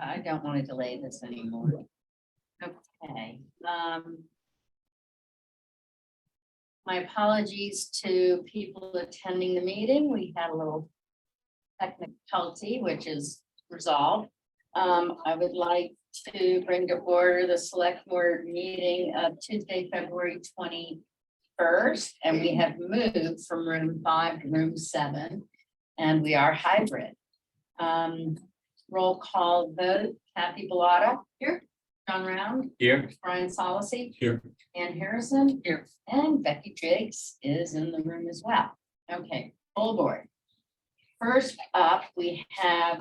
I don't want to delay this anymore. Okay. My apologies to people attending the meeting. We had a little technicality, which is resolved. I would like to bring to order the select board meeting of Tuesday, February 21st. And we have moved from room 5 to room 7, and we are hybrid. Roll call vote, Kathy Bellata. Here. John Round. Here. Brian Solacey. Here. Ann Harrison. Here. And Becky Jakes is in the room as well. Okay, full board. First up, we have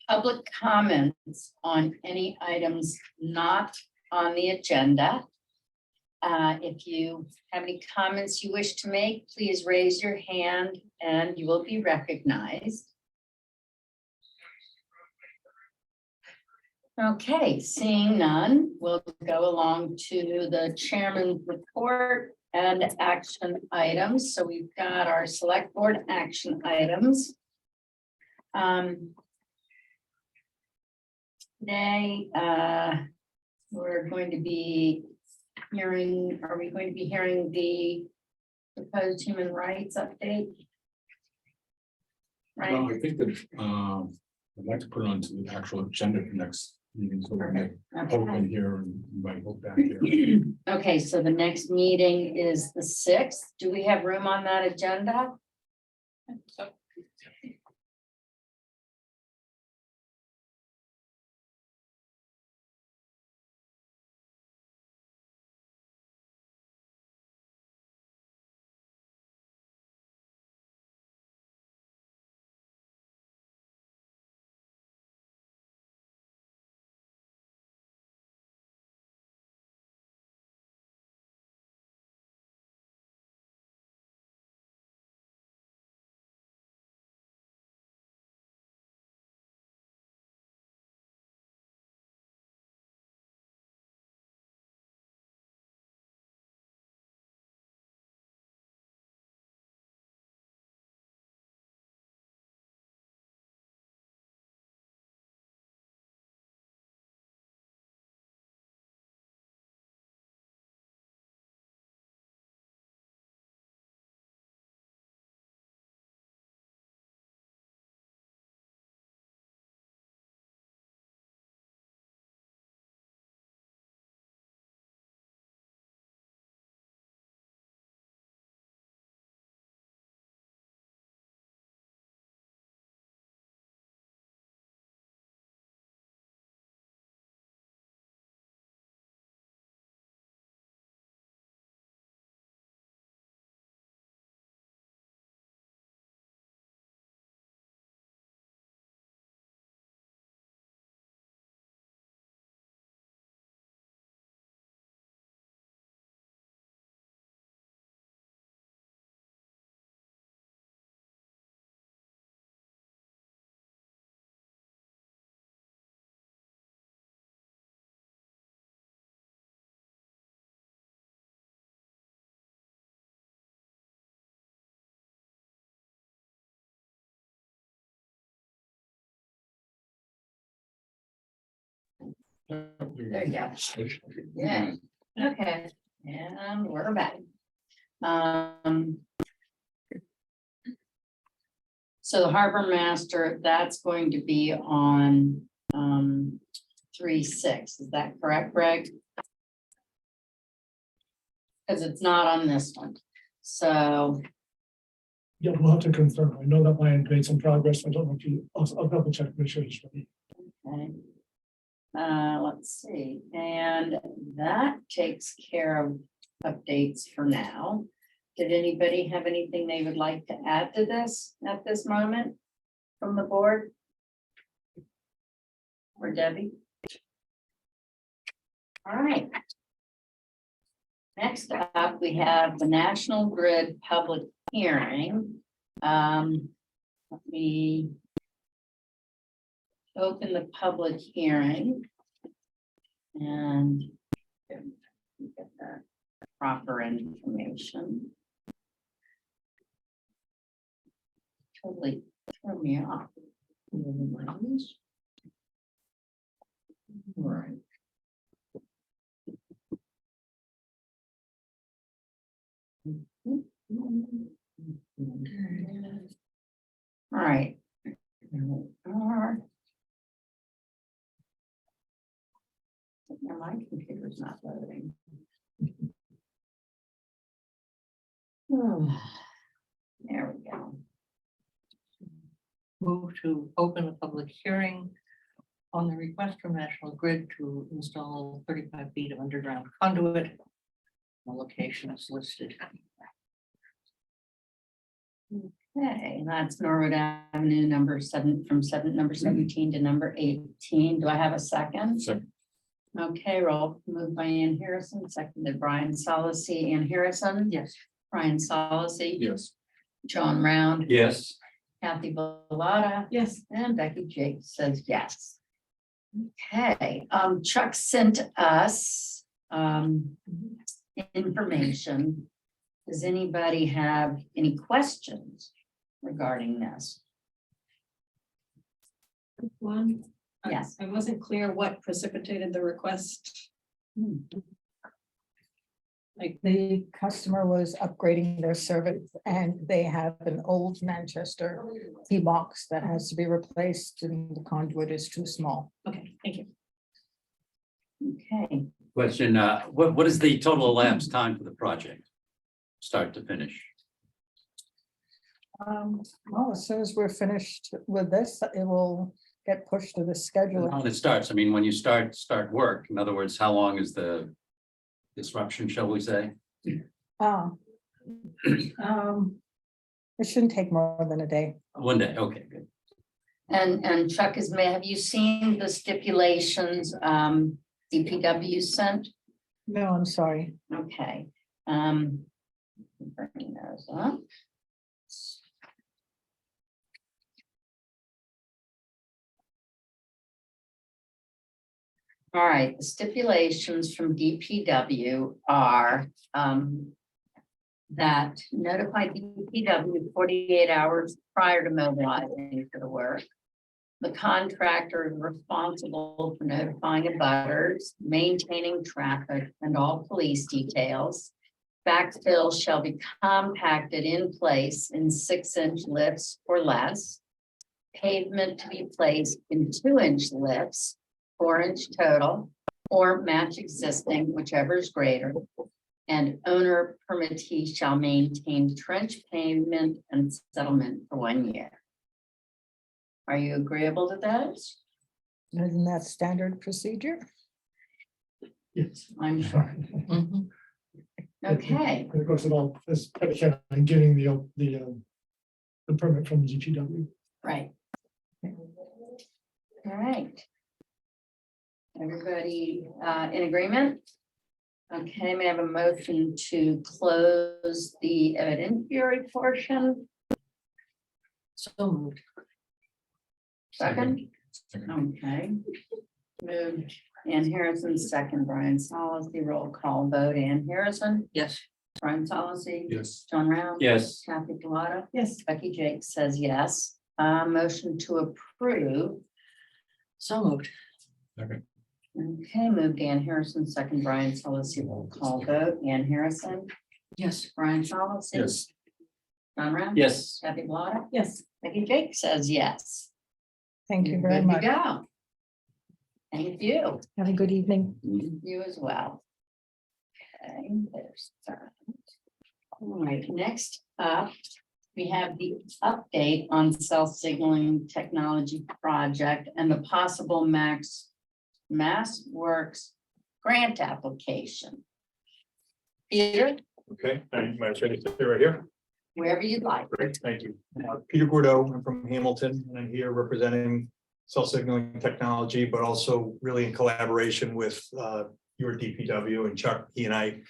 public comments on any items not on the agenda. If you have any comments you wish to make, please raise your hand and you will be recognized. Okay, seeing none, we'll go along to the chairman's report and action items. So we've got our select board action items. Today, we're going to be hearing, are we going to be hearing the proposed human rights update? Right. Well, I think that I'd like to put it onto the actual agenda for next meeting, so we're gonna hold in here and invite hope back here. Okay, so the next meeting is the 6th. Do we have room on that agenda? There you go. Yeah, okay, and we're back. So the harbor master, that's going to be on 3/6, is that correct, Greg? Because it's not on this one, so, Yeah, we'll have to confirm. I know that Ryan made some progress. I don't know if you, I'll double check, make sure he's ready. okay. Let's see, and that takes care of updates for now. Did anybody have anything they would like to add to this at this moment from the board? Or Debbie? All right. Next up, we have the National Grid public hearing. Let me open the public hearing and get the proper information. Totally threw me off. Right. All right. Now my computer's not loading. There we go. Move to open a public hearing on the request from National Grid to install 35 feet of underground conduit. The location is listed. Okay, and that's Norwood Avenue, number 17 to number 18. Do I have a second? Second. Okay, roll, moved by Ann Harrison, seconded Brian Solacey. Ann Harrison. Yes. Brian Solacey. Yes. John Round. Yes. Kathy Bellata. Yes. And Becky Jake says yes. Okay, Chuck sent us information. Does anybody have any questions regarding this? One. Yes. I wasn't clear what precipitated the request. Like, The customer was upgrading their service and they have an old Manchester key box that has to be replaced and the conduit is too small. okay, thank you. Okay, Question, what is the total elapsed time for the project? Start to finish? Well, as soon as we're finished with this, it will get pushed to the schedule. When it starts, I mean, when you start work, in other words, how long is the disruption, shall we say? Ah, It shouldn't take more than a day. One day, okay, good. and Chuck have you seen the stipulations DPW sent? No, I'm sorry. Okay. Bringing those up. All right, the stipulations from DPW are that notify DPW 48 hours prior to mobilizing for the work. The contractor is responsible for notifying abutters, maintaining traffic, and all police details. Backfill shall be compacted in place in 6-inch lifts or less. Pavement to be placed in 2-inch lifts, 4-inch total, or match existing, whichever is greater. And owner permittee shall maintain trench pavement and settlement for 1 year. Are you agreeable to those? Isn't that standard procedure? Yes. I'm sure. Mhm. Okay, And of course, it all is predicated on getting the permit from DPW. right. All right. Everybody in agreement? Okay, may I have a motion to close the evidentiary portion? So moved. Second? Second. Okay. Moved Ann Harrison, second Brian Solacey, roll call vote. Ann Harrison, Yes. Brian Solacey. Yes. John Round. Yes. Kathy Bellata. Yes, Becky Jake says yes. Motion to approve. So moved. Second. Okay, moved Ann Harrison, second Brian Solacey, roll call vote. Ann Harrison, Yes. Brian Solacey. Yes. John Round. Yes. Kathy Bellata. yes. Becky Jake says yes. Thank you You're very good to much. go. Thank you. Have a good evening. You as well. Okay, there's that. All right, next up, we have the update on self-signaling technology project and the possible Mass Works grant application. Peter, Okay, and my ready to stay right here. wherever you'd like. Great, thank you. Peter Gordo, I'm from Hamilton, and I'm here representing cell signaling technology, but also really in collaboration with your DPW and Chuck. He and I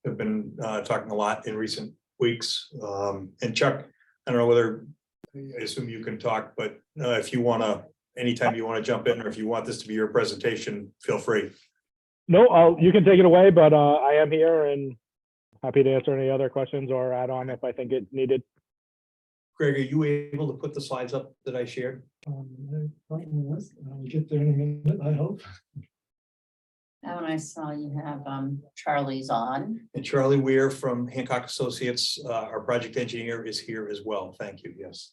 have been talking a lot in recent weeks. And Chuck, I don't know whether, I assume you can talk, but if you want to, anytime you want to jump in, or if you want this to be your presentation, feel free. No, you can take it away, but I am here and happy to answer any other questions or add on if I think it's needed. Greg, are you able to put the slides up that I shared? I'll get there in a minute, I hope. And I saw you have Charlie's on. And Charlie Weir from Hancock Associates, our project engineer, is here as well. Thank you. Yes.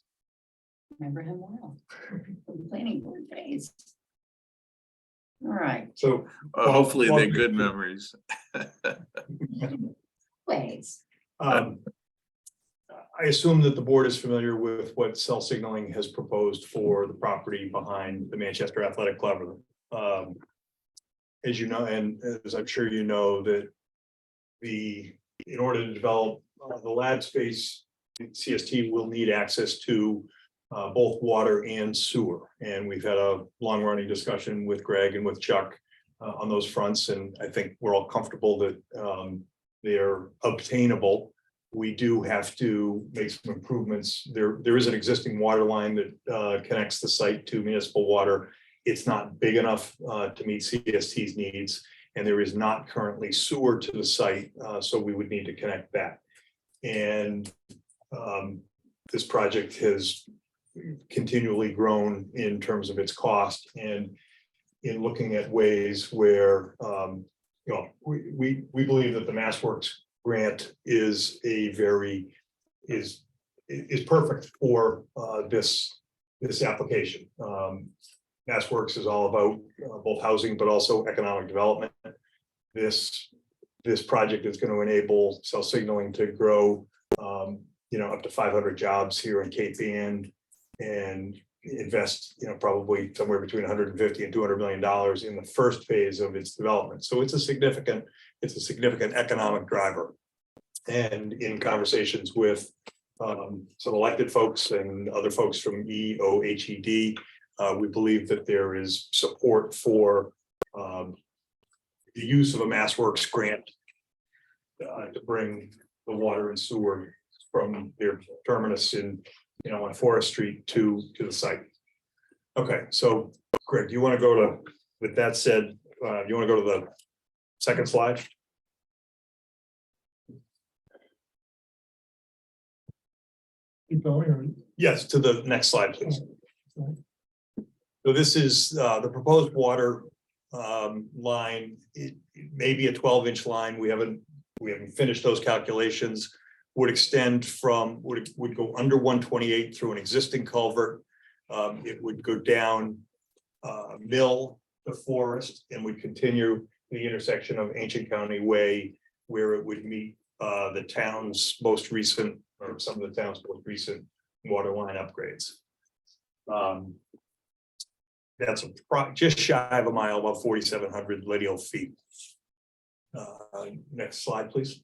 Remember him well. From planning board days. All right, So Hopefully well- they're good memories. ways. I assume that the board is familiar with what Cell Signaling has proposed for the property behind the Manchester Athletic Club. As you know, and as I'm sure you know, that in order to develop the lab space, CST will need access to both water and sewer. And we've had a long-running discussion with Greg and with Chuck on those fronts, and I think we're all comfortable that they're obtainable. We do have to make some improvements. There is an existing water line that connects the site to municipal water. It's not big enough to meet CST's needs, and there is not currently sewer to the site, so we would need to connect that. And this project has continually grown in terms of its cost, and in looking at ways where we believe that the MassWorks grant is perfect for this application. MassWorks is all about both housing but also economic development. This project is going to enable Cell Signaling to grow up to 500 jobs here in Cape Ann and invest probably somewhere between 150 and $200 million in the first phase of its development. So it's a significant economic driver. And in conversations with some elected folks and other folks from EOHED, we believe that there is support for the use of a MassWorks grant to bring the water and sewer from their terminus on Forest Street to the site. Okay, so Greg, do you want to go to, with that said, you want to go to the second slide? Keep going, or Yes, to the next slide, please. So this is the proposed water line. It may be a 12-inch line. We haven't finished those calculations. Would extend from, would go under 128 through an existing culvert. It would go down Mill to Forest and would continue the intersection of Ancient County Way, where it would meet the town's most recent, or some of the town's most recent water line upgrades. That's just shy of a mile, about 4,700 lineal feet. Next slide, please.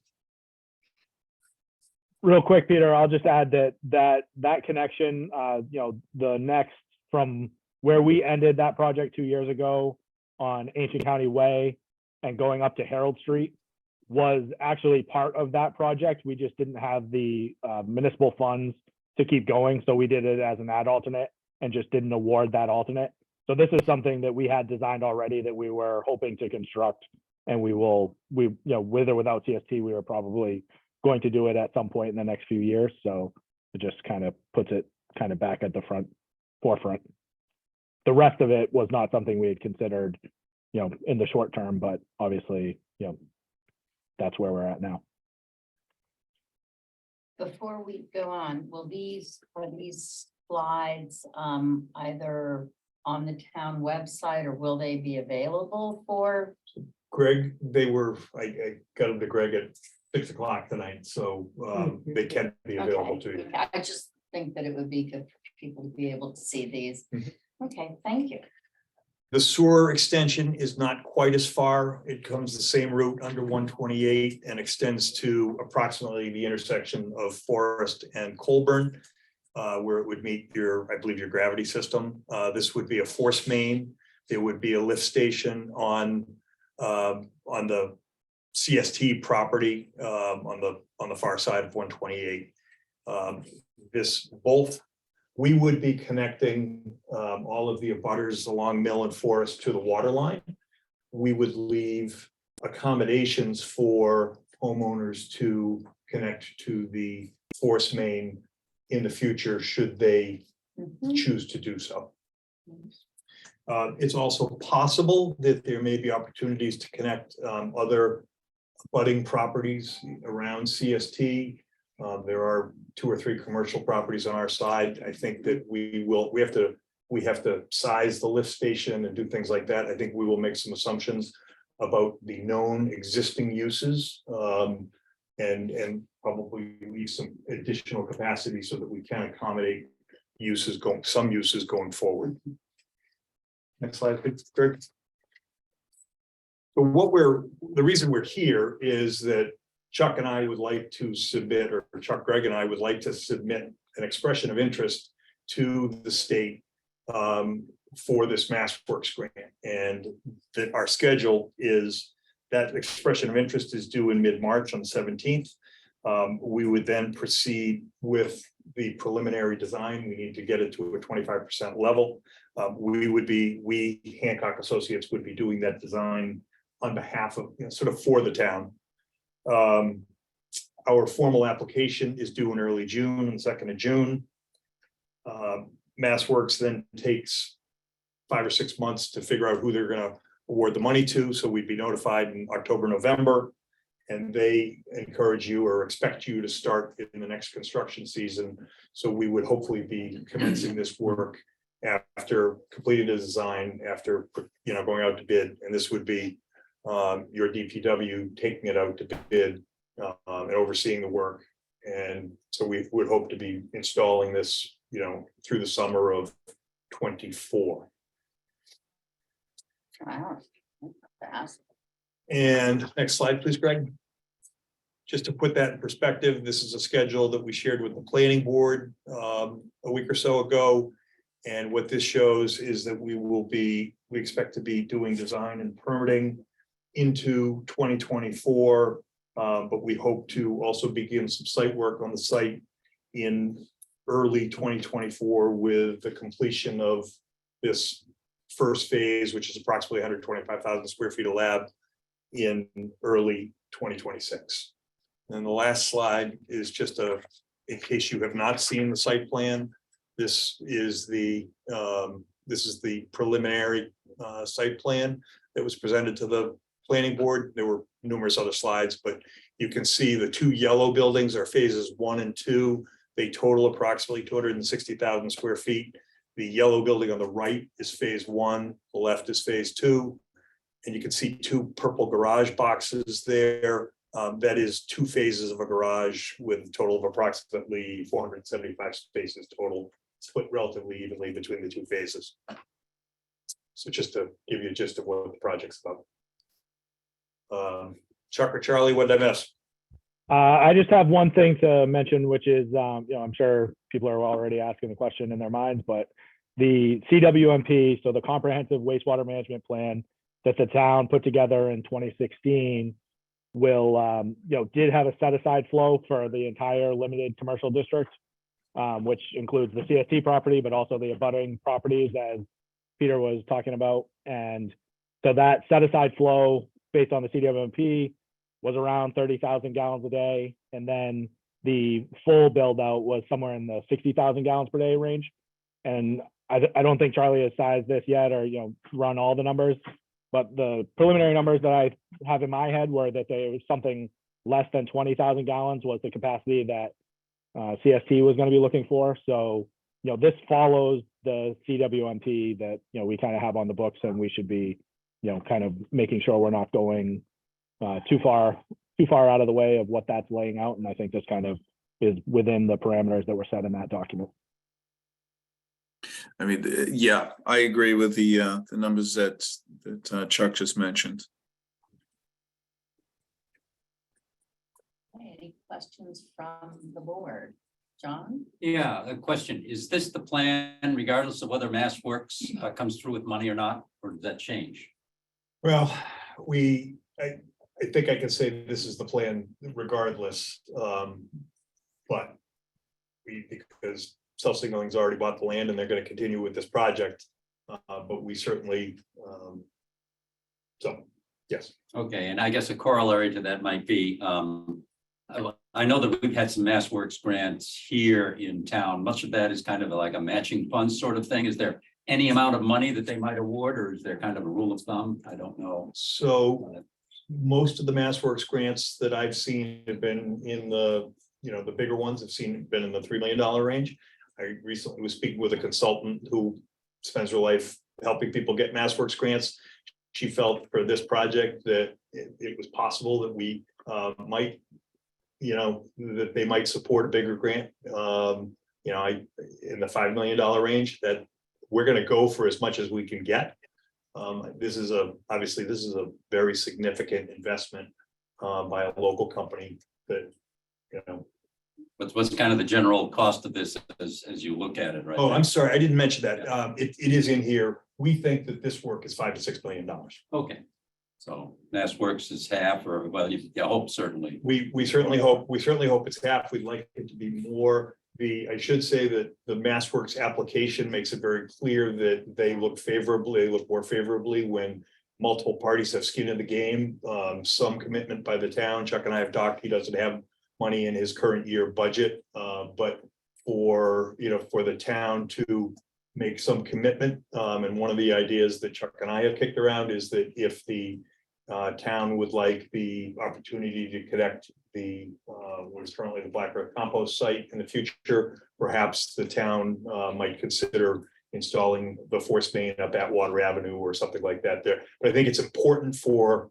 Real quick, Peter, I'll just add that connection, the next from where we ended that project 2 years ago on Ancient County Way and going up to Harold Street was actually part of that project. We just didn't have the municipal funds to keep going. So we did it as an ad alternate and just didn't award that alternate. So this is something that we had designed already that we were hoping to construct, and with or without CST, we were probably going to do it at some point in the next few years. So it just kind of puts it kind of back at the forefront. The rest of it was not something we had considered, in the short term, but obviously, that's where we're at now. Before we go on, are these slides either on the town website, or will they be available for? Greg, I got them to Greg at 6 o'clock tonight, so they can be available to you. Okay, I just think that it would be good for people to be able to see these. Mhm. Okay, thank you. The sewer extension is not quite as far. It comes the same route under 128 and extends to approximately the intersection of Forest and Colburn, where it would meet I believe your gravity system. This would be a force main. There would be a lift station on the CST property on the far side of 128. We would be connecting all of the abutters along Mill and Forest to the water line. We would leave accommodations for homeowners to connect to the force main in the future, should they Mhm. choose to do so. It's also possible that there may be opportunities to connect other budding properties around CST. There are 2 or 3 commercial properties on our side. I think that we have to size the lift station and do things like that. I think we will make some assumptions about the known existing uses. And probably leave some additional capacity so that we can accommodate some uses going forward. Next slide, please, Greg. So the reason we're here is that Chuck and I would like to submit, or Chuck, Greg and I would like to submit an expression of interest to the state for this MassWorks grant. And that our schedule is that expression of interest is due in mid-March on the 17th. We would then proceed with the preliminary design. We need to get it to a 25% level. We Hancock Associates would be doing that design on behalf of, sort of for the town. Our formal application is due in early June, on the 2nd of June. MassWorks then takes 5 or 6 months to figure out who they're going to award the money to. So we'd be notified in October, November, and they encourage you or expect you to start in the next construction season. So we would hopefully be commencing this work after completing the design, after, going out to bid. And this would be your DPW taking it out to bid and overseeing the work. And so we would hope to be installing this, through the summer of 24. Wow. Fast. And next slide, please, Greg. Just to put that in perspective, this is a schedule that we shared with the planning board a week or so ago. And what this shows is that we expect to be doing design and permitting into 2024. But we hope to also begin some site work on the site in early 2024 with the completion of this first phase, which is approximately 125,000 square feet of lab in early 2026. And the last slide is just in case you have not seen the site plan, this is the preliminary site plan that was presented to the planning board. There were numerous other slides, but you can see the 2 yellow buildings are phases 1 and 2. They total approximately 260,000 square feet. The yellow building on the right is phase 1, the left is phase 2. And you can see 2 purple garage boxes there. That is 2 phases of a garage with a total of approximately 475 spaces total, split relatively evenly between the 2 phases. So just to give you a gist of what the project's about. Chuck or Charlie, what did I miss? I just have one thing to mention, which is, I'm sure people are already asking the question in their minds, but the CWMP, so the Comprehensive Wastewater Management Plan that the town put together in 2016 will, did have a set aside flow for the entire limited commercial district, which includes the CST property, but also the abutting properties as Peter was talking about. And so that set aside flow based on the CWMP was around 30,000 gallons a day. And then the full build out was somewhere in the 60,000 gallons per day range. And I don't think Charlie has sized this yet or, run all the numbers, but the preliminary numbers that I have in my head were that there was something less than 20,000 gallons was the capacity that CST was going to be looking for. So, this follows the CWMP that, we kind of have on the books, and we should be, kind of making sure we're not going too far out of the way of what that's laying out. And I think this kind of is within the parameters that were set in that document. I mean, yeah, I agree with the numbers that Chuck just mentioned. Okay, any questions from the board? John? Yeah, a question. Is this the plan regardless of whether MassWorks comes through with money or not, or does that change? Well, I think I can say this is the plan regardless, but because Self Signaling's already bought the land and they're going to continue with this project, but we certainly, so yes. Okay, and I guess a corollary to that might be, I know that we've had some MassWorks grants here in town. Much of that is kind of like a matching fund sort of thing. Is there any amount of money that they might award, or is there kind of a rule of thumb? I don't know. So most of the MassWorks grants that I've seen have been in the, the bigger ones have been in the $3 million range. I recently was speaking with a consultant who spends her life helping people get MassWorks grants. She felt for this project that it was possible that we might, that they might support a bigger grant. In the $5 million range, that we're going to go for as much as we can get. Obviously, this is a very significant investment by a local company that, What's kind of the general cost of this as you look at it, right? Oh, I'm sorry, I didn't mention that. It is in here. We think that this work is $5 to $6 million. Okay, so MassWorks is half, or well, you hope certainly. We certainly hope it's half. We'd like it to be more. I should say that the MassWorks application makes it very clear that they look more favorably when multiple parties have skin in the game. Some commitment by the town. Chuck and I have talked, he doesn't have money in his current year budget, but for the town to make some commitment. And one of the ideas that Chuck and I have kicked around is that if the town would like the opportunity to connect what is currently the Black Earth compost site in the future, perhaps the town might consider installing the force main up Atwater Avenue or something like that there. But I think it's important for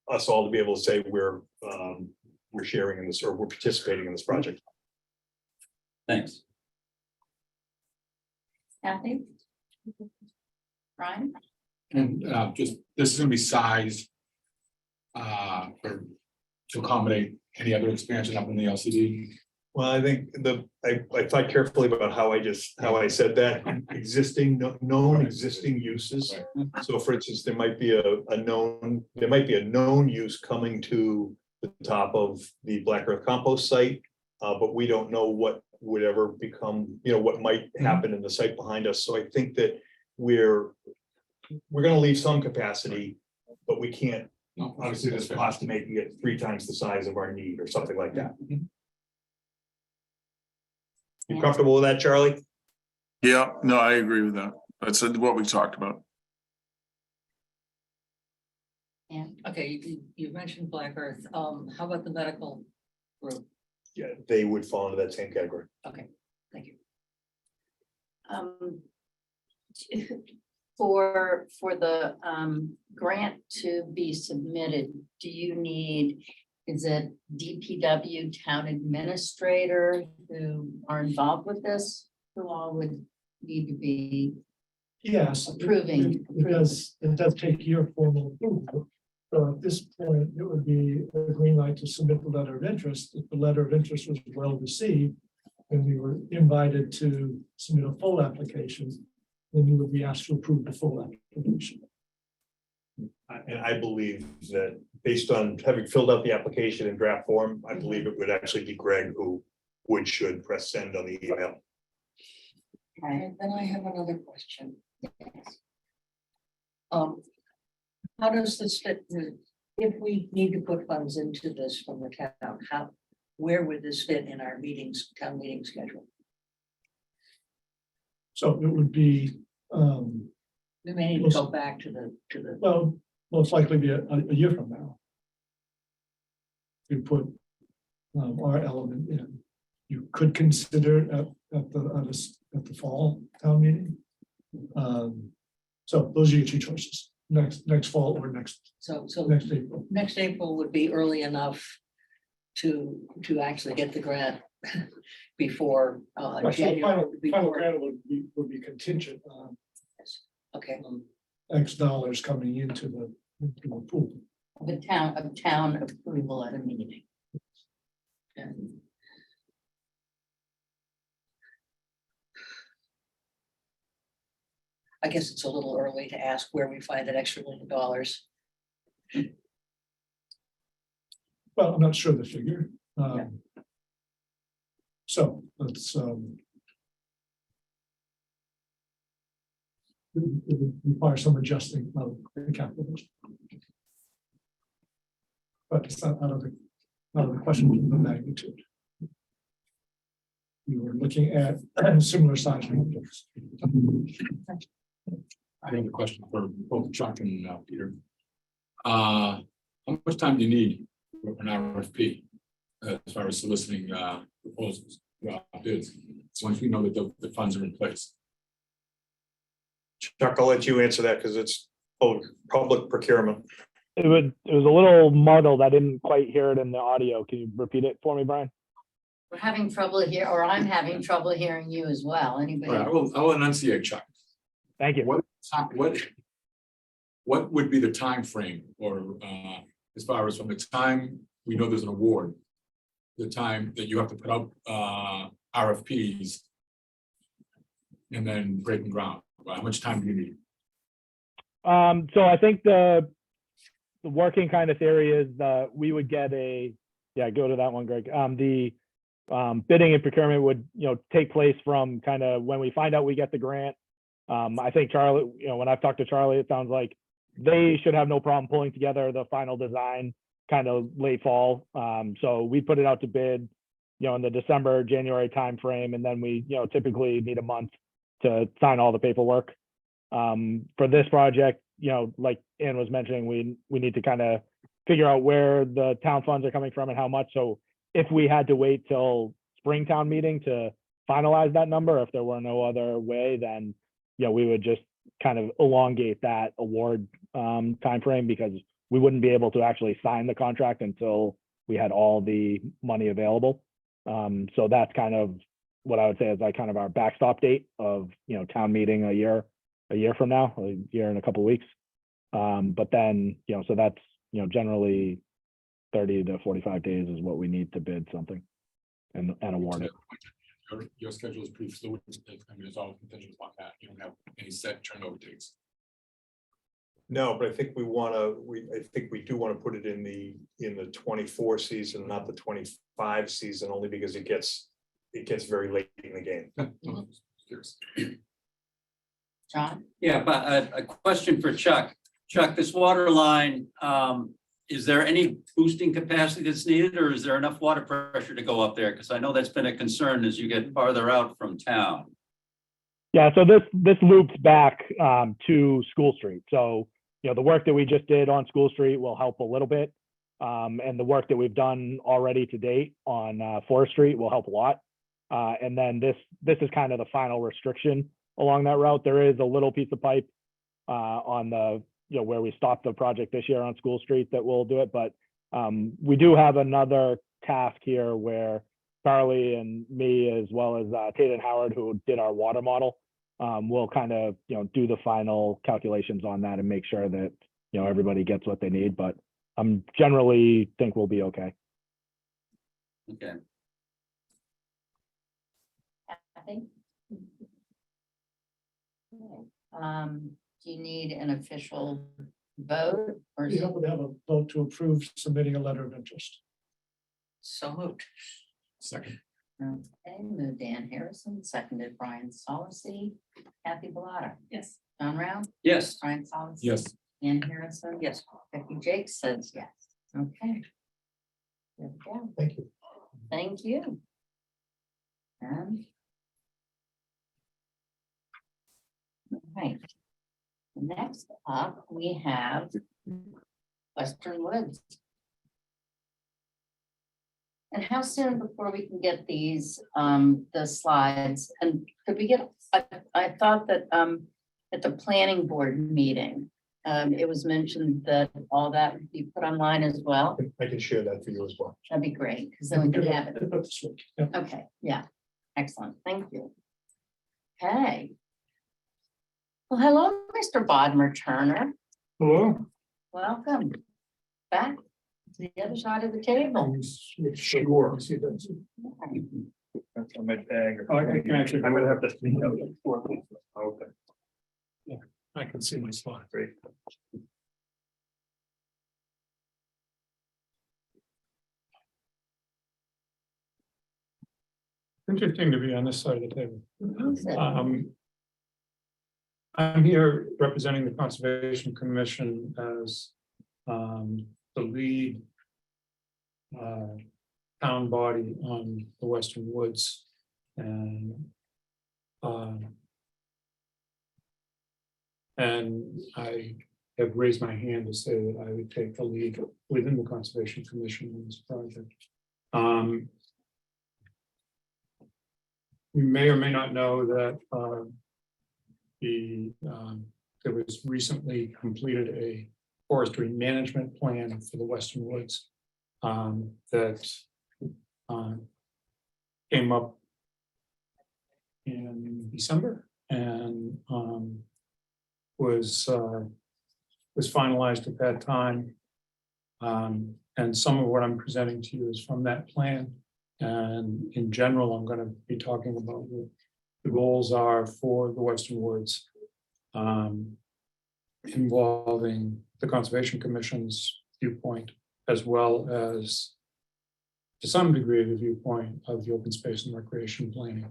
us all to be able to say we're sharing in this, or we're participating in this project. Thanks. Kathy? Brian? And just, this is gonna be sized to accommodate any other expansion up in the LCD. Well, I think I thought carefully about how I said that, known existing uses. So for instance, there might be a known use coming to the top of the Black Earth compost site. But we don't know what would ever become, what might happen in the site behind us. So I think that we're gonna leave some capacity, but we can't, No, obviously there's a cost to making it 3 times the size of our need or something like that. You comfortable with that, Charlie? Yeah, no, I agree with that. That's what we talked about. And Okay, you mentioned Black Earth. How about the medical group? Yeah, they would fall into that same category. Okay, thank you. For the grant to be submitted, do you need, is it DPW town administrator who are involved with this? Who all would need to be Yes. approving? It does take your formal approval. So at this point, it would be a green light to submit the letter of interest. If the letter of interest was well received, and we were invited to submit a full application, then you would be asked to approve the full application. And I believe that based on having filled out the application in draft form, I believe it would actually be Greg who should press send on the email. And then I have another question. How does this fit with, if we need to put funds into this from the town, where would this fit in our town meeting schedule? So it would be, We may need to go back to the, well, most likely be a year from now. We put our element in. You could consider it at the fall town meeting. So those are your 2 choices, next fall or next April. next April would be early enough to actually get the grant before Actually, final before, grant would be contingent on okay. X dollars coming into the pool. The town approval at a meeting. And I guess it's a little early to ask where we find that extra $1 million. Well, I'm not sure the figure. So let's. It would require some adjusting of the capital budget. But it's not out of the question of the magnitude. We were looking at similar size projects. I have a question for both Chuck and Peter. How much time do you need for an RFP as far as soliciting proposals, bids, once we know that the funds are in place? Chuck, I'll let you answer that because it's public procurement. It was a little muddled. I didn't quite hear it in the audio. Can you repeat it for me, Brian? We're having trouble here, or I'm having trouble hearing you as well. All Anybody? right, I will enunciate, Chuck. Thank you. What would be the time frame, or as far as from the time we know there's an award, the time that you have to put out RFPs and then breaking ground? How much time do you need? So I think the working kind of theory is that we would get go to that one, Greg. The bidding and procurement would, take place from kind of when we find out we get the grant. I think Charlie, when I've talked to Charlie, it sounds like they should have no problem pulling together the final design kind of late fall. So we put it out to bid, in the December, January timeframe, and then we, typically need a month to sign all the paperwork. For this project, like Ann was mentioning, we need to kind of figure out where the town funds are coming from and how much. So if we had to wait till Springtown meeting to finalize that number, if there were no other way, then we would just kind of elongate that award timeframe, because we wouldn't be able to actually sign the contract until we had all the money available. So that's kind of what I would say is like kind of our backstop date of, town meeting a year from now, a year and a couple of weeks. But then, so that's, generally 30 to 45 days is what we need to bid something and award it. Your schedule is pretty fluid. I mean, it's all contingent upon that. You don't have any set turnover dates. No, but I think we do want to put it in the 24 season, not the 25 season, only because it gets very late in the game. Curious. John? Yeah, but a question for Chuck. Chuck, this water line, is there any boosting capacity that's needed, or is there enough water pressure to go up there? Because I know that's been a concern as you get farther out from town. Yeah, so this loops back to School Street. So, the work that we just did on School Street will help a little bit. And the work that we've done already to date on Forest Street will help a lot. And then this is kind of the final restriction along that route. There is a little piece of pipe on the, where we stopped the project this year on School Street that will do it. But we do have another task here where Charlie and me, as well as Tate and Howard, who did our water model, will kind of, do the final calculations on that and make sure that, everybody gets what they need. But generally think we'll be okay. Okay. I think. Do you need an official vote or? We have to have a vote to approve submitting a letter of interest. So moved. Second. Okay, moved Dan Harrison, seconded Brian Solacey, Kathy Bellata, Yes. John Round, Yes. Brian Solacey. Yes. Ann Harrison. Yes. Becky Jakes says yes. Okay. There we go. Thank you. Thank you. And. All right. Next up, we have Western Woods. And how soon before we can get these, the slides? And could we get, I thought that, at the planning board meeting, it was mentioned that all that would be put online as well. I can share that for you as well. That'd be great, because then we can have it. This week, yeah. Okay, yeah, excellent, thank you. Okay. Well, hello, Mr. Bodmer Turner. Hello. Welcome back to the other side of the table. Sure. That's on my bag. I can actually. I'm gonna have to speak out. Okay. I can see my spot. Great. Interesting to be on this side of the table. Who's it? I'm here representing the Conservation Commission as the lead town body on the Western Woods. And And I have raised my hand to say that I would take the lead within the Conservation Commission in this project. You may or may not know that there was recently completed a forestry management plan for the Western Woods that came up in December and was finalized at that time. And some of what I'm presenting to you is from that plan. And in general, I'm going to be talking about what the goals are for the Western Woods, involving the Conservation Commission's viewpoint, as well as, to some degree, the viewpoint of the open space and recreation planning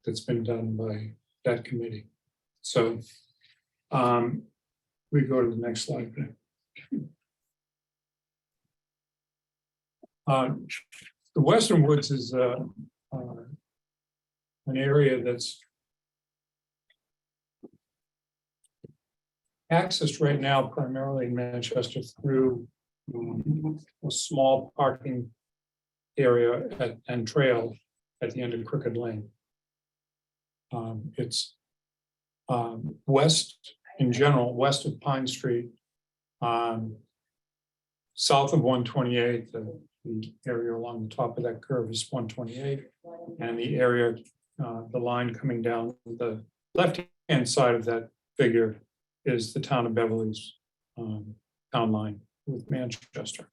that's been done by that committee. So we go to the next slide. The Western Woods is an area that's accessed right now primarily in Manchester through a small parking area and trail at the end of Crooked Lane. It's west, in general, west of Pine Street, south of 128, the area along the top of that curve is 128, and the area, the line coming down the left-hand side of that figure is the town of Beverly's town line with Manchester.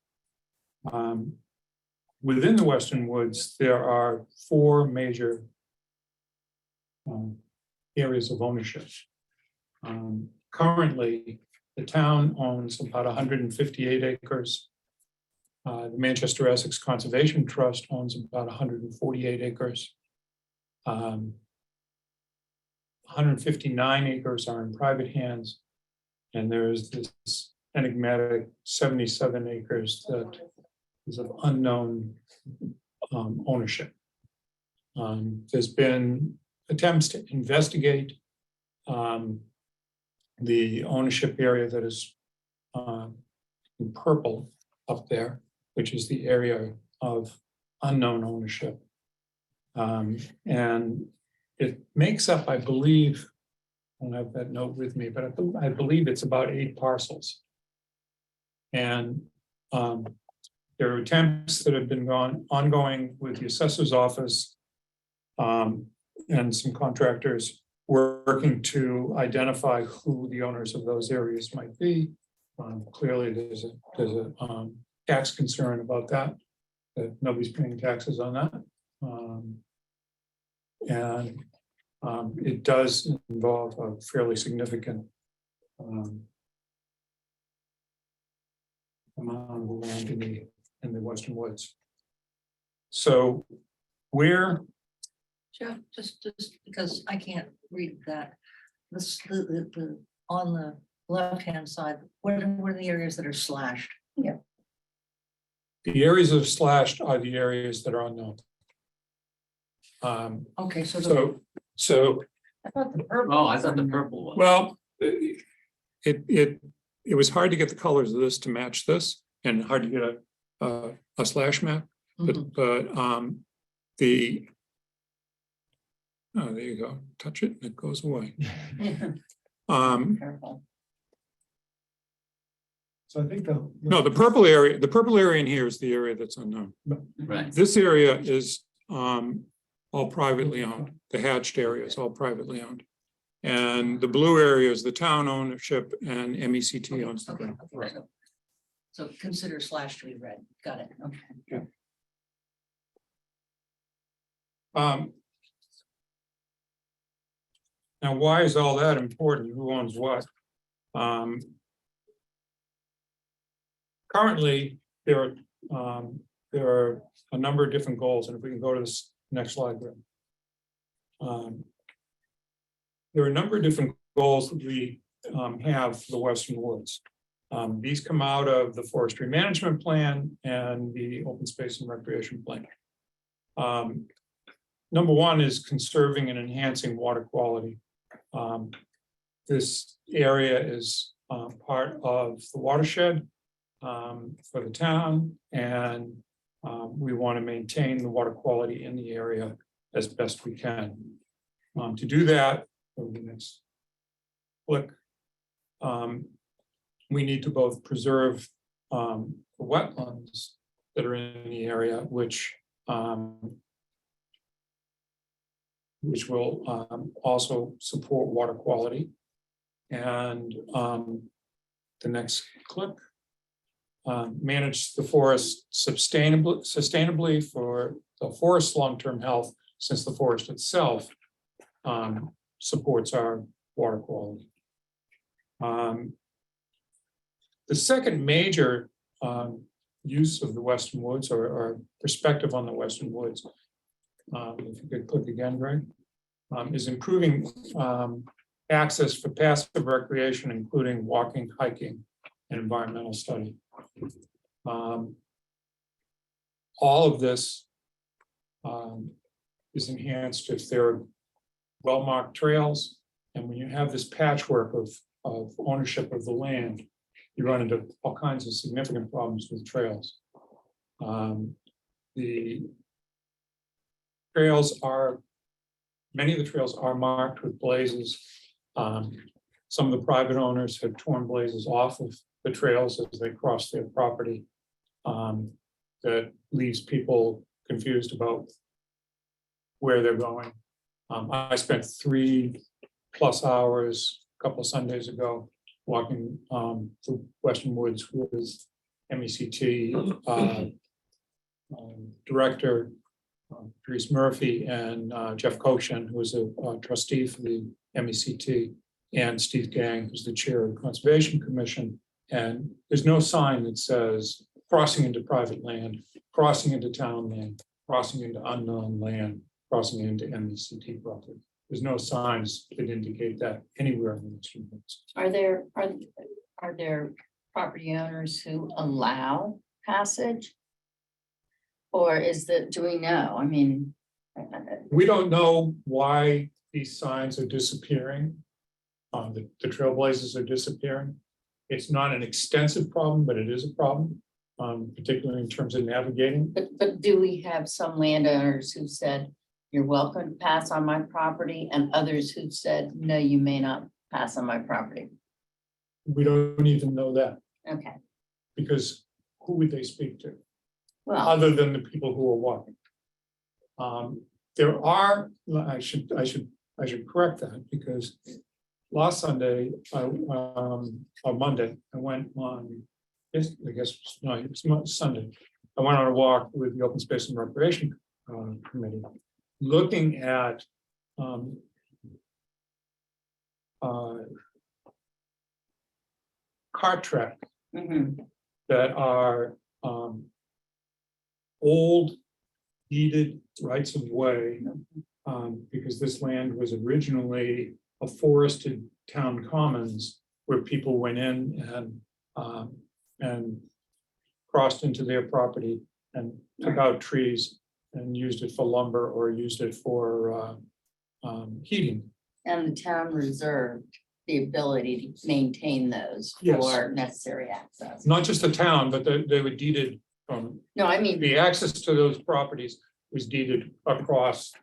Within the Western Woods, there are 4 major areas of ownership. Currently, the town owns about 158 acres. The Manchester Essex Conservation Trust owns about 148 acres. 159 acres are in private hands, and there's this enigmatic 77 acres that is of unknown ownership. There's been attempts to investigate the ownership area that is in purple up there, which is the area of unknown ownership. And it makes up, I believe, I don't have that note with me, but I believe it's about 8 parcels. And there are attempts that have been ongoing with the assessor's office and some contractors working to identify who the owners of those areas might be. Clearly, there's a tax concern about that nobody's paying taxes on that. And it does involve a fairly significant amount of land in the Western Woods. So where Jeff, just because I can't read that, the on the left-hand side, what are the areas that are slashed? Yeah. the areas that are slashed are the areas that are unknown. Okay, so So, I thought the purple. Oh, I thought the purple one. well, it was hard to get the colors of this to match this and hard to get a slash map, mhm. but oh, there you go, touch it and it goes away. Purple. So I think the. No, the purple area in here is the area that's unknown. Right. This area is all privately owned. The hatched area is all privately owned. And the blue area is the town ownership and MECT owns the Okay, ground. okay, so consider slash to be red. Got it. Okay. Now, why is all that important? Who owns what? Currently, there are a number of different goals, and if we can go to this next slide. Greg. There are a number of different goals that we have for the Western Woods. These come out of the Forestry Management Plan and the Open Space and Recreation Plan. Number one is conserving and enhancing water quality This area is part of the watershed for the town, and we want to maintain the water quality in the area as best we can. To do that, over the next click, we need to both preserve the wetlands that are in the area, which will also support water quality. And the next click, manage the forest sustainably for the forest's long-term health, since the forest itself supports our water quality. The second major use of the Western Woods, or perspective on the Western Woods, if you could click again, Greg, is improving access for passive recreation, including walking, hiking, and environmental study. All of this is enhanced if there are well-marked trails, and when you have this patchwork of ownership of the land, you run into all kinds of significant problems with trails. The trails are, many of the trails are marked with blazes. Some of the private owners have torn blazes off of the trails as they cross their property. That leaves people confused about where they're going. I spent 3+ hours a couple of Sundays ago walking through Western Woods with MECT director Dries Murphy and Jeff Koshin, who is a trustee for the MECT, and Steve Gang, who's the chair of the Conservation Commission. And there's no sign that says crossing into private land, crossing into town land, crossing into unknown land, crossing into MECT property. There's no signs that indicate that anywhere in the Western Woods. Are there property owners who allow passage? Or is that, do we know? I mean. We don't know why these signs are disappearing. The trailblazers are disappearing. It's not an extensive problem, but it is a problem, particularly in terms of navigating. But do we have some landowners who said, you're welcome to pass on my property, and others who've said, no, you may not pass on my property? We don't even know that, Okay, because who would they speak to, well, other than the people who are walking? There are, I should correct that, because last Sunday, on Monday, I went on, I guess, no, it was Sunday. I went on a walk with the Open Space and Recreation Committee, looking at cart track that are old deeded rights of way, because this land was originally a forested town commons where people went in and crossed into their property and took out trees and used it for lumber or used it for heating. and the town reserved the ability to maintain those Yes. for necessary access. Not just the town, but they were deeded, No, I mean, the access to those properties was deeded across.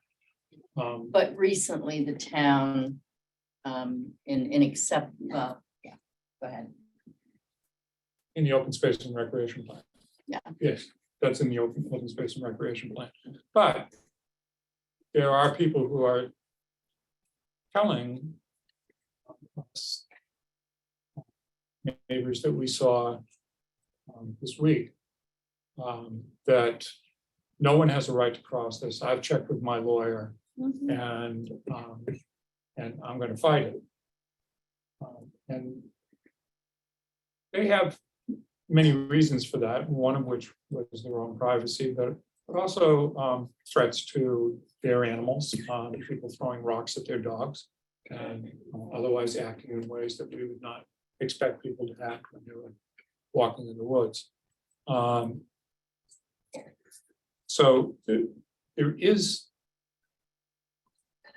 but recently the town, in accept, yeah, go ahead. In the open space and recreation plan. Yeah. Yes, that's in the open space and recreation plan. But there are people who are telling us, neighbors that we saw this week, that no one has a right to cross this. I've checked with my lawyer, and I'm going to fight it. And they have many reasons for that, one of which was their own privacy, but also threats to their animals, people throwing rocks at their dogs, and otherwise acting in ways that we would not expect people to act when they were walking in the woods. So there is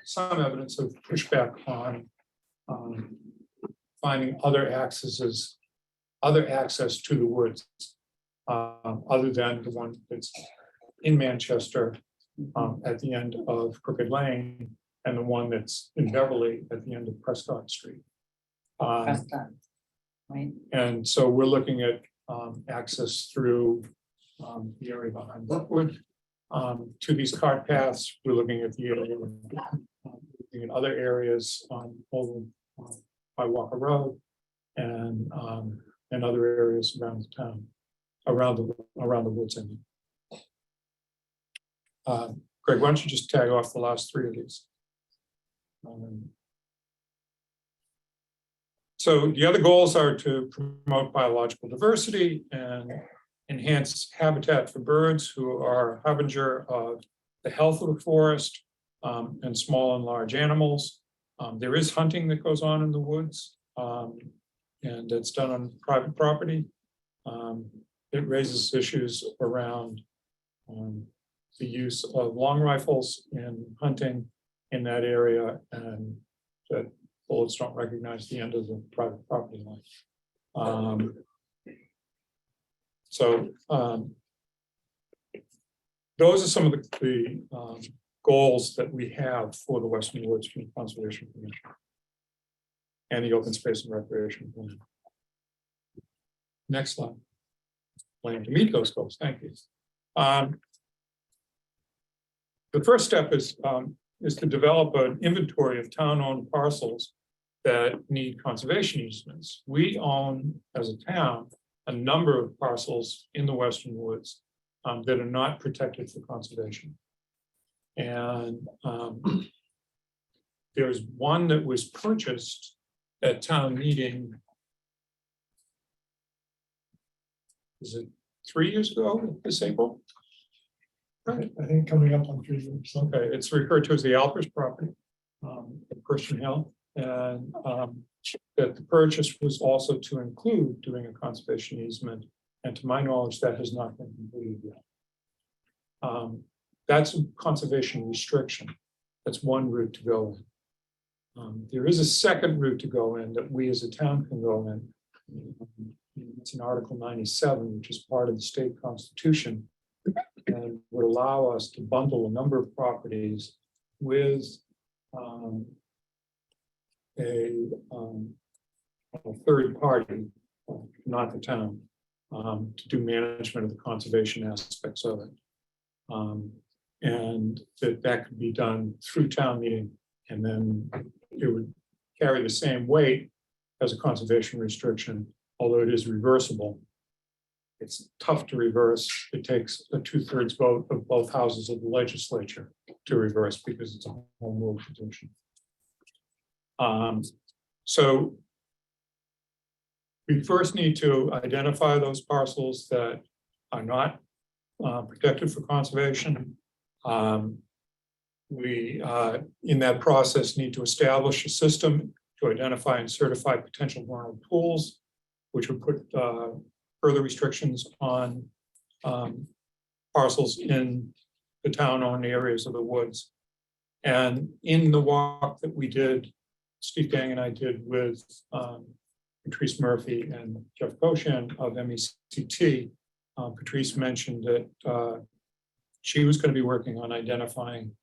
some evidence of pushback on finding other access to the woods. Other than the one that's in Manchester, at the end of Crooked Lane, and the one that's in Beverly at the end of Prescott Street. Prescott, right? And so we're looking at access through the area behind Brookwood to these cart paths. We're looking at the area, looking at other areas on over by Walker Road and other areas around the town, around the woods. Greg, why don't you just tag off the last three of these? So the other goals are to promote biological diversity and enhance habitat for birds who are harbinger of the health of the forest and small and large animals. There is hunting that goes on in the woods and it's done on private property. It raises issues around the use of long rifles in hunting in that area and that bullets don't recognize the end of the private property line. Those are some of the goals that we have for the Western Woods from the Conservation Commission and the Open Space and Recreation Plan. Next slide. Plan to meet those goals. Thank you. The first step is to develop an inventory of town-owned parcels that need conservation easements. We own, as a town, a number of parcels in the Western Woods that are not protected for conservation. And there's one that was purchased at town meeting. Is it 3 years ago this April? I think coming up on 3 years. Okay, it's referred to as the Alpers property, at Christian Hill, and that the purchase was also to include doing a conservation easement, and to my knowledge, that has not been completed yet. That's a conservation restriction. That's one route to go in. There is a second route to go in that we as a town can go in. It's in Article 97, which is part of the state constitution, and would allow us to bundle a number of properties with a third party, not the town, to do management of the conservation aspects of it. And that could be done through town meeting, and then it would carry the same weight as a conservation restriction, although it is reversible. It's tough to reverse. It takes a 2/3 vote of both houses of the legislature to reverse because it's a home rule petition. So we first need to identify those parcels that are not protected for conservation. We, in that process, need to establish a system to identify and certify potential vernal pools, which would put further restrictions on parcels in the town-owned areas of the woods. And in the walk that we did, Steve Gang and I did with Patrice Murphy and Jeff Goshen of MECT, Patrice mentioned that she was going to be working on identifying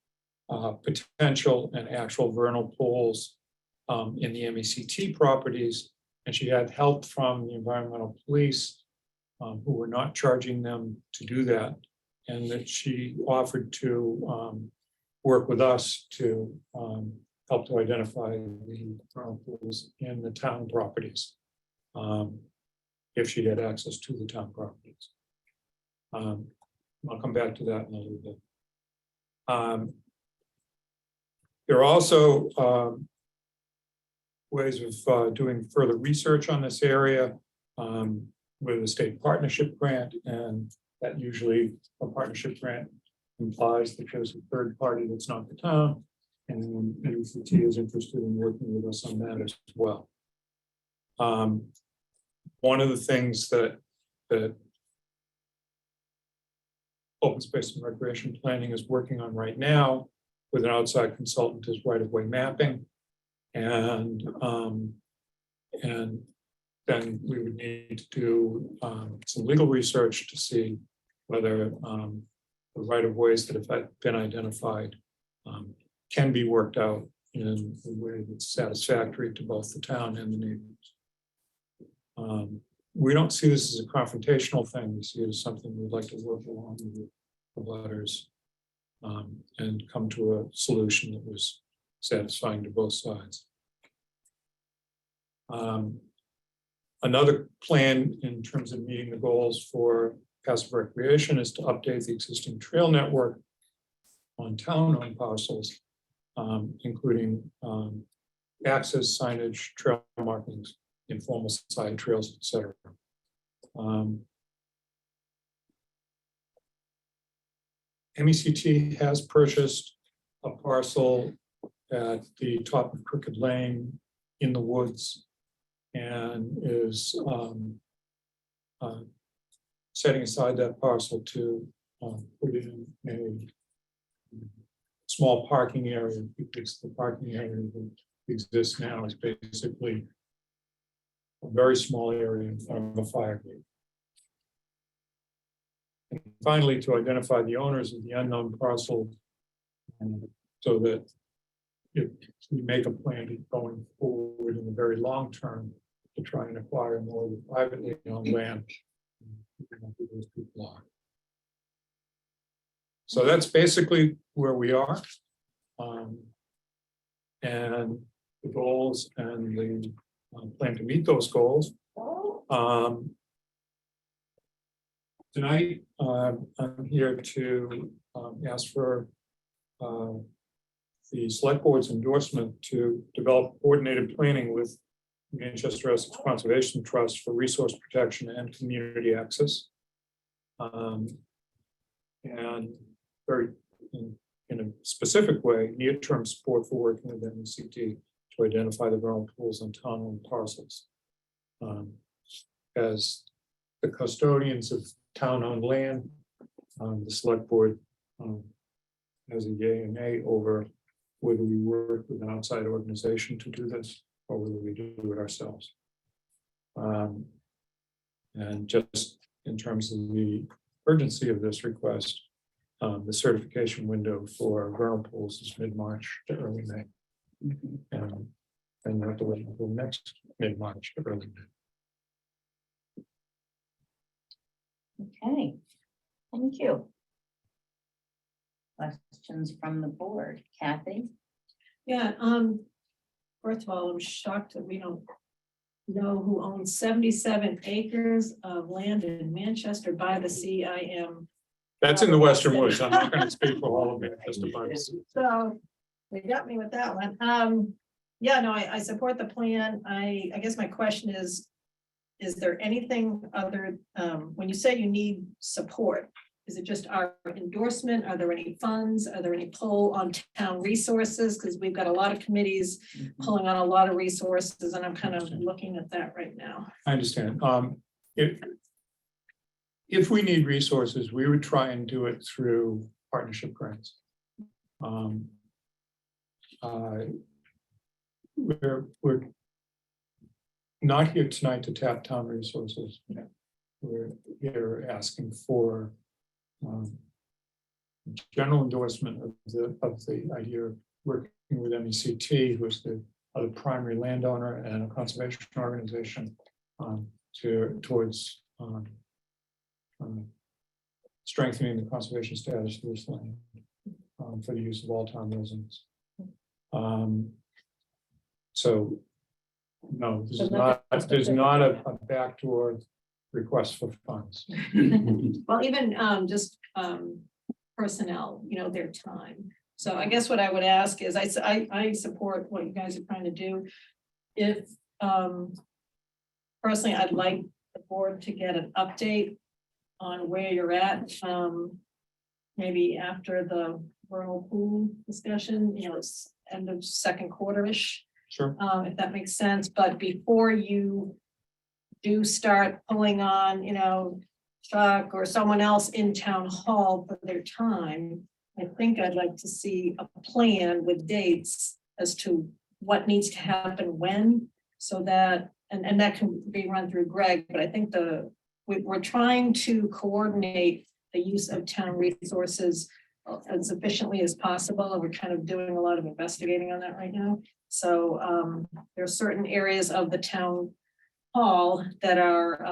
potential and actual vernal pools in the MECT properties, and she had help from the environmental police who were not charging them to do that, and that she offered to work with us to help to identify the vernal pools in the town properties if she had access to the town properties. I'll come back to that in a little bit. There are also ways of doing further research on this area with a state partnership grant, and that usually a partnership grant implies that there's a third party that's not the town, and MECT is interested in working with us on that as well. One of the things that Open Space and Recreation Planning is working on right now with an outside consultant is right-of-way mapping. And then we would need to do some legal research to see whether the right of ways that have been identified can be worked out in a way that's satisfactory to both the town and the neighbors. We don't see this as a confrontational thing. We see it as something we'd like to work along with the letters and come to a solution that was satisfying to both sides. Another plan in terms of meeting the goals for passive recreation is to update the existing trail network on town-owned parcels, including access signage, trail markings, informal side trails, etc. MECT has purchased a parcel at the top of Crooked Lane in the woods and is setting aside that parcel to put in a small parking area, because the parking area that exists now is basically a very small area in front of a fire gate. And finally, to identify the owners of the unknown parcel, so that if we make a plan going forward in the very long term to try and acquire more of the privately owned land, those people are. So that's basically where we are. And the goals and the plan to meet those goals. Tonight, I'm here to ask for the select board's endorsement to develop coordinated planning with Manchester Essex Conservation Trust for resource protection and community access. And very in a specific way, near-term support for working with MECT to identify the vernal pools on town-owned parcels. As the custodians of town-owned land, the select board has a yay and nay over whether we work with an outside organization to do this or whether we do it ourselves. And just in terms of the urgency of this request, the certification window for vernal pools is mid-March to early May. And we have to wait until next mid-March to early May. Okay, thank you. Questions from the board, Kathy? Yeah, first of all, I'm shocked that we don't know who owns 77 acres of land in Manchester by the sea. I am. That's in the Western Woods. I'm not going to speak for all of it. Just a bunch. So they got me with that one. Yeah, no, I support the plan. I guess my question is there anything other, when you say you need support, is it just our endorsement? Are there any funds? Are there any pull on town resources? Because we've got a lot of committees pulling on a lot of resources, and I'm kind of looking at that right now. I understand. If we need resources, we would try and do it through partnership grants. We're not here tonight to tap town resources. We're here asking for general endorsement of the idea of working with MECT, who is the other primary landowner and a conservation organization, towards strengthening the conservation status of this land for the use of all town residents. So no, there's not a backdoor request for funds. Well, even just personnel, their time. So I guess what I would ask is, I support what you guys are trying to do. If personally, I'd like the board to get an update on where you're at, maybe after the vernal pool discussion, it's end of second quarter-ish. Sure. If that makes sense, but before you do start pulling on, Chuck or someone else in town hall for their time, I think I'd like to see a plan with dates as to what needs to happen when, so that, and that can be run through Greg, but I think we're trying to coordinate the use of town resources as efficiently as possible, and we're kind of doing a lot of investigating on that right now. So there are certain areas of the town hall that are,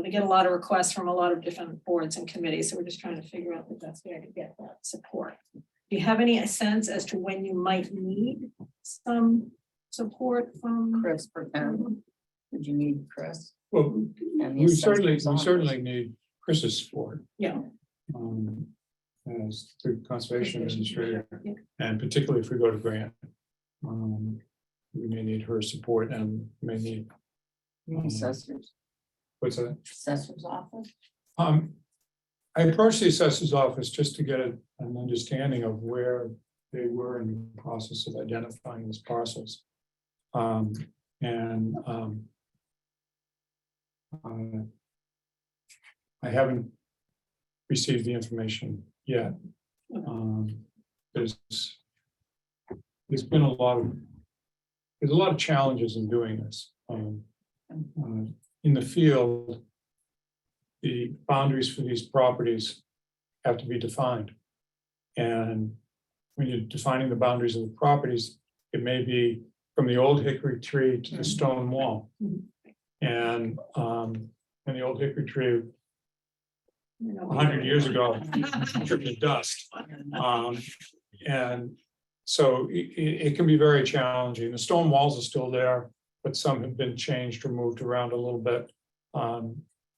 they get a lot of requests from a lot of different boards and committees, so we're just trying to figure out the best way to get that support. Do you have any sense as to when you might need some support from? Chris per town. Would you need Chris? Well, And the we certainly assessors need Chris's support. Yeah. As the conservation administrator, Yeah. and particularly if we go to Grant. We may need her support and may need, The assessors, what's that? assessor's office. I approached the assessor's office just to get an understanding of where they were in the process of identifying these parcels. I haven't received the information yet. There's been a lot of challenges in doing this. In the field, the boundaries for these properties have to be defined. And when you're defining the boundaries of the properties, it may be from the old hickory tree to the stone wall. And the old hickory tree 100 years ago turned to dust. And so it can be very challenging. The stone walls are still there, but some have been changed or moved around a little bit.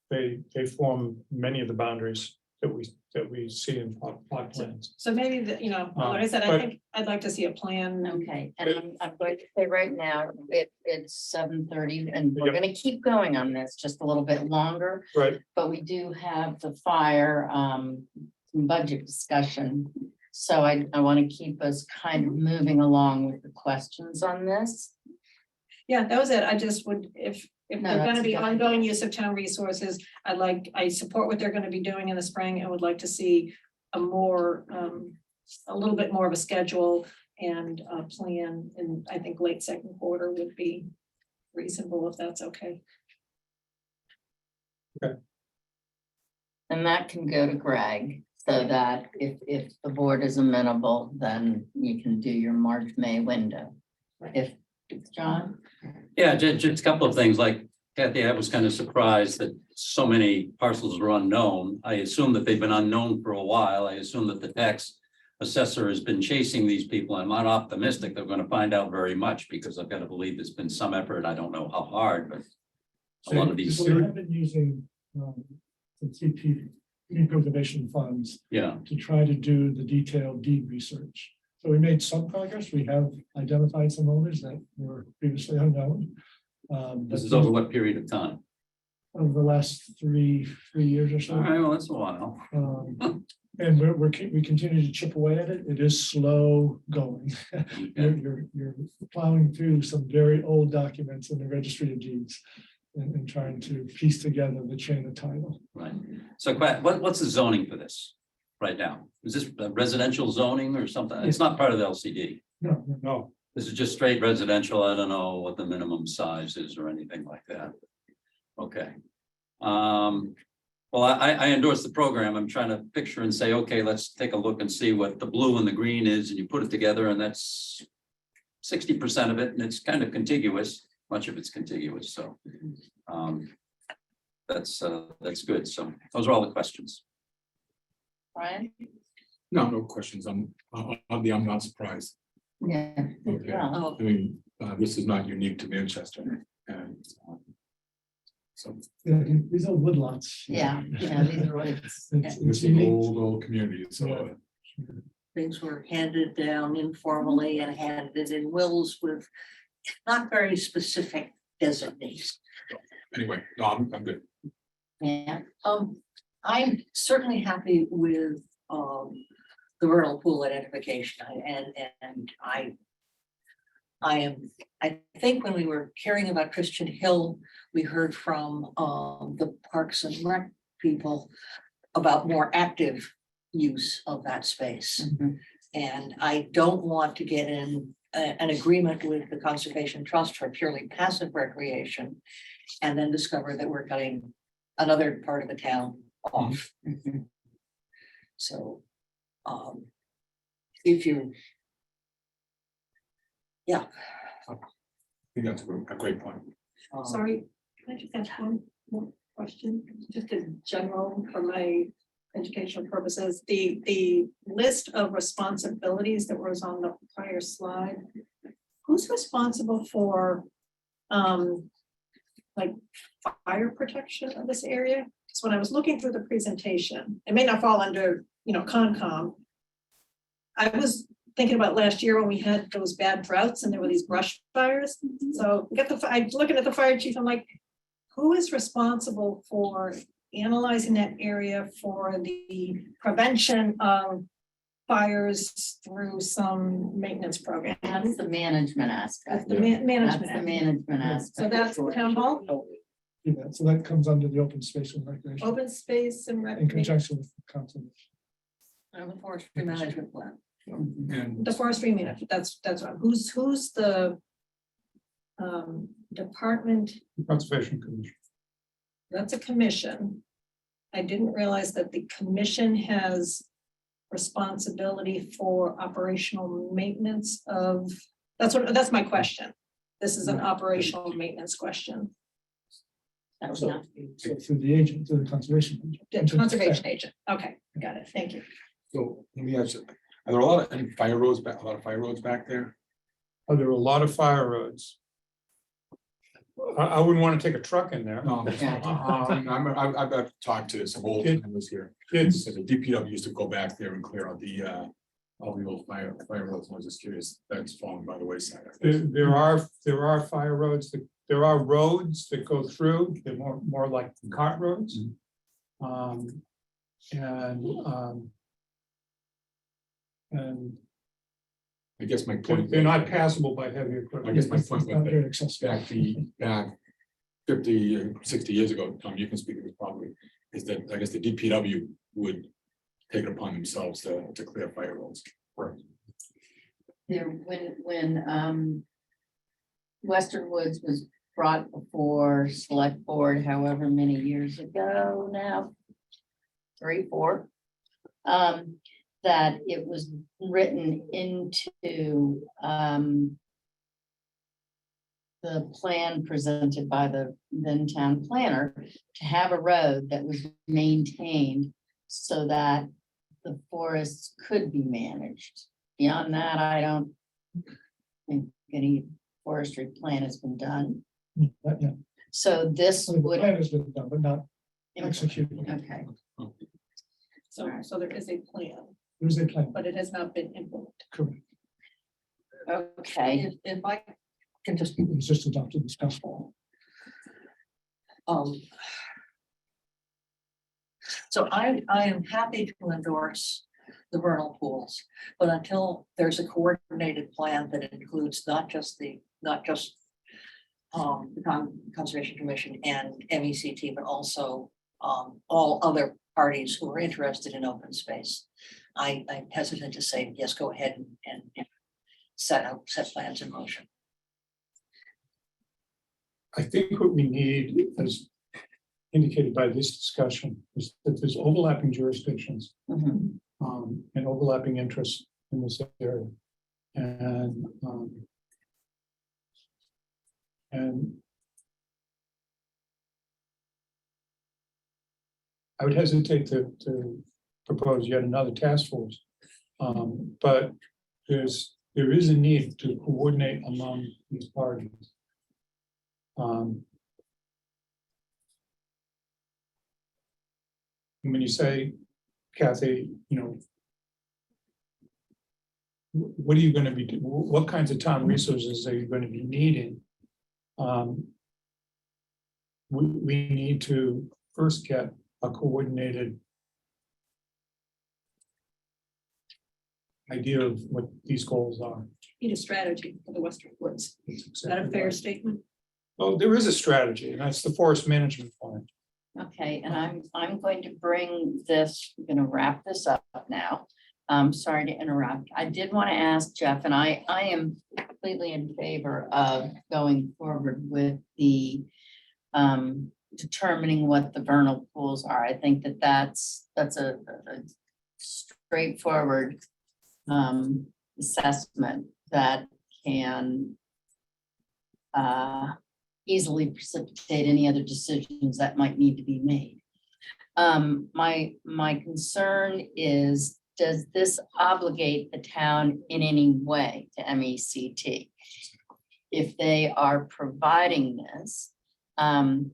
They form many of the boundaries that we see in plot plans. So maybe like I said, I but- think I'd like to see a plan. Okay, and I'm going to say right now, it's 7:30, and we're Yep. gonna keep going on this just a little bit longer. Right. But we do have the fire, some budget discussion. So I want to keep us kind of moving along with the questions on this. Yeah, that was it. I just would, if No, they're that's gonna be good. ongoing use of town resources, I support what they're gonna be doing in the spring and would like to see a little bit more of a schedule and a plan, and I think late second quarter would be reasonable, if that's okay. And that can go to Greg, so that if the board is amenable, then you can do your March, May window. If, John? Yeah, just a couple of things, like Kathy, I was kind of surprised that so many parcels were unknown. I assume that they've been unknown for a while. I assume that the tax assessor has been chasing these people. I'm not optimistic they're gonna find out very much, because I've got to believe there's been some effort. I don't know how hard, but a lot of these, So we have been using the CP preservation funds yeah, to try to do the detailed deed research. So we made some progress. We have identified some owners that were previously unknown. this is over what period of time? Over the last three years or so. All right, well, that's a while. And we continue to chip away at it. It is slow going. You're plowing through some very old documents in the registry of deeds and trying to piece together the chain of title. Right, so what's the zoning for this right now? Is this residential zoning or something? It's not part of the LCD. No, This is just straight residential. I don't know what the minimum size is or anything like that. Okay. Well, I endorse the program. I'm trying to picture and say, okay, let's take a look and see what the blue and the green is, and you put it together, and that's 60% of it, and it's kind of contiguous. Much of it's contiguous, so that's good. So those are all the questions. Brian? No questions. I'm not surprised. Yeah. Okay. Well, I mean, this is not unique to Manchester, and so yeah, these are woodlots. yeah, these are what it's. It's this is an unique. old community, so Things were handed down informally and handed in wills with not very specific designations. anyway, no, I'm good. Yeah, I'm certainly happy with the vernal pool identification, and I think when we were hearing about Christian Hill, we heard from the Parks and Rec people about more active use of that space. mhm. And I don't want to get in an agreement with the Conservation Trust for purely passive recreation. And then discover that we're cutting another part of the town off. So, if you, I think that's a great point. Sorry, can I just ask one more question, just in general for my educational purposes, the list of responsibilities that was on the prior slide. Who's responsible for, like, fire protection of this area? Because when I was looking through the presentation, it may not fall under, Concom. I was thinking about last year when we had those bad droughts and there were these brush fires. So I'm looking at the fire chief, I'm like, who is responsible for analyzing that area for the prevention of fires through some maintenance program? That's the management aspect. That's the management. That's the management aspect. So that's the town hall, Yeah, so that comes under the open space and recreation open space and in recreation, conjunction with conservation. and the forestry management plan. And the forestry management, that's right. Who's the department? Conservation Commission. That's a commission. I didn't realize that the commission has responsibility for operational maintenance of, that's my question. This is an operational maintenance question. That would So- not be- So through the agent, through the conservation. agent. Conservation agent. Okay, got it. Thank you. so let me ask you, are there a lot of fire roads back, a lot of fire roads back there? Oh, there are a lot of fire roads. I wouldn't want to take a truck in there. No, I've talked to some old timers here. It's, So the DPW used to go back there and clear out all the old fire roads. I was just curious, that's fallen by the wayside. there are fire roads, there are roads that go through, they're more like cart roads. And I guess my point. they're not passable by heavy equipment. I guess my point It's not was very that accessible. back 50, 60 years ago, Tom, you can speak to this probably, is that I guess the DPW would take it upon themselves to clear fire roads. Right. There, when Western Woods was brought before select board, however many years ago now, 3, 4. That it was written into the plan presented by the then town planner to have a road that was maintained so that the forests could be managed. Beyond that, I don't think any forestry plan has been done. Yeah, So this so the would. plan has been done, but not executed. Okay, So there is a plan, There's a plan, but it has not been implemented. correct. okay. If I can just, It was just adopted this past fall. so I am happy to endorse the vernal pools, but until there's a coordinated plan that includes not just the Conservation Commission and MECT, but also all other parties who are interested in open space. I'm hesitant to say, yes, go ahead and set plans in motion. I think what we need, as indicated by this discussion, is that there's overlapping jurisdictions. Mhm. And overlapping interests in this area. And I would hesitate to propose yet another task force. But there is a need to coordinate among these parties. When you say, Kathy, what are you going to be, what kinds of town resources are you going to be needing? We need to first get a coordinated idea of what these goals are. Need a strategy for the Western Woods. Is that a fair statement? Well, there is a strategy, and that's the forest management plan. Okay, and I'm going to bring this, I'm gonna wrap this up now. Sorry to interrupt. I did want to ask Jeff, and I am completely in favor of going forward with the determining what the vernal pools are. I think that that's a straightforward assessment that can easily precipitate any other decisions that might need to be made. My concern is, does this obligate the town in any way to MECT? If they are providing this, A,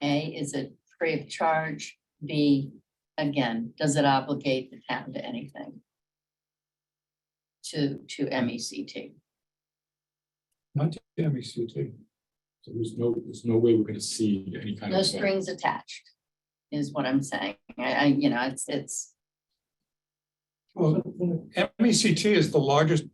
is it free of charge? B, again, does it obligate the town to anything? To MECT? Not to MECT. So there's no way we're gonna see any kind of. No strings attached, is what I'm saying. You know, it's, Well, MECT is the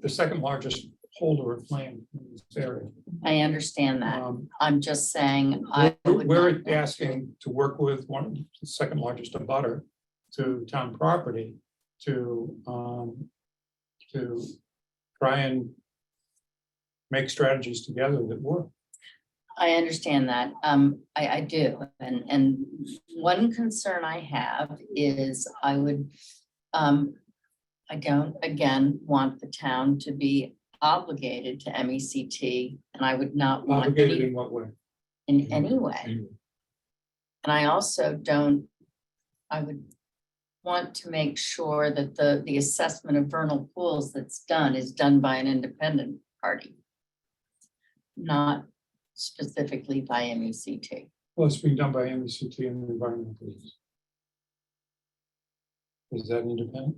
second largest holder of land in this area. I understand that. I'm just saying. We're asking to work with the second largest abutter to town property to try and make strategies together that work. I understand that. I do. And one concern I have is I don't, again, want the town to be obligated to MECT, and I would not want Obligated in what way? in any way. And I also don't, I would want to make sure that the assessment of vernal pools that's done is done by an independent party, not specifically by MECT. Well, it's being done by MECT and the environmental police. Is that independent?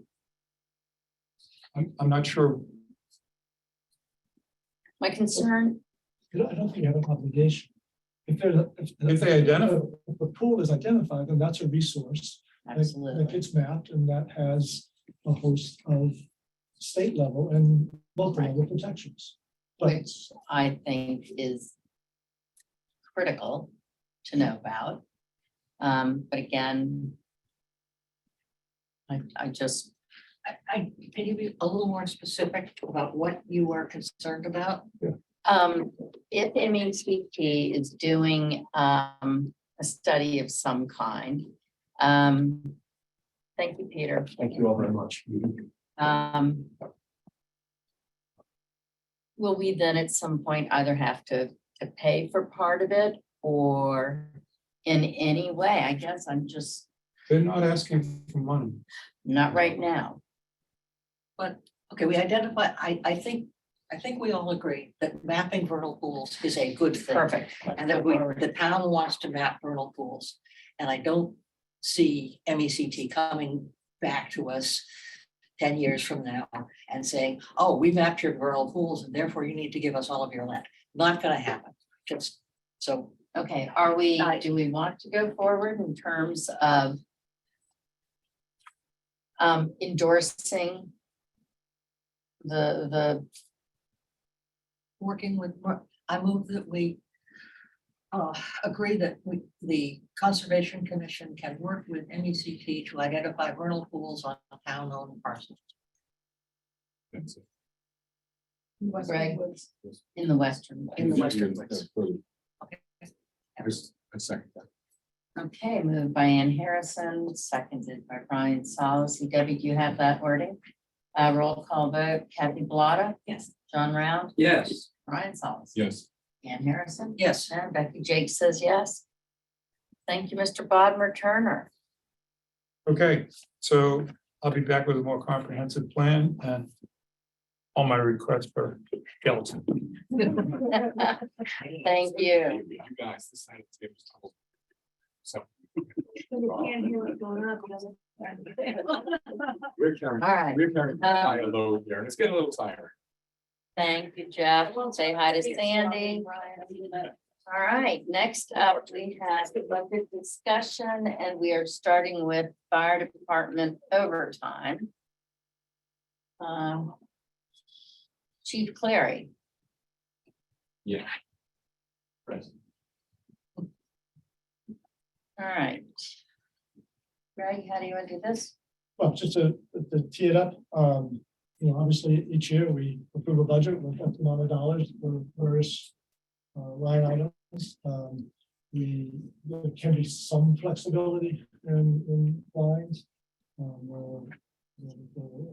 I'm not sure. My concern, I don't think you have an obligation. If they identify. If the pool is identified, then that's a resource that absolutely, gets mapped, and that has a host of state level and local level protections. But which I think is critical to know about. But again, I just, Can you be a little more specific about what you are concerned about? if MECT is doing a study of some kind. Thank you, Peter. Thank you all very much. Will we then at some point either have to pay for part of it or in any way? I guess I'm just They're not asking for money. not right now. But, okay, we identify, I think we all agree that mapping vernal pools is a good thing. Perfect. And that the town wants to map vernal pools. And I don't see MECT coming back to us 10 years from now and saying, oh, we mapped your vernal pools and therefore you need to give us all of your land. Not gonna happen, just so. Okay, do we want to go forward in terms of endorsing the Working with, I move that we agree that the Conservation Commission can work with MECT to identify vernal pools on town-owned parcels. That's it. Greg, in the western. Okay. I second that. Okay, moved by Ann Harrison, seconded by Brian Solis. Debbie, do you have that wording? Roll call vote, Kathy Bellata, Yes. John Round, Yes. Brian Solis. Yes. Ann Harrison. Yes. And Becky Jake says yes. Thank you, Mr. Bodmer Turner. Okay, so I'll be back with a more comprehensive plan and all my requests for skeleton. Thank you. You guys, the side of the table is double. So. We're carrying. All right. We're carrying a higher load here, and it's getting a little tired. Thank you, Jeff. Say hi to Sandy. All right, next up, we have the budget discussion, and we are starting with fire department overtime. Chief Clary. Yeah. Present. All right. Greg, how do you want to do this? Well, just to tee it up, obviously each year we approve a budget with X amount of dollars for various line items. There can be some flexibility in lines. A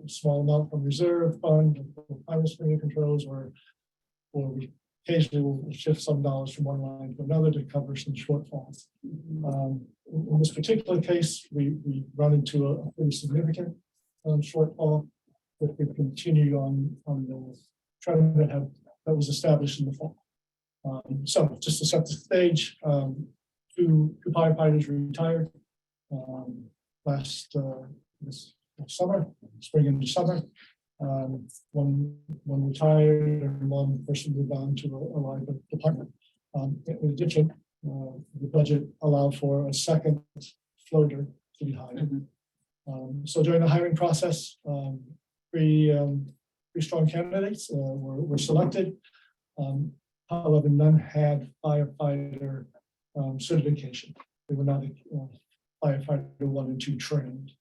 small amount from reserve fund, finance committee controls, or we occasionally will shift some dollars from one line to another to cover some shortfalls. In this particular case, we run into a pretty significant shortfall that we continue on the trend that was established in the fall. So just to set the stage, two firefighters retired last this summer, spring and summer. One retired and one person moved on to a line department. In addition, the budget allowed for a second floater to be hired. So during the hiring process, three strong candidates were selected. However, none had firefighter certification. They were not firefighter 1 and 2 trained.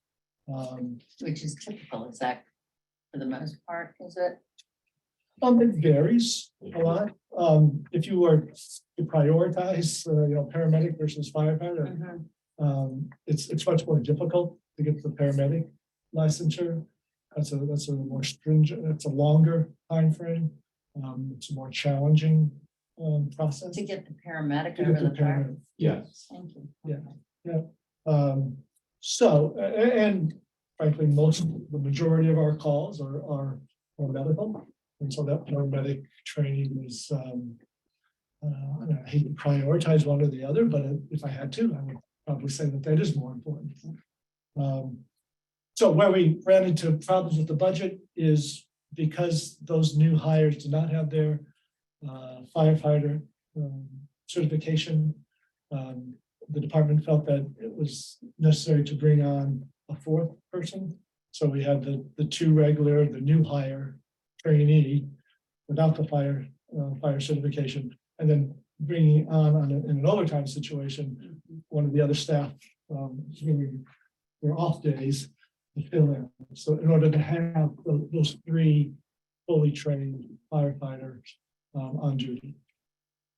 Which is typical, is that for the most part, is it? It varies a lot. If you were to prioritize, paramedic versus firefighter, it's much more difficult to get the paramedic licensure. That's a more stringent, it's a longer time frame. It's a more challenging process. To get the paramedic To over get the the fire? paramedic. Yes. Thank you. Yeah. So, and frankly, the majority of our calls are medical. And so that paramedic training is, I hate to prioritize one or the other, but if I had to, I would probably say that is more important. So where we ran into problems with the budget is because those new hires did not have their firefighter certification. The department felt that it was necessary to bring on a fourth person. So we had the two regular, the new hire trainee without the fire certification, and then bringing on in an overtime situation, one of the other staff were off days to fill in. So in order to have those three fully trained firefighters on duty.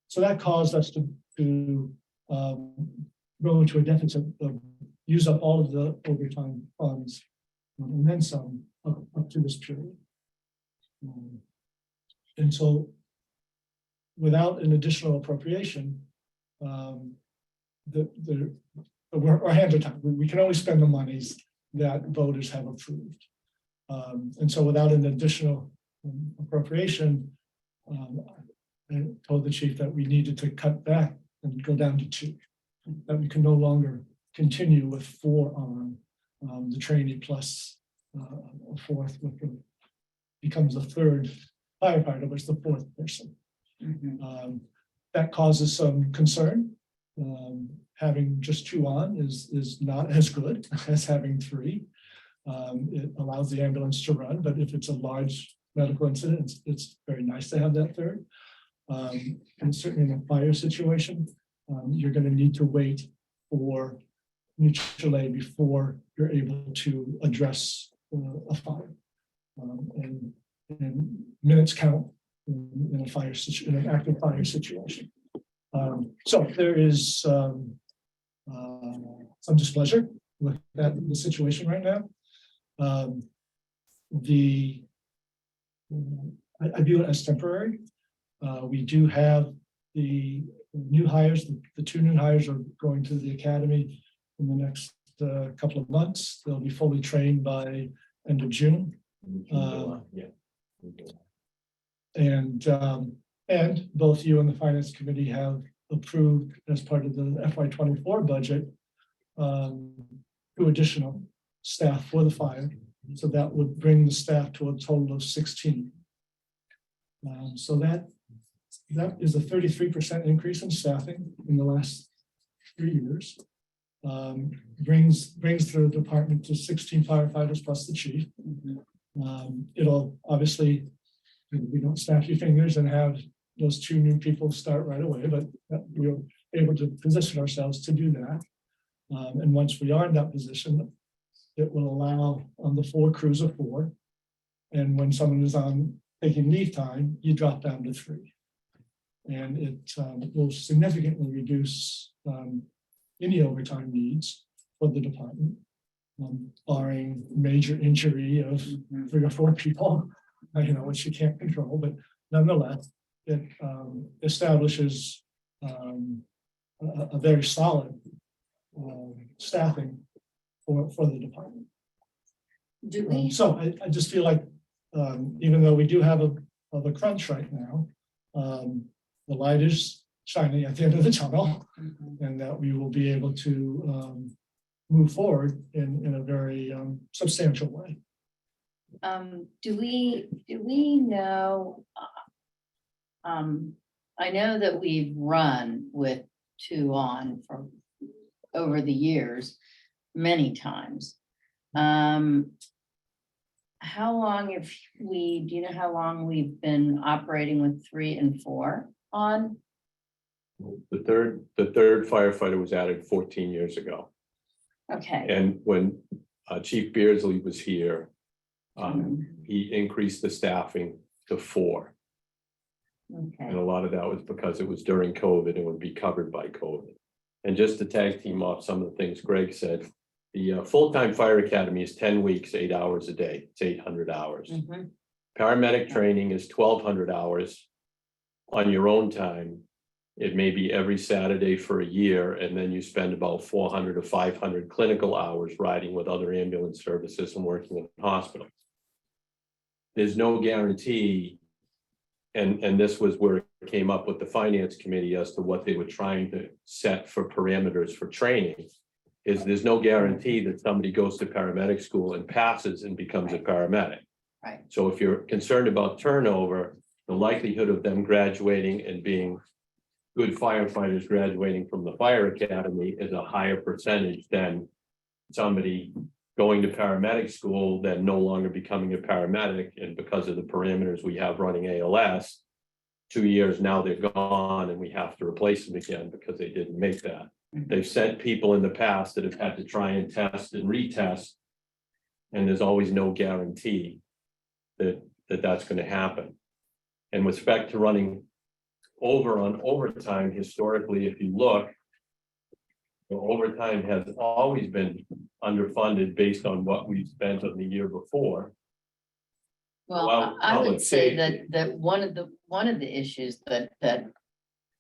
So that caused us to go into a deficit of use up all of the overtime funds and then some up to this period. And so without an additional appropriation, our hands are tied. We can only spend the monies that voters have approved. And so without an additional appropriation, I told the chief that we needed to cut back and go down to 2, that we can no longer continue with 4 on the trainee plus a fourth, becomes the third firefighter, but it's the fourth person. That causes some concern. Having just 2 on is not as good as having 3. It allows the ambulance to run, but if it's a large medical incident, it's very nice to have that third. And certainly in a fire situation, you're going to need to wait for mutual aid before you're able to address a fire. And minutes count in a fire situation, in an active fire situation. So there is some displeasure with the situation right now. I view it as temporary. We do have the new hires, the 2 new hires are going to the academy in the next couple of months. They'll be fully trained by end of June. And both you and the finance committee have approved as part of the FY24 budget 2 additional staff for the fire. So that would bring the staff to a total of 16. So that is a 33% increase in staffing in the last 3 years. Brings the department to 16 firefighters plus the chief. It'll obviously, we don't snap your fingers and have those 2 new people start right away, but we're able to position ourselves to do that. And once we are in that position, it will allow on the 4 crews of 4. And when someone is on taking leave time, you drop down to 3. And it will significantly reduce any overtime needs for the department, barring major injury of 3 or 4 people, which you can't control, but nonetheless, it establishes a very solid staffing for the department. Do we, So I just feel like, even though we do have a crunch right now, the light is shining at the end of the tunnel, and that we will be able to move forward in a very substantial way. do we know? I know that we've run with 2 on from over the years, many times. How long do you know how long we've been operating with 3 and 4 on? The third firefighter was added 14 years ago. Okay. And when Chief Beardsley was here, he increased the staffing to 4. Okay. And a lot of that was because it was during COVID and would be covered by COVID. And just to tag team off some of the things Greg said, the full-time fire academy is 10 weeks, 8 hours a day. It's 800 hours. Paramedic training is 1,200 hours on your own time. It may be every Saturday for a year, and then you spend about 400 to 500 clinical hours riding with other ambulance services and working in hospitals. There's no guarantee, and this was where it came up with the finance committee as to what they were trying to set for parameters for training, is there's no guarantee that somebody goes to paramedic school and passes and becomes a paramedic. Right. So if you're concerned about turnover, the likelihood of them graduating and being good firefighters graduating from the fire academy is a higher percentage than somebody going to paramedic school, then no longer becoming a paramedic. And because of the parameters we have running ALS, 2 years now they're gone and we have to replace them again because they didn't make that. They've sent people in the past that have had to try and test and retest. And there's always no guarantee that that's going to happen. And with respect to running over on overtime, historically, if you look, overtime has always been underfunded based on what we've spent on the year before. Well, I would say that one of the issues that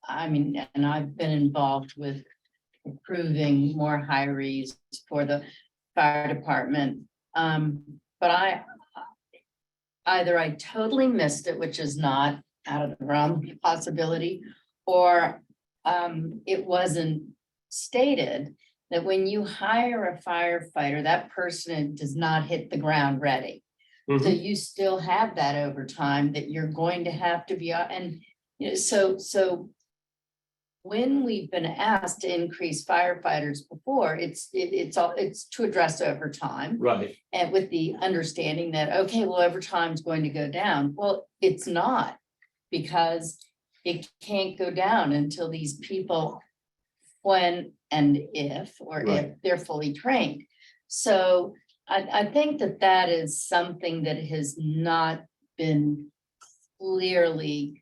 I mean, and I've been involved with approving more hires for the fire department. But I totally missed it, which is not out of the realm of possibility, or it wasn't stated that when you hire a firefighter, that person does not hit the ground ready. So you still have that overtime that you're going to have to be, and so when we've been asked to increase firefighters before, it's to address overtime. Right. And with the understanding that, okay, well, overtime's going to go down. Well, it's not, because it can't go down until these people, when and if they're fully trained. So I think that is something that has not been clearly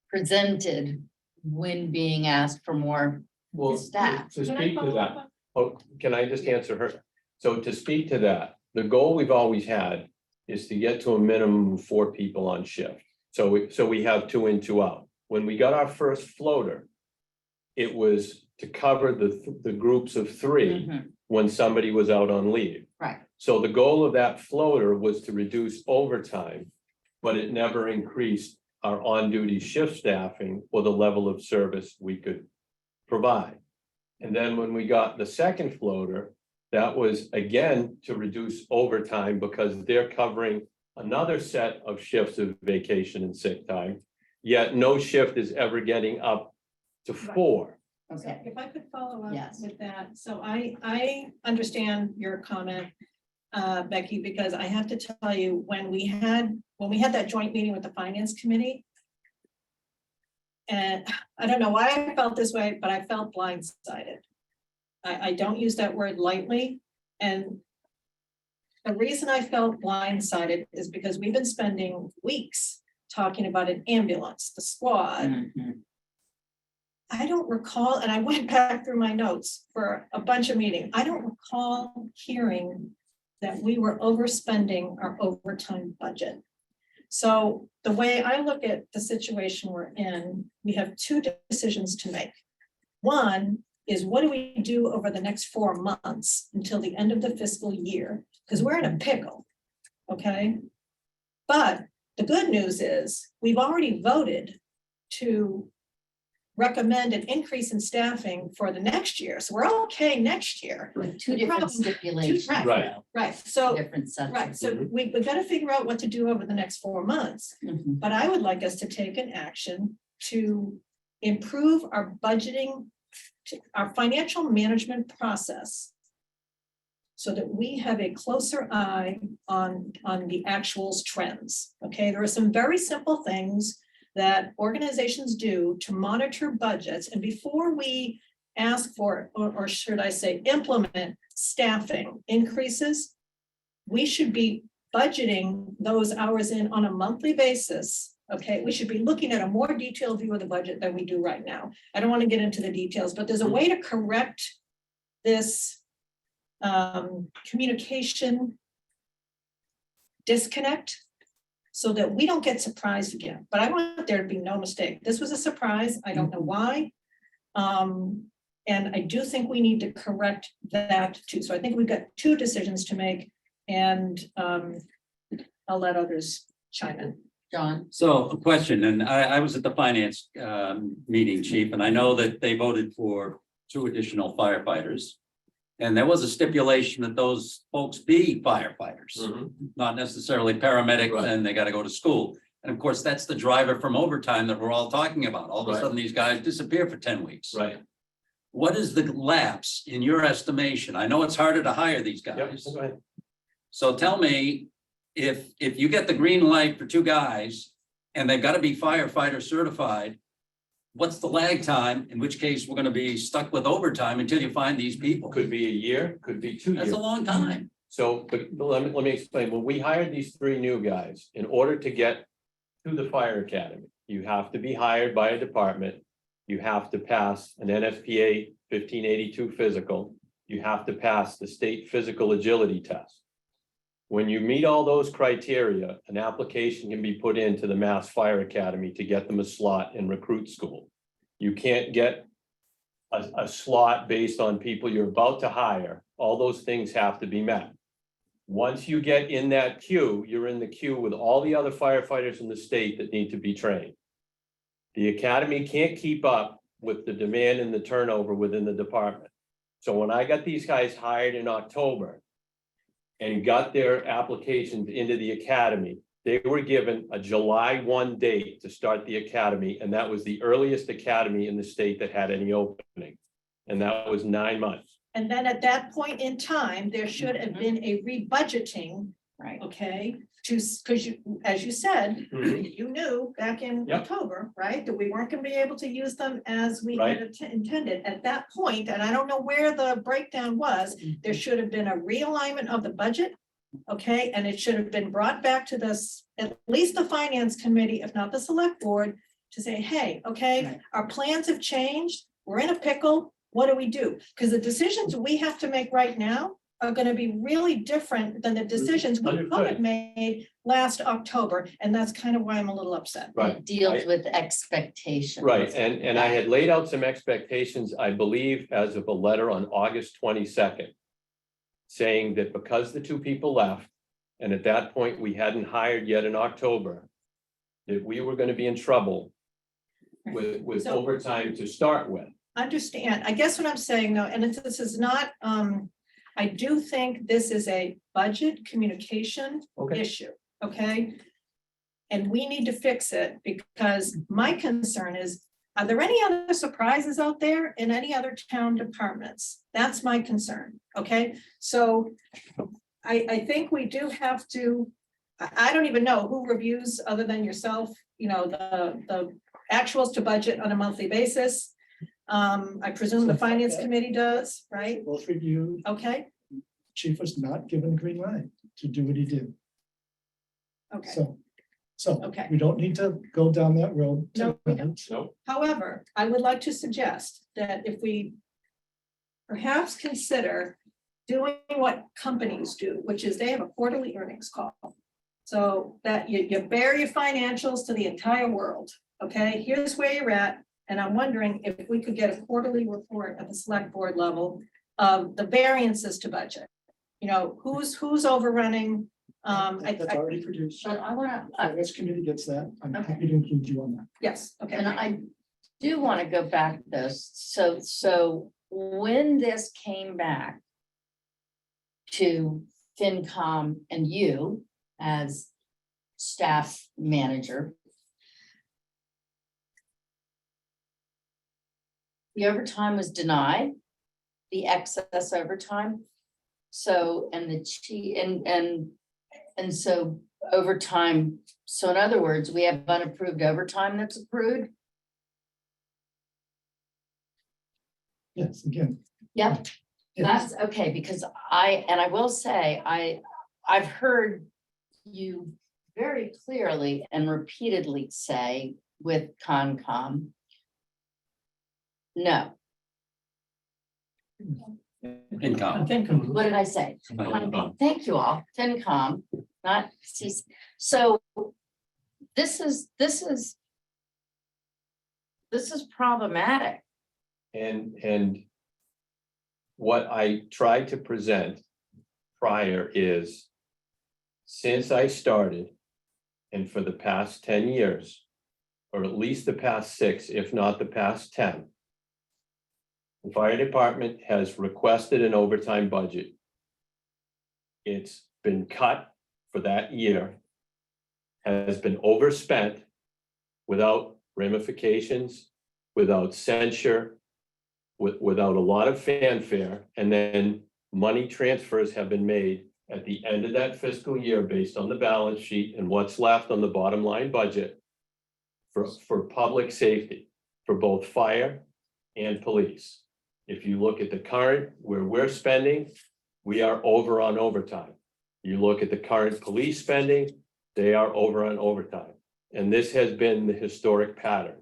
presented when being asked for more Well, staff. to speak to that, can I just answer her? So to speak to that, the goal we've always had is to get to a minimum of 4 people on shift. So we have 2 in, 2 out. When we got our first floater, it was to cover the groups of 3 when somebody was out on leave. Right. So the goal of that floater was to reduce overtime, but it never increased our on-duty shift staffing or the level of service we could provide. And then when we got the second floater, that was again to reduce overtime because they're covering another set of shifts of vacation and sick time, yet no shift is ever getting up to 4. Okay. If I could follow up Yes. with that, so I understand your comment, Becky, because I have to tell you, when we had that joint meeting with the finance committee, and I don't know why I felt this way, but I felt blindsided. I don't use that word lightly, and the reason I felt blindsided is because we've been spending weeks talking about an ambulance, the squad. I don't recall, and I went back through my notes for a bunch of meetings. I don't recall hearing that we were overspending our overtime budget. So the way I look at the situation we're in, we have two decisions to make. One is, what do we do over the next 4 months until the end of the fiscal year? Because we're in a pickle, okay? But the good news is, we've already voted to recommend an increase in staffing for the next year, so we're okay next year. With two The different problem- stipulations. right. though, Right, so, Different right, sentences. so we've got to figure out what to do over the next 4 months. Mhm. But I would like us to take an action to improve our budgeting, our financial management process, so that we have a closer eye on the actuals trends. Okay, there are some very simple things that organizations do to monitor budgets, and before we ask for, or should I say, implement staffing increases, we should be budgeting those hours in on a monthly basis. Okay, we should be looking at a more detailed view of the budget than we do right now. I don't want to get into the details, but there's a way to correct this communication disconnect, so that we don't get surprised again. But I want there to be no mistake. This was a surprise. I don't know why. And I do think we need to correct that too. So I think we've got two decisions to make, and I'll let others chime in. John, So a question, and I was at the finance meeting, chief, and I know that they voted for 2 additional firefighters. And there was a stipulation that those folks be firefighters, not necessarily paramedics, Right. and they gotta go to school. And of course, that's the driver from overtime that we're all talking about. All of a Right. sudden, these guys disappear for 10 weeks. Right. What is the lapse in your estimation? I know it's harder to hire these Yep, guys. go ahead. So tell me, if you get the green light for 2 guys and they've got to be firefighter certified, what's the lag time? In which case, we're going to be stuck with overtime until you find these people. Could be a year, could be 2 years. That's a long time. So, but let me explain, when we hired these 3 new guys, in order to get to the fire academy, you have to be hired by a department. You have to pass an NFPA 1582 physical. You have to pass the state physical agility test. When you meet all those criteria, an application can be put into the Mass Fire Academy to get them a slot in recruit school. You can't get a slot based on people you're about to hire. All those things have to be met. Once you get in that queue, you're in the queue with all the other firefighters in the state that need to be trained. The academy can't keep up with the demand and the turnover within the department. So when I got these guys hired in October and got their applications into the academy, they were given a July 1 date to start the academy, and that was the earliest academy in the state that had any opening. And that was 9 months. And then at that point in time, there should have been a rebudgeting, right, okay? Because you, as you said, Mhm. you knew back in Yep. October, right, that we weren't gonna be able to use them as we had intended. At that point, and I don't know where the breakdown was, there should have been a realignment of the budget. Okay, and it should have been brought back to this, at least the finance committee, if not the select board, to say, hey, okay, Right. our plans have changed, we're in a pickle, what do we do? Because the decisions we have to make right now are gonna be really different than the decisions we could have Understood. made last October, and that's kind of why I'm a little upset. Right. it deals with expectations. Right, and I had laid out some expectations, I believe, as of a letter on August 22nd. Saying that because the 2 people left, and at that point, we hadn't hired yet in October. That we were gonna be in trouble with So- overtime to start with. Understand, I guess what I'm saying though, and this is not, I do think this is a budget communication Okay. issue, okay? And we need to fix it, because my concern is, are there any other surprises out there in any other town departments? That's my concern, okay? So I think we do have to, I don't even know who reviews, other than yourself, you know, the actuals to budget on a monthly basis. I presume the finance committee does, right? Both reviewed, Okay, chief was not given green light. to do what he did. Okay, So okay. we don't need to go down that road. No, we don't. Nope. However, I would like to suggest that if we perhaps consider doing what companies do, which is they have a quarterly earnings call. So that you bear your financials to the entire world, okay? Here's where you're at, and I'm wondering if we could get a quarterly report at the select board level of the variances to budget. You know, who's overrunning, That's already produced. But I wanna, Finance committee gets that. I'm Okay. happy to include you on that. yes, okay. and I do want to go back to this. So when this came back to FinCom and you as staff manager, the overtime was denied, the excess overtime. So, and the chief, and so overtime, so in other words, we have unapproved overtime that's approved. Yes, again. Yep, Yes. that's okay, because I will say, I've heard you very clearly and repeatedly say with Concom, no, Income. what did I say? Concom. Thank you all, FinCom, not CC. So this is problematic. And what I tried to present prior is, since I started, and for the past 10 years, or at least the past 6, if not the past 10, the fire department has requested an overtime budget. It's been cut for that year, has been overspent without ramifications, without censure, without a lot of fanfare, and then money transfers have been made at the end of that fiscal year based on the balance sheet and what's left on the bottom line budget for public safety, for both fire and police. If you look at the current, where we're spending, we are over on overtime. You look at the current police spending, they are over on overtime. And this has been the historic pattern.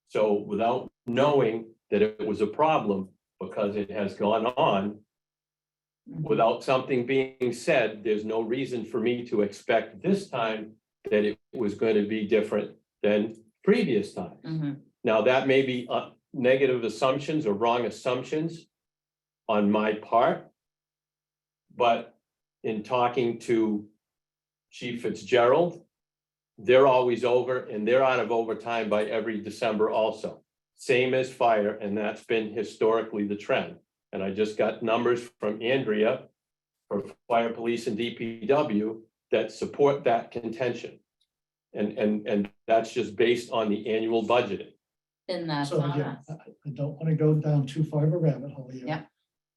So without knowing that it was a problem, because it has gone on, without something being said, there's no reason for me to expect this time that it was going to be different than previous times. Mhm. Now, that may be negative assumptions or wrong assumptions on my part. But in talking to Chief Fitzgerald, they're always over and they're out of overtime by every December also. Same as fire, and that's been historically the trend. And I just got numbers from Andrea for fire, police, and DPW that support that contention. And that's just based on the annual budgeting. And that's So on again, us. I don't want to go down too far of a rabbit hole here. Yeah.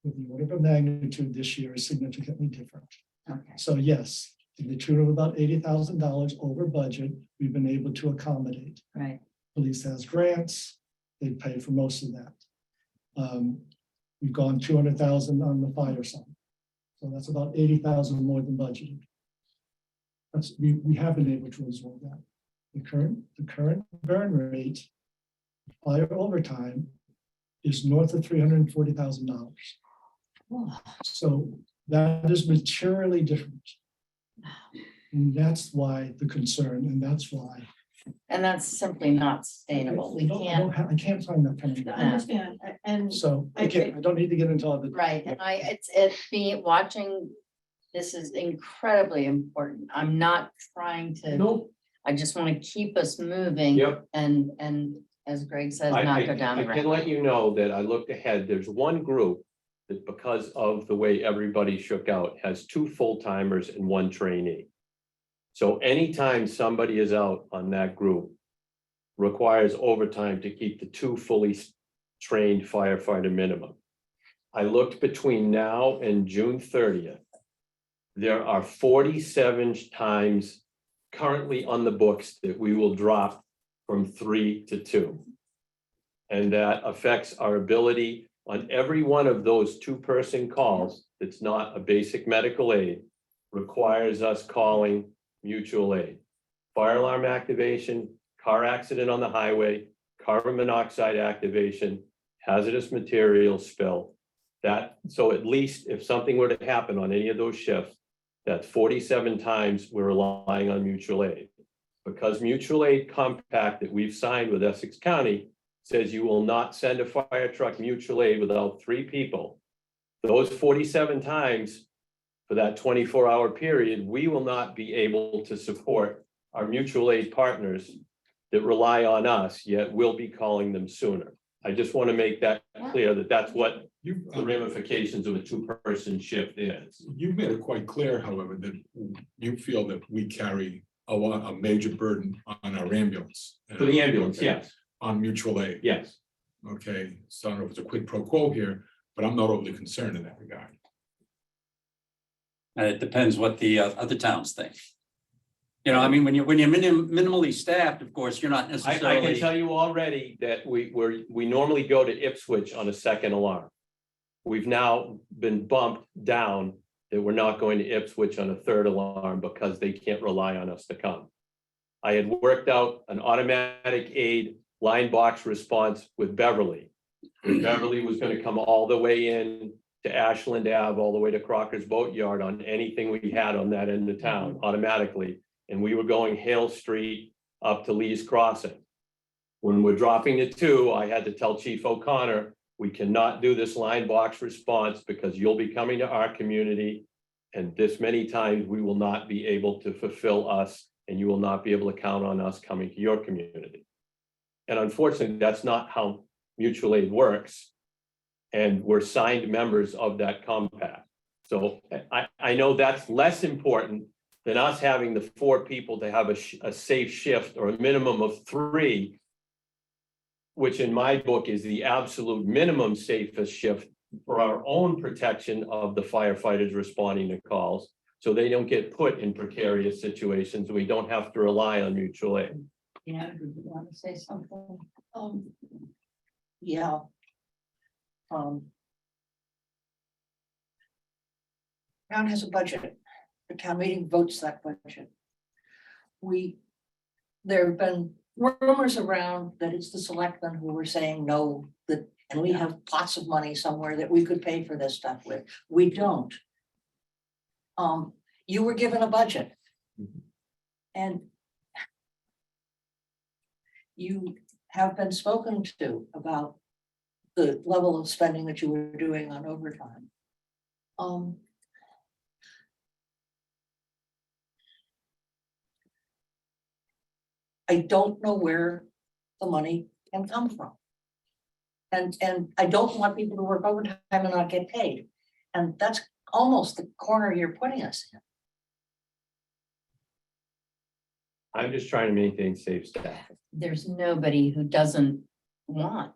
With the order of magnitude this year is significantly different. Okay, So yes, to the tune of about $80,000 over budget, we've been able to accommodate. right. Police has grants, they pay for most of that. We've gone 200,000 on the fire side. So that's about 80,000 more than budgeted. We have been able to absorb that. The current burn rate, fire overtime, is north of $340,000. So that is materially different. And that's why the concern, and that's why. And that's simply not sustainable. We can't, I can't find that kind I of. understand, and So I again, I don't need to get into all the. right, and it's being, watching, this is incredibly important. I'm not trying to, Nope. I just want to keep us moving. Yep. And as Greg says, I not go down the can road. let you know that I looked ahead, there's one group that, because of the way everybody shook out, has 2 full-timers and 1 trainee. So anytime somebody is out on that group, requires overtime to keep the 2 fully trained firefighter minimum. I looked between now and June 30th. There are 47 times currently on the books that we will drop from 3 to 2. And that affects our ability on every one of those 2-person calls. That's not a basic medical aid. requires us calling mutual aid. Fire alarm activation, car accident on the highway, carbon monoxide activation, hazardous materials spill. That, so at least if something were to happen on any of those shifts, that's 47 times we're relying on mutual aid. Because mutual aid compact that we've signed with Essex County says you will not send a fire truck mutual aid without 3 people. Those 47 times for that 24-hour period, we will not be able to support our mutual aid partners that rely on us, yet we'll be calling them sooner. I just want to make that clear that that's what You, the ramifications of a 2-person shift is. you've made it quite clear, however, that you feel that we carry a major burden on our ambulance. For the ambulance, Okay. yes, On mutual aid. yes. Okay, so I don't know if it's a quid pro quo here, but I'm not overly concerned in that regard. And it depends what the other towns think. You know, I mean, when you're minimally staffed, of course, you're not I can necessarily. tell you already that we normally go to Ipswich on a second alarm. We've now been bumped down that we're not going to Ipswich on a third alarm because they can't rely on us to come. I had worked out an automatic aid line box response with Beverly. And Beverly was gonna come all the way in to Ashland Ave, all the way to Crocker's Boatyard on anything we had on that end of town automatically. And we were going Hale Street up to Lee's Crossing. When we're dropping to 2, I had to tell Chief O'Connor, we cannot do this line box response because you'll be coming to our community. And this many times we will not be able to fulfill us and you will not be able to count on us coming to your community. And unfortunately, that's not how mutual aid works. And we're signed members of that compact. So I know that's less important than us having the 4 people to have a safe shift or a minimum of 3, which in my book is the absolute minimum safest shift for our own protection of the firefighters responding to calls. So they don't get put in precarious situations. We don't have to rely on mutual aid. Yeah, did you want to say something? Yeah. Town has a budget. The town meeting votes that budget. There have been rumors around that it's the selectmen who were saying no, that, and we have lots of money somewhere that we could pay for this stuff with. We don't. You were given a budget. And you have been spoken to about the level of spending that you were doing on overtime. I don't know where the money can come from. And I don't want people to work overtime and not get paid. And that's almost the corner you're putting us in. I'm just trying to maintain safe staff. There's nobody who doesn't want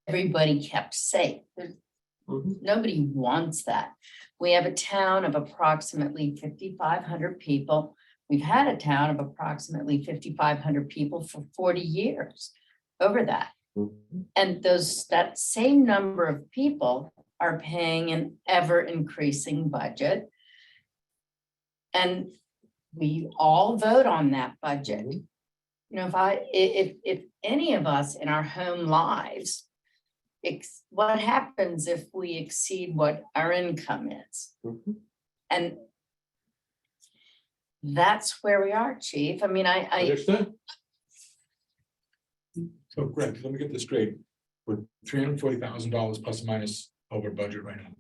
everybody kept safe. Nobody wants that. We have a town of approximately 5,500 people. We've had a town of approximately 5,500 people for 40 years, over that. And that same number of people are paying an ever increasing budget. And we all vote on that budget. You know, if any of us in our home lives, what happens if we exceed what our income is? And that's where we are, Chief. I mean, I Understood? So Greg, let me get this straight. We're $340,000 plus or minus over budget right now.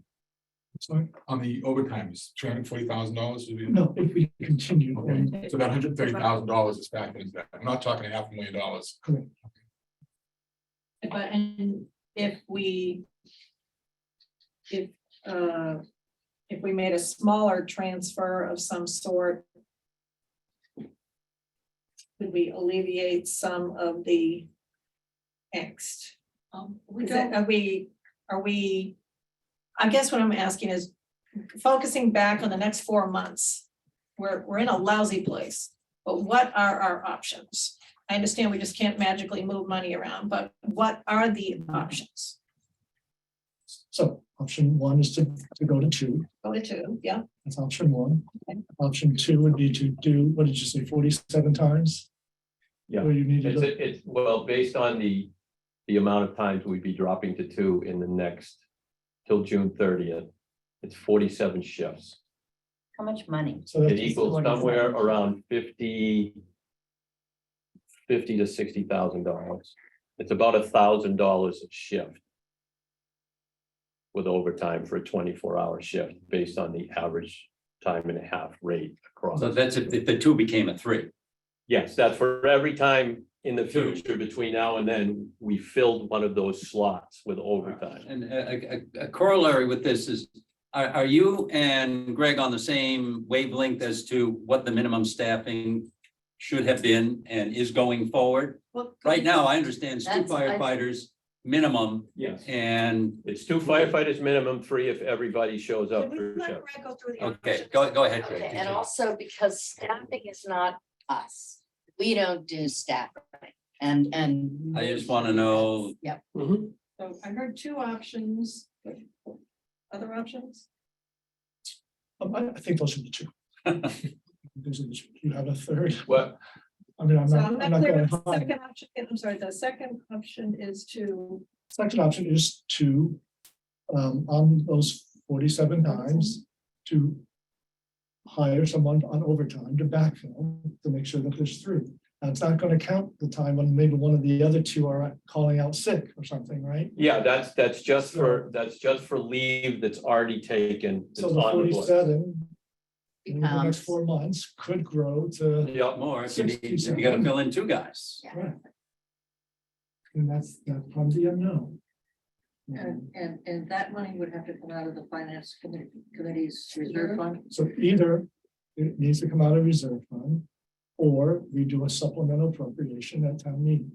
Sorry, On the overtime is $340,000. no, if we continue, then So about $130,000 is factored into that. I'm not talking $500,000. correct. But and if we made a smaller transfer of some sort, could we alleviate some of the angst? Are we, I guess what I'm asking is, focusing back on the next 4 months, we're in a lousy place, but what are our options? I understand we just can't magically move money around, but what are the options? So option one is to go to two. Go to two, yeah. That's option one. Okay. Option two would be to do, what did you say, 47 times? Yeah. Where you need to It's, go. it's, well, based on the amount of times we'd be dropping to two in the next, till June 30th, it's 47 shifts. How much money? So It that's equals somewhere around 50 to $60,000. It's about $1,000 a shift with overtime for a 24-hour shift based on the average time and a half rate across. So that's if the two became a three. Yes, that's for every time in the future between now and then, we filled one of those slots with overtime. And a corollary with this is, are you and Greg on the same wavelength as to what the minimum staffing should have been and is going forward? Well, Right now, I understand it's two That's- I- firefighters minimum Yes. and, It's 2 firefighters minimum, 3 if everybody shows up Can we for let shift. Greg go through the okay, options? go ahead. Okay, Greg. and also because staffing is not us. We don't do staffing and. I just want to know, Yep, Mhm. So I heard two options. Other options? I think those are the two. Those are the two. You have a third. What, I mean, I'm So not, I'm I'm not not clear going what the high. second option, I'm sorry, the second option is to, Second option is to, on those 47 times, to hire someone on overtime to backfill, to make sure that there's 3. Now, it's not going to count the time when maybe one of the other 2 are calling out sick or something, right? yeah, that's just for leave that's already taken. So that's the on the book. 47 in the next becomes, 4 months could grow to, Yeah, more, if you gotta fill in two guys. right. And that's probably the unknown. And that money would have to come out of the finance committee's reserve fund? So either it needs to come out of reserve fund, or we do a supplemental appropriation at town meeting.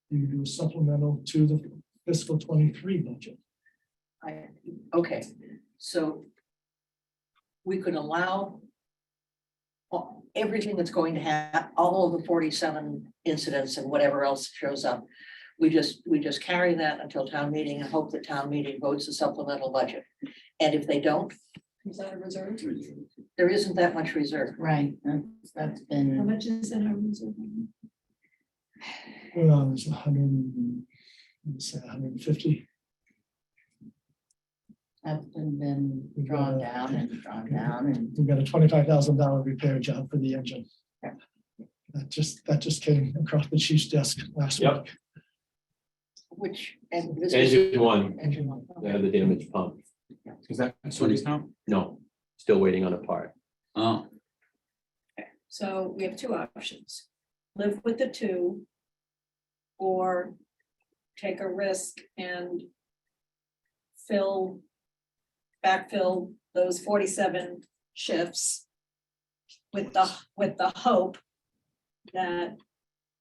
You do a supplemental to the fiscal 23 budget. Okay, so we could allow everything that's going to happen, all of the 47 incidents and whatever else shows up. We just carry that until town meeting and hope that town meeting votes a supplemental budget. And if they don't, is that a reserve? there isn't that much reserve. right, that's How been, much is in our reserve? Well, there's 100, let's say 150. that's been drawn down and drawn down and. We've got a $25,000 repair job for the engine. Yeah. That just came across the chief's desk last Yep. week. Which, and this is. Engine one, Engine one. they had the damaged pump. Is that service now? No, still waiting on a part. Oh, So we have two options, live with the 2. Or take a risk and backfill those 47 shifts. With the hope that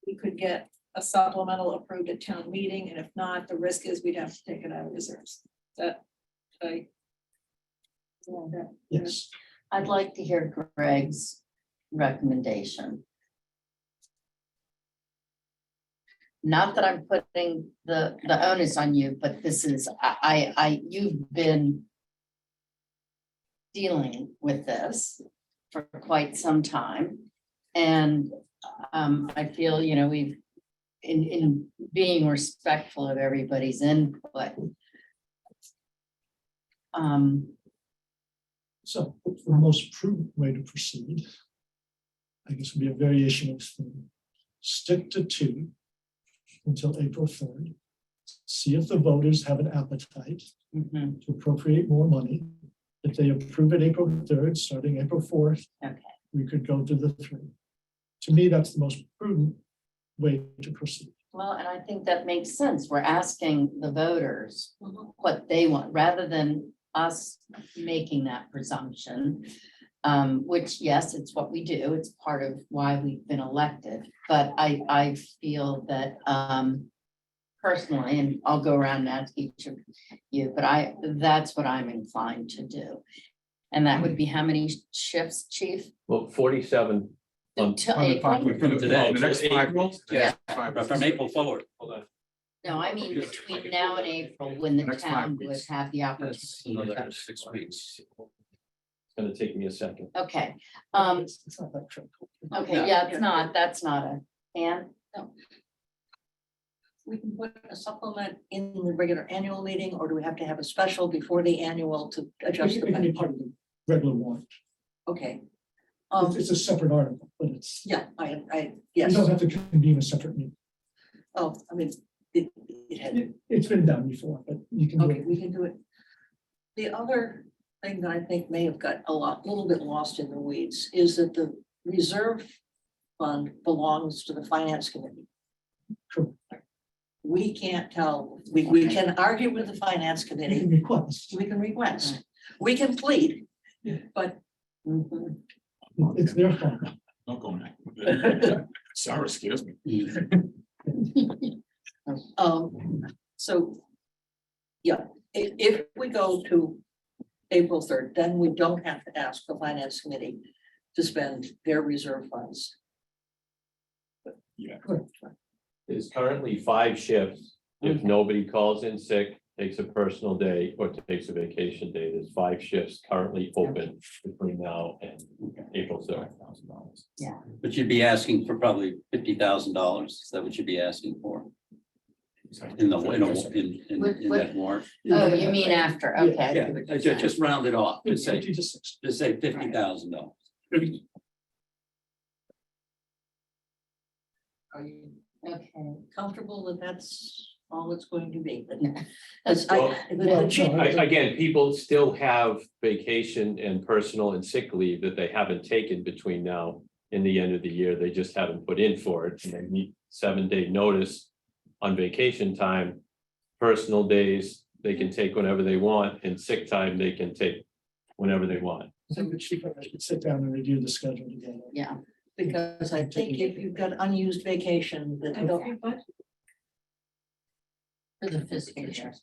we could get a supplemental approved at town meeting, and if not, the risk is we'd have to take it out of reserves. That, I. Yeah, that- Yes. I'd like to hear Greg's recommendation. Not that I'm putting the onus on you, but this is, you've been dealing with this for quite some time. And I feel, we've, in being respectful of everybody's input. So the most prudent way to proceed, I guess, would be a variation of stick to 2 until April 3rd. See if the voters have an appetite Mhm, to appropriate more money. If they approve it April 3rd, starting April 4th, okay. we could go to the 3. To me, that's the most prudent way to proceed. Well, and I think that makes sense. We're asking the voters what they want, rather than us making that presumption. Which, yes, it's what we do. It's part of why we've been elected. But I feel that personally, and I'll go around and ask each of you, but that's what I'm inclined to do. And that would be how many shifts, chief? Well, 47. Until On the April? five- From today. The next 5 months? Yeah. Five from April forward. Hold on. No, I mean between now and April, when the Next 5 town would weeks. have the That's opportunity. another 6 weeks. It's gonna take me a second. Okay, It's not that critical. okay, yeah, it's not, that's not a, and, We can put a supplement in the regular annual meeting, or do we have to have a special before the annual to adjust It the can be budget? part of the regular warrant. Okay. It's a separate article, but it's, Yeah, you yes, don't have to convene a separate meeting. oh, I mean, it had, It's been done before, but you can do okay, it. we can do it. The other thing that I think may have got little bit lost in the weeds is that the reserve fund belongs to the finance committee. True. We can't tell, we can argue with the finance You committee, can request. we can request, we can plead, Yeah. but. Mhm. It's their fund. Not going there. Sarah scares me. So, yeah, if we go to April 3rd, then we don't have to ask the finance committee to spend their reserve funds. Yeah. There's currently 5 shifts. If nobody calls in sick, takes a personal day, or takes a vacation day, there's 5 shifts currently open between now and April 3rd. But you'd be asking for probably $50,000. Is that what you'd be asking for? In that warrant? oh, you mean after, okay. Yeah, just round it off, just say, 50 to 60. just say $50,000. Are you Okay. comfortable that that's all it's going to be? That's Again, people still have vacation and personal and sick leave that they haven't taken between now and the end of the year. They just haven't put in for it. And they need 7-day notice on vacation time. Personal days, they can take whenever they want, and sick time, they can take whenever they want. I think the chief should sit down and review the schedule together. Yeah, Because I think if you've got unused vacation, that for the fiscal year.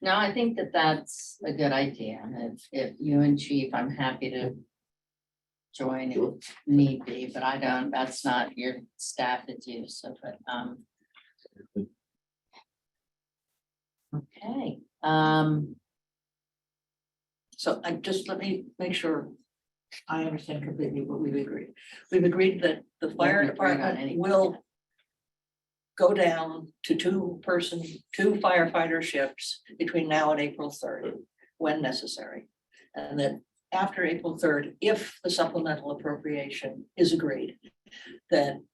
No, I think that that's a good idea. If you and chief, I'm happy to join if need be, but I don't, that's not your staff, it's you, so, but, okay, so I just, let me make sure I understand completely what we've agreed. We've agreed that the fire haven't agreed on department anything will yet. go down to 2 firefighter shifts between now and April 3rd, when necessary. And then after April 3rd, if the supplemental appropriation is agreed, then,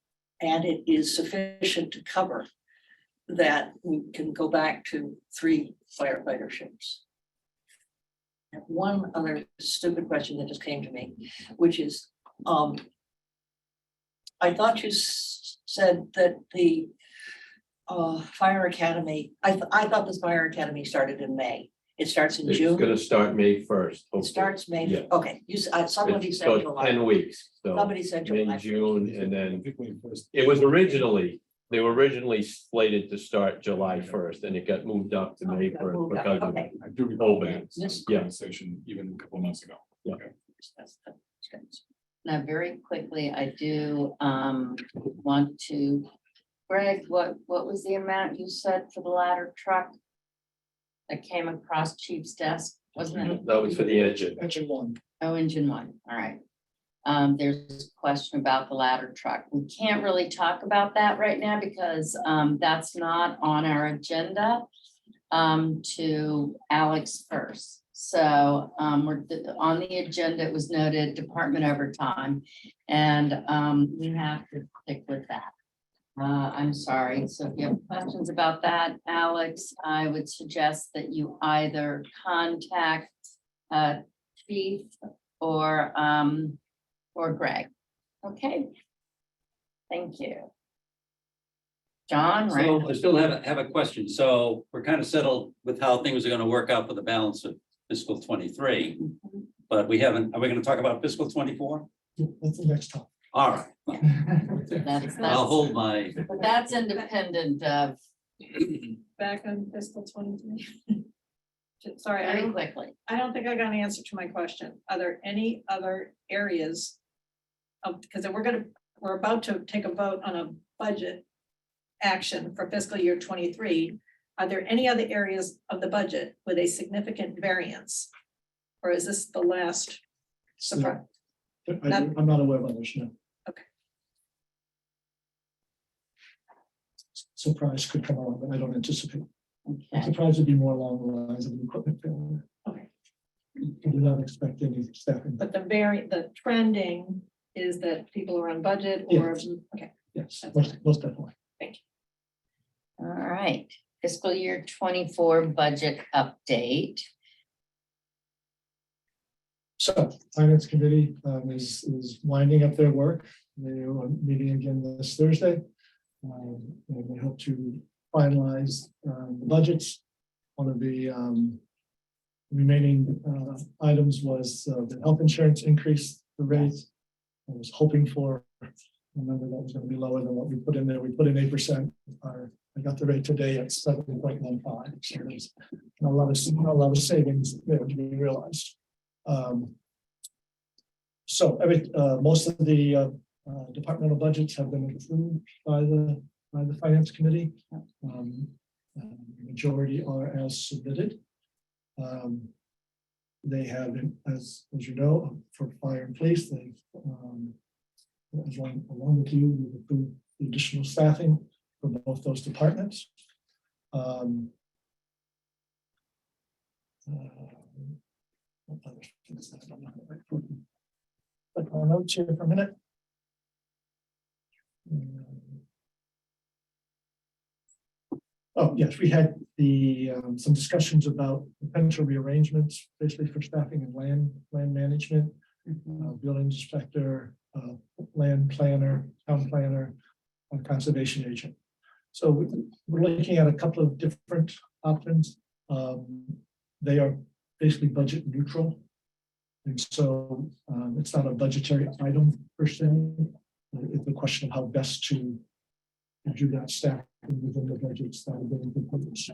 and it is sufficient to cover, that we can go back to 3 firefighter shifts. And one other stupid question that just came to me, which is, I thought you said that the fire academy, I thought this fire academy started in May. It starts in It's June. gonna start May 1st. It starts May, Yeah. okay, somebody It's said about July. 10 weeks, so Somebody said May, July. June, and then it was originally, they were originally slated to start July 1st, and it got moved up to May Okay, 1st moved up, because of okay. I do recall Open. that Yes. conversation even a couple of months ago. That's good. now very quickly, I do, want to, Greg, what was the amount you said for the ladder truck? That came across chief's desk, wasn't it? that was for the engine. Engine 1. Oh, engine 1, all right. There's a question about the ladder truck. We can't really talk about that right now because that's not on our agenda. To Alex first. So we're on the agenda, it was noted department overtime. And we have to stick with that. I'm sorry. So if you have questions about that, Alex, I would suggest that you either contact Chief or Greg. Okay. Thank you. John, right? So I still have a question. So we're kind of settled with how things are gonna work out for the balance of fiscal 23. But are we gonna talk about fiscal 24? That's the next topic. All right, That's, I'll hold my, but that's independent of, Back on fiscal 23. Sorry, very quickly. I don't think I got an answer to my question. Are there any other areas of, because we're about to take a vote on a budget action for fiscal year 23, are there any other areas of the budget with a significant variance? Or is this the last surprise? I'm not aware of others, no. Okay. Surprise could come along, but I don't anticipate. Okay. Surprise would be more along the lines of an equipment failure. Okay. I do not expect any staffing. But the trending is that people are on budget or, Yes. okay, Yes, most definitely. All right, fiscal year 24 budget update. So Finance Committee is winding up their work. They are meeting again this Thursday. And they hope to finalize the budgets. One of the remaining items was the health insurance increase, the rates. I was hoping for a number that was going to be lower than what we put in there. We put in 8%. I got the rate today at 7.15. So there's a lot of savings there to be realized. So most of the departmental budgets have been approved by the Finance Committee. Majority are as submitted. They have, as you know, for fire and police, they've along with you, we've approved the additional staffing for both those departments. What other things that I'm not gonna put in? Look my notes here for a minute. Oh, yes, we had some discussions about potential rearrangements, basically for staffing and land management, building inspector, land planner, town planner, and conservation agent. So we're looking at a couple of different options. They are basically budget neutral. And so it's not a budgetary item per se. It's a question of how best to do that staff within the budgets that have been proposed.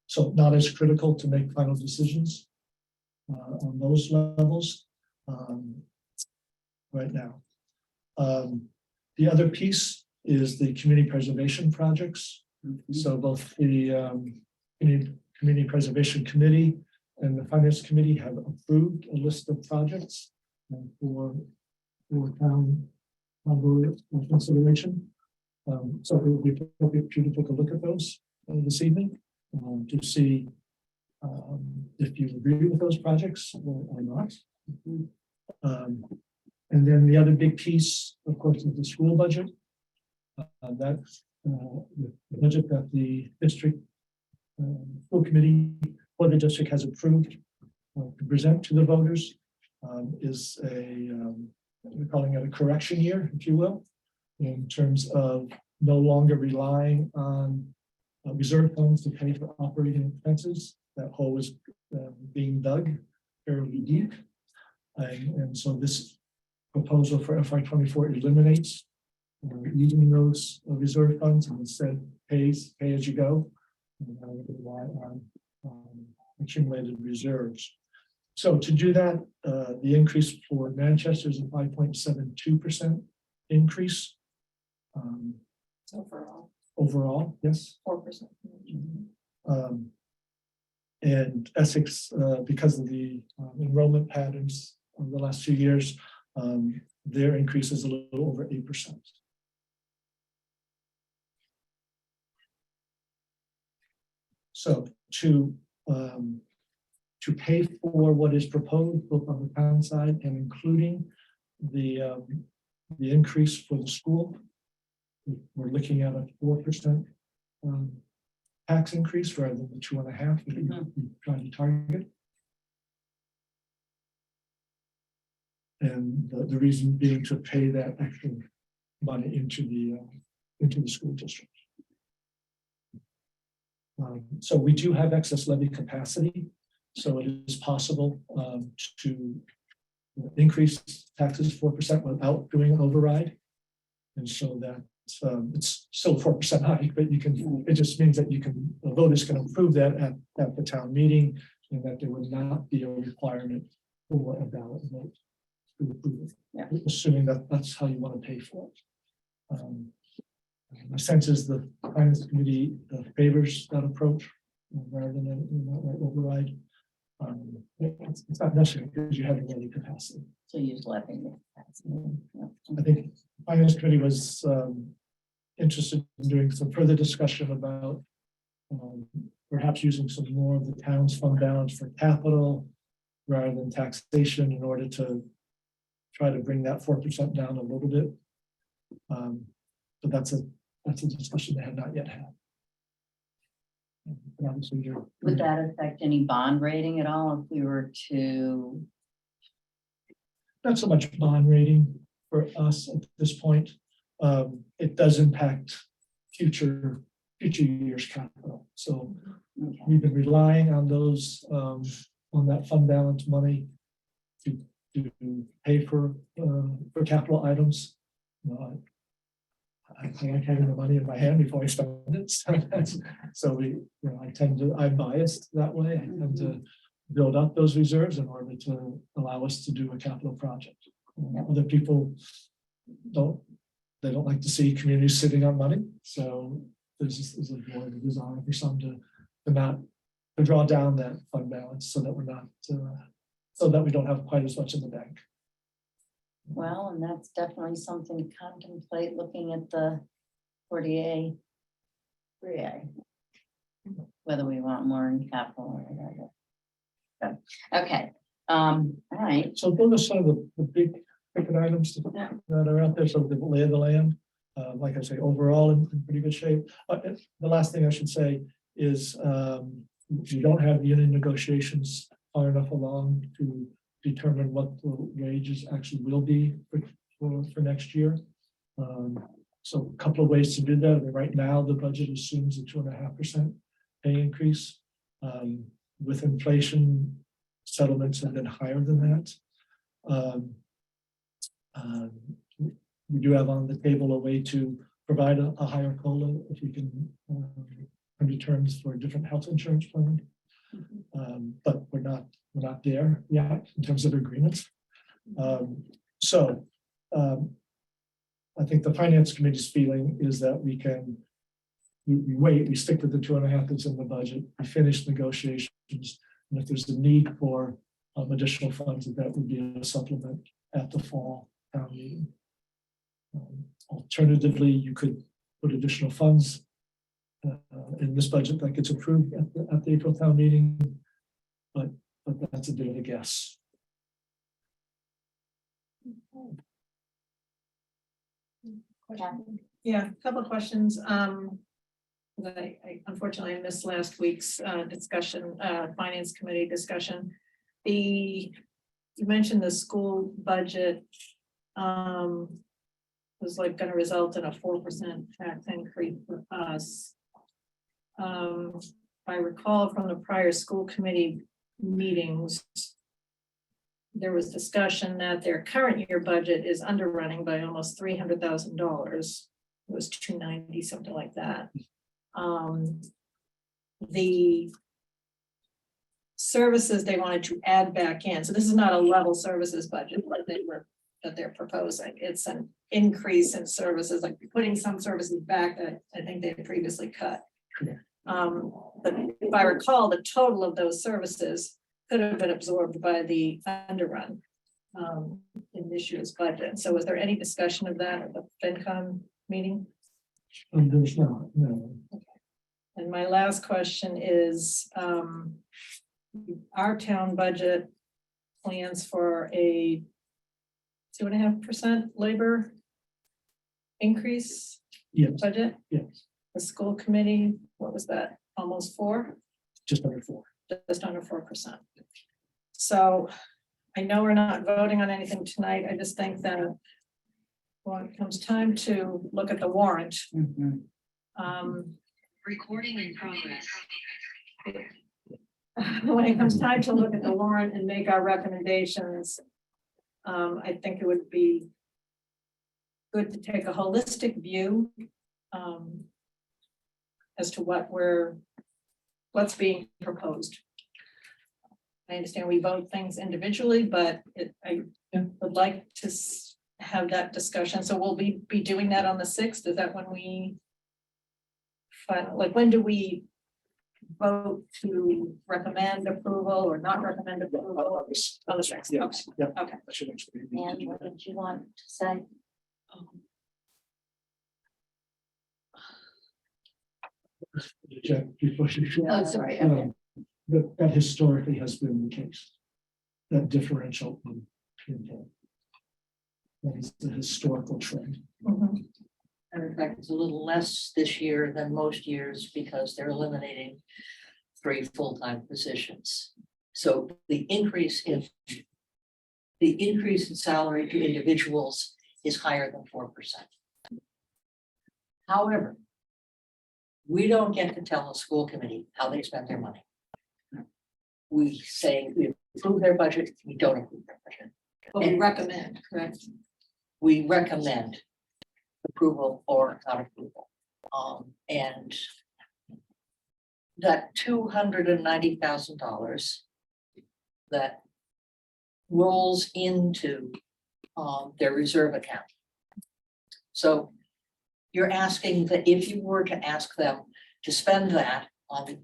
So not as critical to make final decisions on those levels right now. The other piece is the community preservation projects. So both the Community Preservation Committee and the Finance Committee have approved a list of projects for town consideration. So it would be appropriate for you to take a look at those this evening to see if you agree with those projects or not. And then the other big piece, of course, is the school budget. That's the budget that the district school committee for the district has approved to present to the voters is we're calling it a correction year, if you will, in terms of no longer relying on reserve funds to pay for operating expenses. That hole is being dug fairly deep. And so this proposal for FY24 eliminates using those reserve funds and instead pay as you go. And rely on accumulated reserves. So to do that, the increase for Manchester is a 5.72% increase. Overall, yes. 4%. And Essex, because of the enrollment patterns of the last few years, their increase is a little over 8%. So to pay for what is proposed both on the town side and including the increase for the school, we're looking at a 4% tax increase rather than the 2.5% that we're trying to target. And the reason being to pay that extra money into the school district. So we do have excess levy capacity, so it is possible to increase taxes 4% without doing an override. And so that it's still 4% hike, but you can, it just means that you can, the voters can approve that at the town meeting, and that there would not be a requirement for a ballot vote to approve it, assuming that that's how you want to pay for it. My sense is the finance committee favors that approach rather than an outright override. It's not necessary because you have the money capacity. So you just let me. I think the finance committee was interested in doing some further discussion about perhaps using some more of the town's fund balance for capital rather than taxation in order to try to bring that 4% down a little bit. But that's a discussion they have not yet had. But obviously, Would that affect any bond rating at all if we were to? not so much bond rating for us at this point. It does impact future years' capital. So Okay. we've been relying on those, on that fund balance money to pay for capital items. I like having the money in my hand before I spend it. So I'm biased that way. I tend to build up those reserves in order to allow us to do a capital project. Other people don't like to see communities sitting on money. So there's a more of a desire for some to draw down that fund balance so that we're not, so that we don't have quite as much in the bank. Well, and that's definitely something to contemplate, looking at the 40A. 3A. Whether we want more in capital or whatever. Okay, all right. So those are some of the big ticket items Yeah. that are out there, so the lay of the land. Like I say, overall in pretty good shape. The last thing I should say is we don't have union negotiations far enough along to determine what the wages actually will be for next year. So a couple of ways to do that. Right now, the budget assumes a 2.5% pay increase. With inflation, settlements have been higher than that. We do have on the table a way to provide a higher COLA if we can come to terms for a different health insurance plan. But we're not there yet in terms of agreements. I think the finance committee's feeling is that we wait, we stick with the 2.5 that's in the budget, we finish negotiations, and if there's a need for additional funds, that would be a supplement at the fall town meeting. Alternatively, you could put additional funds in this budget that gets approved at the April town meeting, but that's a bit of a guess. Yeah, a couple of questions. I unfortunately missed last week's discussion, finance committee discussion. You mentioned the school budget was like going to result in a 4% tax increase for us. I recall from the prior school committee meetings, there was discussion that their current year budget is underrunning by almost $300,000. It was 290, something like that. The services they wanted to add back in, so this is not a level services budget that they're proposing. It's an increase in services, like putting some services back that I think they had previously cut. But if I recall, the total of those services could have been absorbed by the underrun in this year's budget. So was there any discussion of that at the FinCom meeting? There's not, no. And my last question is, our town budget plans for a 2.5% labor increase Yes, budget. yes, The school committee, what was that? Almost 4%? just under 4. Just under 4%. So I know we're not voting on anything tonight. I just think that when it comes time to look at the warrant. Recording in progress. When it comes time to look at the warrant and make our recommendations, I think it would be good to take a holistic view as to what's being proposed. I understand we vote things individually, but I would like to have that discussion. So we'll be doing that on the 6th. Is that when we final, like, when do we vote to recommend approval or not recommend approval? On the next, okay, Yeah. okay. I should actually be- And what did you want to say? Jack, before you- Oh, sorry, okay. That historically has been the case. That differential in pay. That is the historical trend. Mhm. And in fact, it's a little less this year than most years because they're eliminating 3 full-time positions. So the increase in salary to individuals is higher than 4%. However, we don't get to tell the school committee how they spend their money. We say we approve their budget, we don't approve their budget. But we recommend, correct? We recommend approval or not approval. And that $290,000 that rolls into their reserve account. So you're asking that if you were to ask them to spend that on the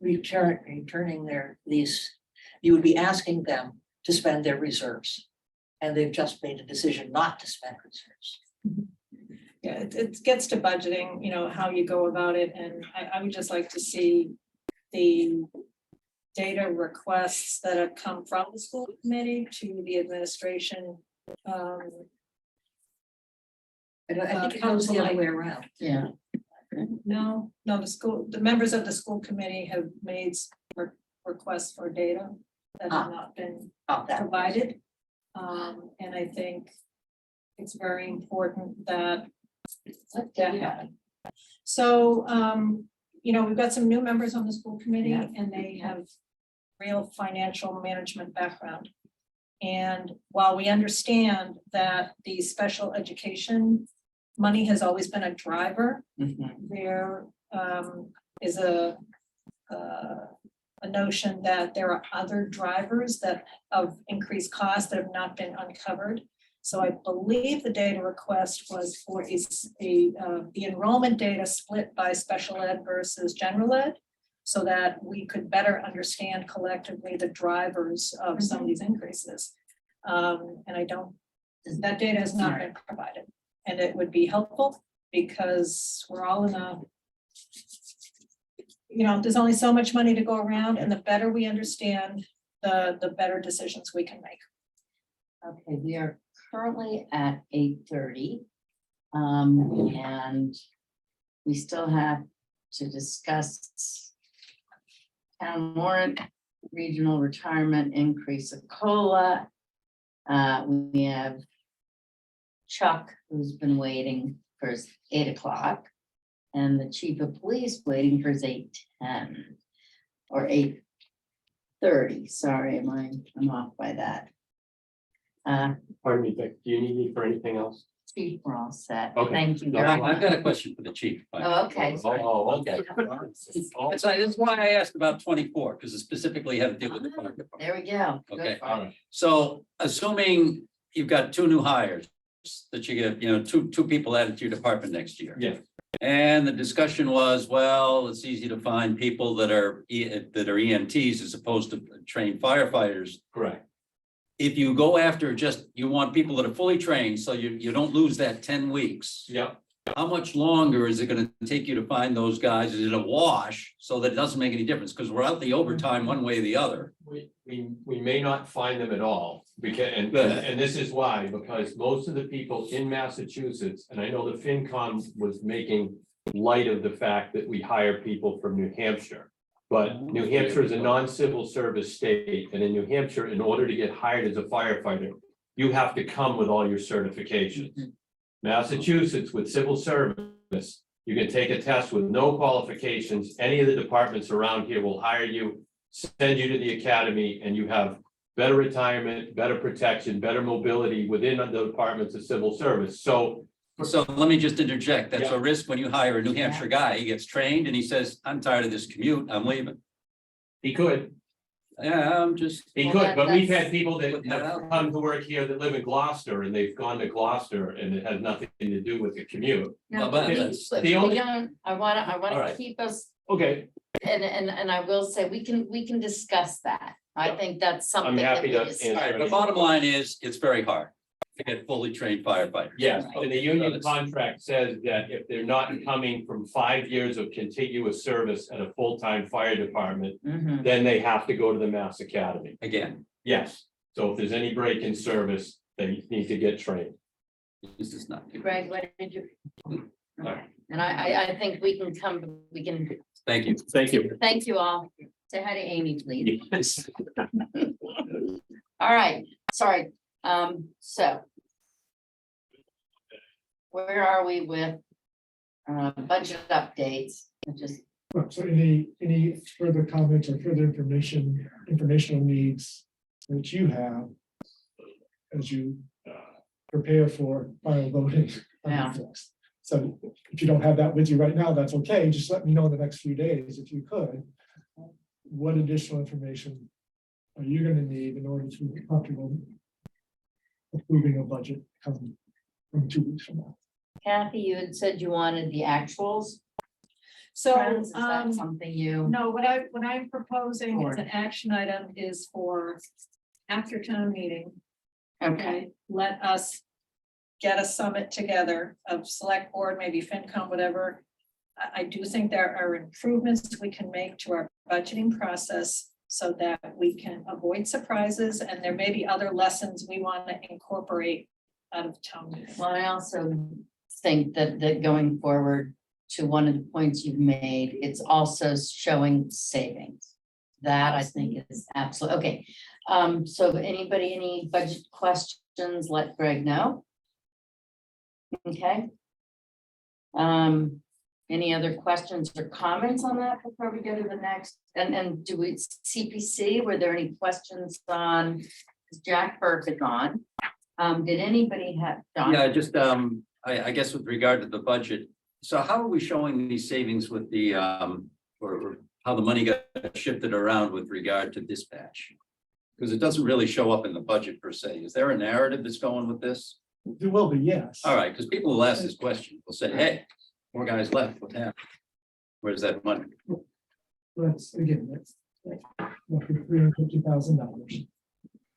returning these, you would be asking them to spend their reserves. And they've just made a decision not to spend reserves. Yeah, it gets to budgeting, how you go about it, and I would just like to see the data requests that have come from the school committee to the administration. And I think it goes the other way around. Yeah. No, the members of the school committee have made requests for data that have not been provided. And I think it's very important that happen. So, we've got some new members on the school committee and they have real financial management background. And while we understand that the special education money has always been a driver, there is a notion that there are other drivers of increased costs that have not been uncovered. So I believe the data request was for the enrollment data split by special ed versus general ed, so that we could better understand collectively the drivers of some of these increases. And that data has not been provided. And it would be helpful because we're all in there's only so much money to go around, and the better we understand, the better decisions we can make. Okay, we are currently at 8:30. And we still have to discuss town warrant, regional retirement increase of COLA. We have Chuck, who's been waiting for his 8 o'clock, and the chief of police waiting for his 8:10 or 8:30. Sorry, I'm off by that. Pardon me, Vic, do you need me for anything else? Chief, we're all set. Okay. Thank you No, very I've much. got a question for the chief. Oh, okay. Oh, okay. That's why I asked about 24, because it specifically had to do with the fire department. There we go. Good Okay. for you. So assuming you've got 2 new hires, that you get, two people added to your department next year. Yeah. And the discussion was, well, it's easy to find people that are EMTs as opposed to trained firefighters. Correct. If you go after you want people that are fully trained, so you don't lose that 10 weeks. Yep. How much longer is it gonna take you to find those guys? Is it a wash so that it doesn't make any difference? Because we're out the overtime one way or the other. We may not find them at all, because, and this is why, because most of the people in Massachusetts, and I know the FinCom was making light of the fact that we hire people from New Hampshire. But New Hampshire is a non-civil service state, and in New Hampshire, in order to get hired as a firefighter, you have to come with all your certifications. Massachusetts with civil service, you can take a test with no qualifications. Any of the departments around here will hire you, send you to the academy, and you have better retirement, better protection, better mobility within the departments of civil service. So let me just interject. That's Yeah. a risk when you hire a New Hampshire guy. He gets trained and he says, I'm tired of this commute, I'm leaving. he could. Yeah, I'm just, He Well, could, but we've that's- had people that Putting that have out. come to work here that live in Gloucester and they've gone to Gloucester and it has nothing to do with the commute. No, but we- that's- but the we only- don't- I wanna All right. keep us, Okay, and I will say, we can discuss that. I Yep. think that's something. that happy we to discuss. answer all right, the bottom line is, it's very hard to get fully trained firefighters. yes, and the union That's- contract says that if they're not coming from 5 years of contiguous service at a full-time fire department, Mhm. then they have to go to the Mass Academy. Again, Yes, so if there's any break in service, they need to get trained. this is not. Greg, what did you? right. And I think we can, Thank you. Thank you. thank you all. Say hi to Amy, please. Yes. All right, sorry, so. Where are we with budget updates? Just, So any further comments or further informational needs that you have as you prepare for final voting? on the Yeah. fix? So if you don't have that with you right now, that's okay. Just let me know in the next few days if you could. What additional information are you gonna need in order to be comfortable approving a budget come from 2 weeks from now? Kathy, you had said you wanted the actuals. So, Friends, is that something you? no, what I'm proposing as an action item is for after town meeting. Okay, Let us get a summit together of select board, maybe FinCom, whatever. I do think there are improvements we can make to our budgeting process so that we can avoid surprises, and there may be other lessons we want to incorporate out of town meeting. well, I also think that going forward to one of the points you've made, it's also showing savings. That I think is absolutely, okay. So anybody, any budget questions, let Greg know. Okay. Any other questions or comments on that before we go to the next? And do we, CPC, were there any questions on, 'cause Jack Burke is on? Did anybody have? Don? Yeah, just, I guess with regard to the budget, so how are we showing these savings with the, or how the money got shifted around with regard to dispatch? Because it doesn't really show up in the budget per se. Is there a narrative that's going with this? There will be, yes. All right, because people will ask this question, they'll say, hey, 4 guys left, what happened? Where's that money? That's, again, that's roughly $350,000.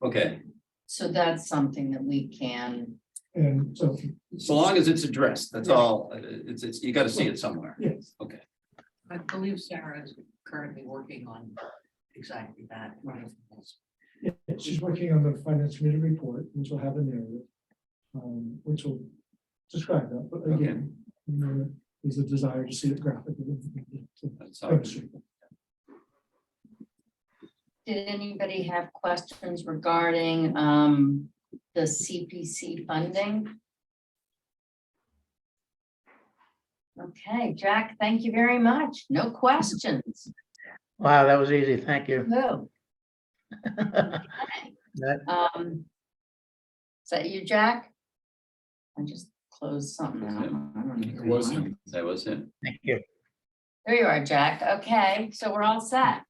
Okay, So that's something that we can, And so, so long as it's addressed, that's all, it's, you gotta see it somewhere. yes, I believe Sarah is currently working on exactly that. yeah, she's working on the finance committee report, which will have a narrative. Which will describe that, but again, you know, there's a desire to see it graphically. That's all. Demonstrate that. did anybody have questions regarding the CPC funding? Okay, Jack, thank you very much. No questions. Wow, that was easy. Thank you. No. That- Is that you, Jack? I just closed something out. I don't It know. was him. That was it. Thank you. There you are, Jack. Okay, so we're all set.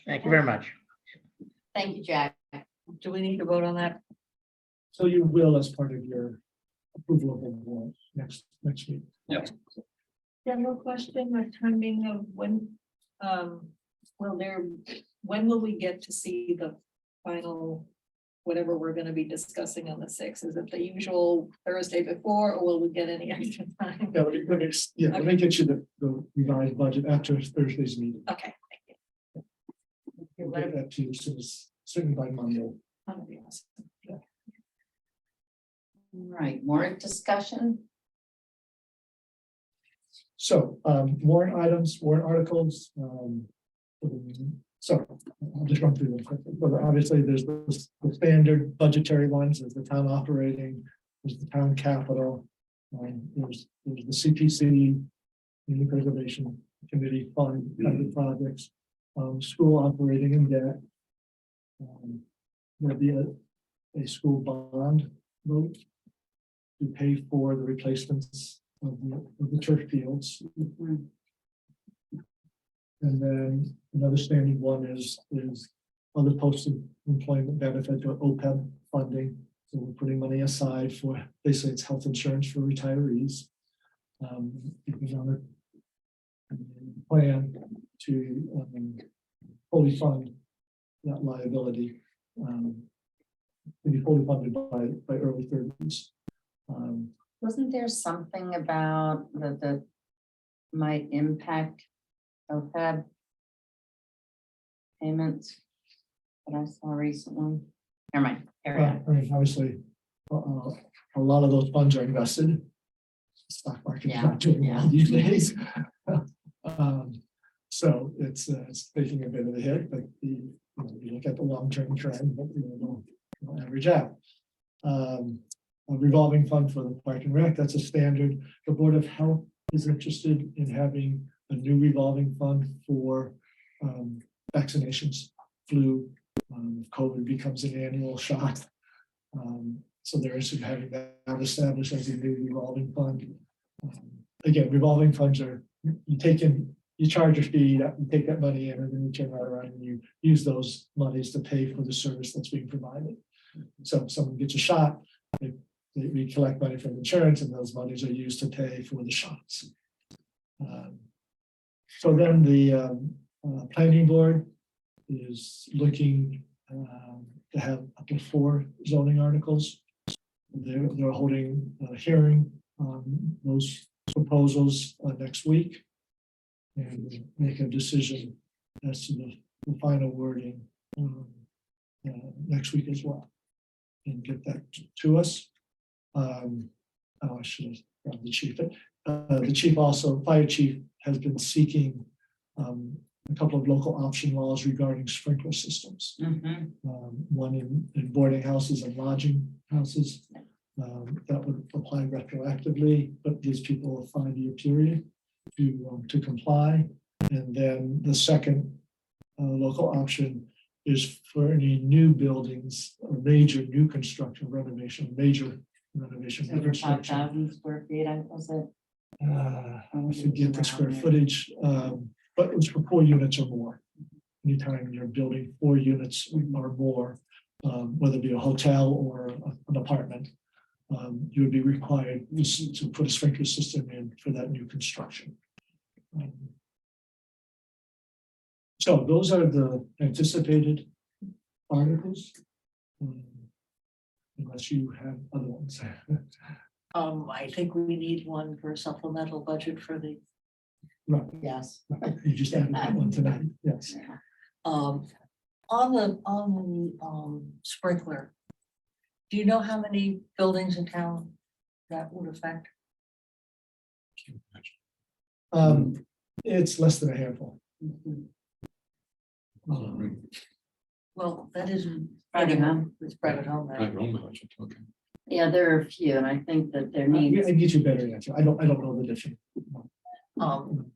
Thank you very much. Thank you, Jack. Do we need to vote on that? So you will as part of your approval of the warrant next week. General question, or timing of when, when will we get to see the final, whatever we're gonna be discussing on the 6th? Is it the usual Thursday before, or will we get any extra time? Yeah, let me get you the revised budget after Thursday's meeting. Okay, thank you. We'll get that to you as soon as, certainly by Monday. That'll be awesome. All right, more discussion? So, warrant items, warrant articles, so I'll just run through them quickly. But obviously, there's the standard budgetary ones, there's the town operating, there's the town capital. There's the CPC, the preservation committee fund, funded projects, school operating and debt. There'll be a school bond vote to pay for the replacements of the turf fields. And then another standing one is other post-employment benefit or OPEB funding. So we're putting money aside for, basically it's health insurance for retirees. It was on a plan to fully fund that liability. To be fully funded by early 30s. Wasn't there something about that might impact OPEB payments that I saw recently? Never mind. Carry on. I mean, obviously, a lot of those funds are invested. Stock market is not doing well these days. So it's taking a bit of a hit, but you look at the long-term trend, but they'll average out. A revolving fund for the Park and Rec, that's a standard. The Board of Health is interested in having a new revolving fund for vaccinations, flu, COVID becomes an annual shot. So they're interested in having that established as a new revolving fund. Again, revolving funds are, you charge a fee, you take that money in, and then you turn right around and you use those monies to pay for the service that's being provided. So if someone gets a shot, we collect money from insurance, and those monies are used to pay for the shots. So then the planning board is looking to have up to 4 zoning articles. They're holding a hearing on those proposals next week, and make a decision as to the final wording next week as well, and get that to us. I should have grabbed the chief. The chief also, fire chief, has been seeking a couple of local option laws regarding sprinkler systems. One in boarding houses and lodging houses that would apply retroactively, but gives people a 5-year period to comply. And then the second local option is for any new buildings or major new construction renovation, major renovation. Over reconstruction. 5,000 square feet, was it? I forget the square footage, but it's for 4 units or more. Anytime you're building 4 units or more, whether it be a hotel or an apartment, you would be required to put a sprinkler system in for that new construction. So those are the anticipated articles. Unless you have other ones. I think we need one for a supplemental budget for the, Right, Yes. you just added that one tonight, yes. on the sprinkler. Do you know how many buildings in town that would affect? It's less than a handful. Well, that isn't. Private home. It's private home. right? Private home budget, okay. Yeah, there are a few, and I think that there I needs, can get you a better answer. I don't know the difference.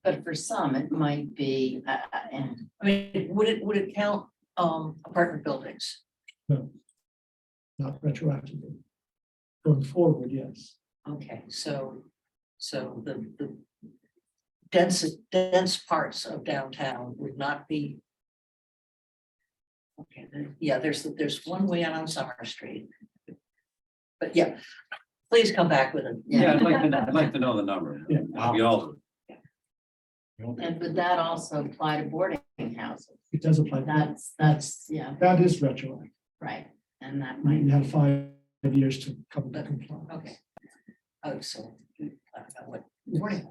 but for some, it might be, I mean, would it count, apartment buildings? No. Not retroactively. Going forward, yes. Okay, so the dense parts of downtown would not be. Okay, yeah, there's one way out on Summer Street. But yeah, please come back with it. Yeah, I'd like to know the number. Yeah. We all, and would that also apply to boarding houses? It does apply. That's, yeah, That is retroactive. right, and that might. You have 5 years to come to compliance. Okay. Oh, so, I don't know what, morning.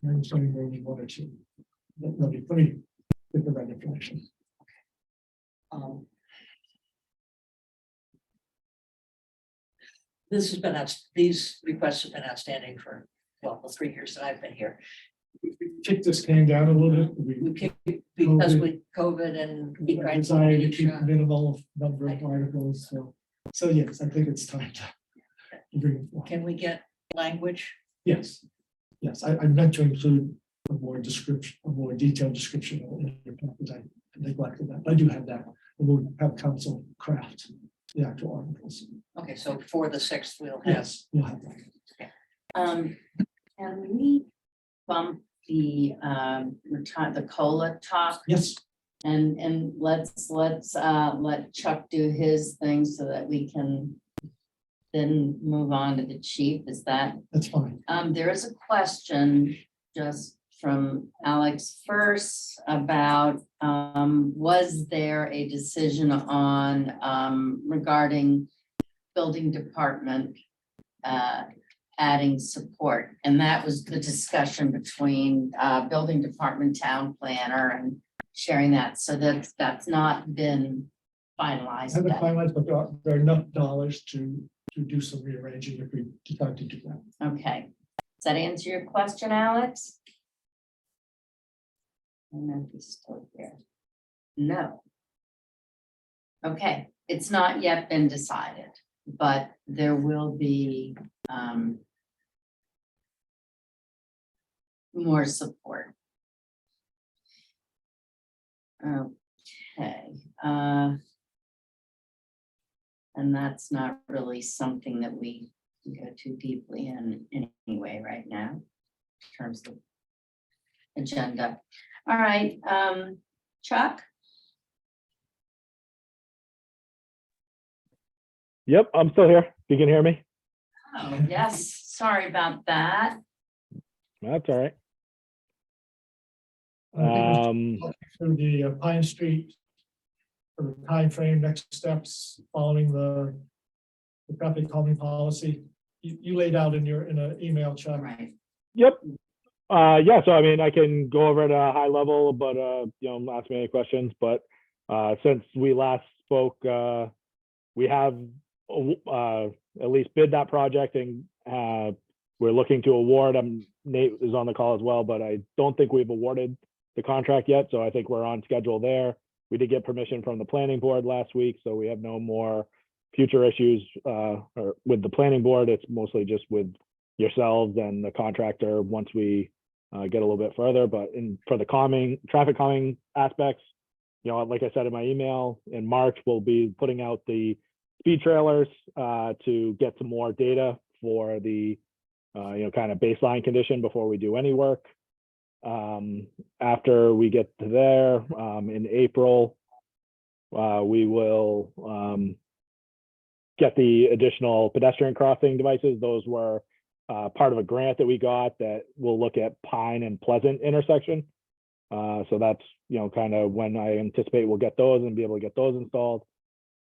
I'm sorry, maybe 1 or 2. Let me get the right information. This has been, these requests have been outstanding for, well, the 3 years that I've been here. Kick this can down a little bit. We kicked because with COVID and we tried to Desire to make keep sure- minimal number of articles, so yes, I think it's time to bring it forward. Can we get language? Yes, I meant to include a more detailed description in your package. I neglected that. I do have that. And we'll have council craft the actual articles. Okay, so for the 6th, we'll have. Yes, you'll have that. Can we bump the, the COLA talk. Yes, And let's let Chuck do his thing so that we can then move on to the chief. Is that, that's fine. there is a question just from Alex first about, was there a decision on, regarding building department, adding support? And that was the discussion between, building department, town planner, and sharing that. So that's not been I finalized haven't yet. finalized, but there are enough dollars to do some rearranging if we decide to do that. Okay. Does that answer your question, Alex? I don't know if he's still here. No. Okay, it's not yet been decided, but there will be more support. Okay. And that's not really something that we can go too deeply in anyway right now, in terms of agenda. All right, Chuck? Yep, I'm still here. You can hear me? Oh, yes, sorry about that. That's all right. I think it was through the Pine Street for the timeframe, next steps following the traffic calming policy. You laid out in an email, Chuck. Right. Yep. Yeah, so I mean, I can go over at a high level, but ask me any questions. But since we last spoke, we have at least bid that project, and we're looking to award. Nate is on the call as well, but I don't think we've awarded the contract yet. So I think we're on schedule there. We did get permission from the planning board last week, so we have no more future issues or with the planning board. It's mostly just with yourselves and the contractor once we get a little bit further. But for the traffic calming aspects, like I said in my email, in March, we'll be putting out the speed trailers to get some more data for the kind of baseline condition before we do any work. After we get to there, in April, we will get the additional pedestrian crossing devices. Those were part of a grant that we got that will look at Pine and Pleasant intersection. So that's, kind of when I anticipate we'll get those and be able to get those installed.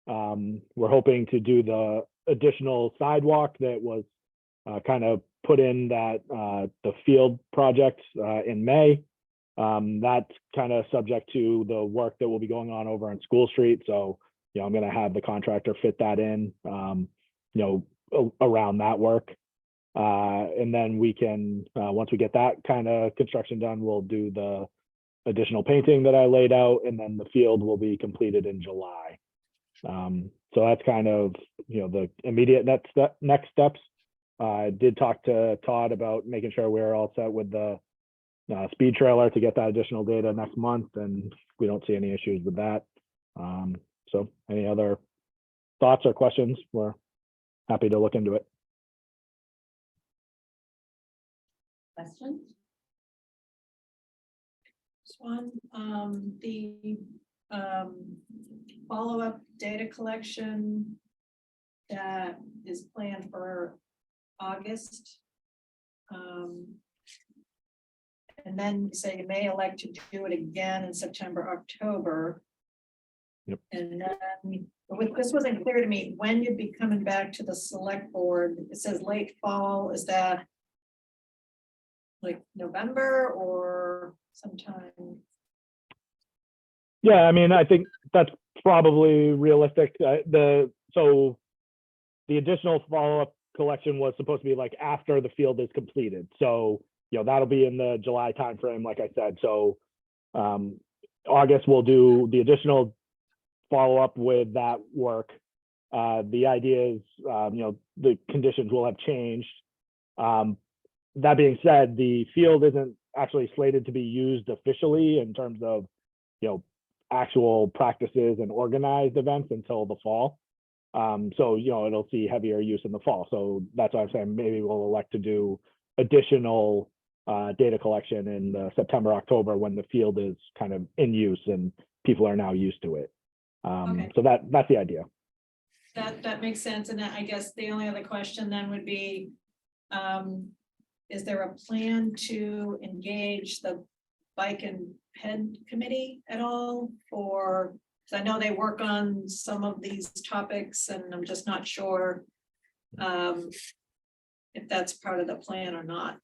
We're hoping to do the additional sidewalk that was kind of put in that the field project in May. That's kind of subject to the work that will be going on over on School Street. So, I'm going to have the contractor fit that in, around that work. And then we can, once we get that kind of construction done, we'll do the additional painting that I laid out, and then the field will be completed in July. So that's kind of, the immediate next steps. I did talk to Todd about making sure we're all set with the speed trailer to get that additional data next month, and we don't see any issues with that. So any other thoughts or questions? We're happy to look into it. Questions? One, the follow-up data collection that is planned for August. And then say you may elect to do it again in September, October. Yep. And then, this wasn't clear to me, when you'd be coming back to the select board. It says late fall, is that like November or sometime? Yeah, I mean, I think that's probably realistic. So the additional follow-up collection was supposed to be like after the field is completed. So, that'll be in the July timeframe, like I said. So August, we'll do the additional follow-up with that work. The idea is, the conditions will have changed. That being said, the field isn't actually slated to be used officially in terms of, actual practices and organized events until the fall. So, it'll see heavier use in the fall. So that's why I'm saying maybe we'll elect to do additional data collection in September, October, when the field is kind of in use and people are now used to it. Okay. So that's the idea. That makes sense, and I guess the only other question then would be, is there a plan to engage the bike and ped committee at all? Or, 'cause I know they work on some of these topics, and I'm just not sure if that's part of the plan or not.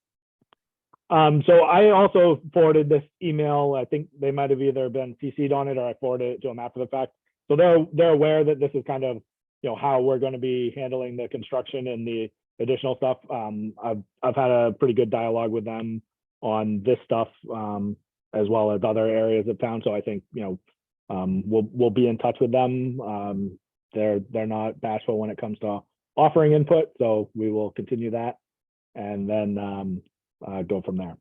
So I also forwarded this email. I think they might have either been CC'd on it or I forwarded it to them after the fact. So they're aware that this is kind of, how we're going to be handling the construction and the additional stuff. I've had a pretty good dialogue with them on this stuff, as well as other areas of town. So I think, we'll be in touch with them. They're not bashful when it comes to offering input, so we will continue that and then go from there.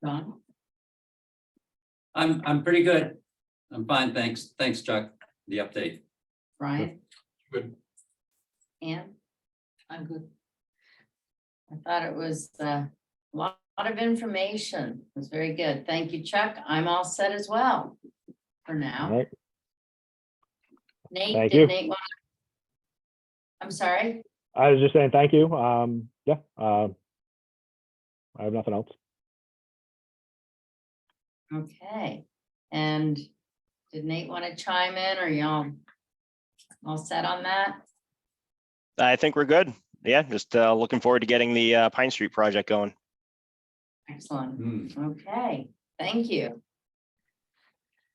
Ron, I'm pretty good. I'm fine, thanks. Thanks, Chuck, the update. Brian, Good. Ann? I'm good. I thought it was a lot of information. It was very good. Thank you, Chuck. I'm all set as well for All now. right. Nate, Thank did you. Nate want? I'm sorry? I was just saying thank you. Yeah, I have nothing else. Okay, and did Nate want to chime in, or y'all all set on that? I think we're good. Yeah, just looking forward to getting the Pine Street project going. Excellent. Okay, thank you.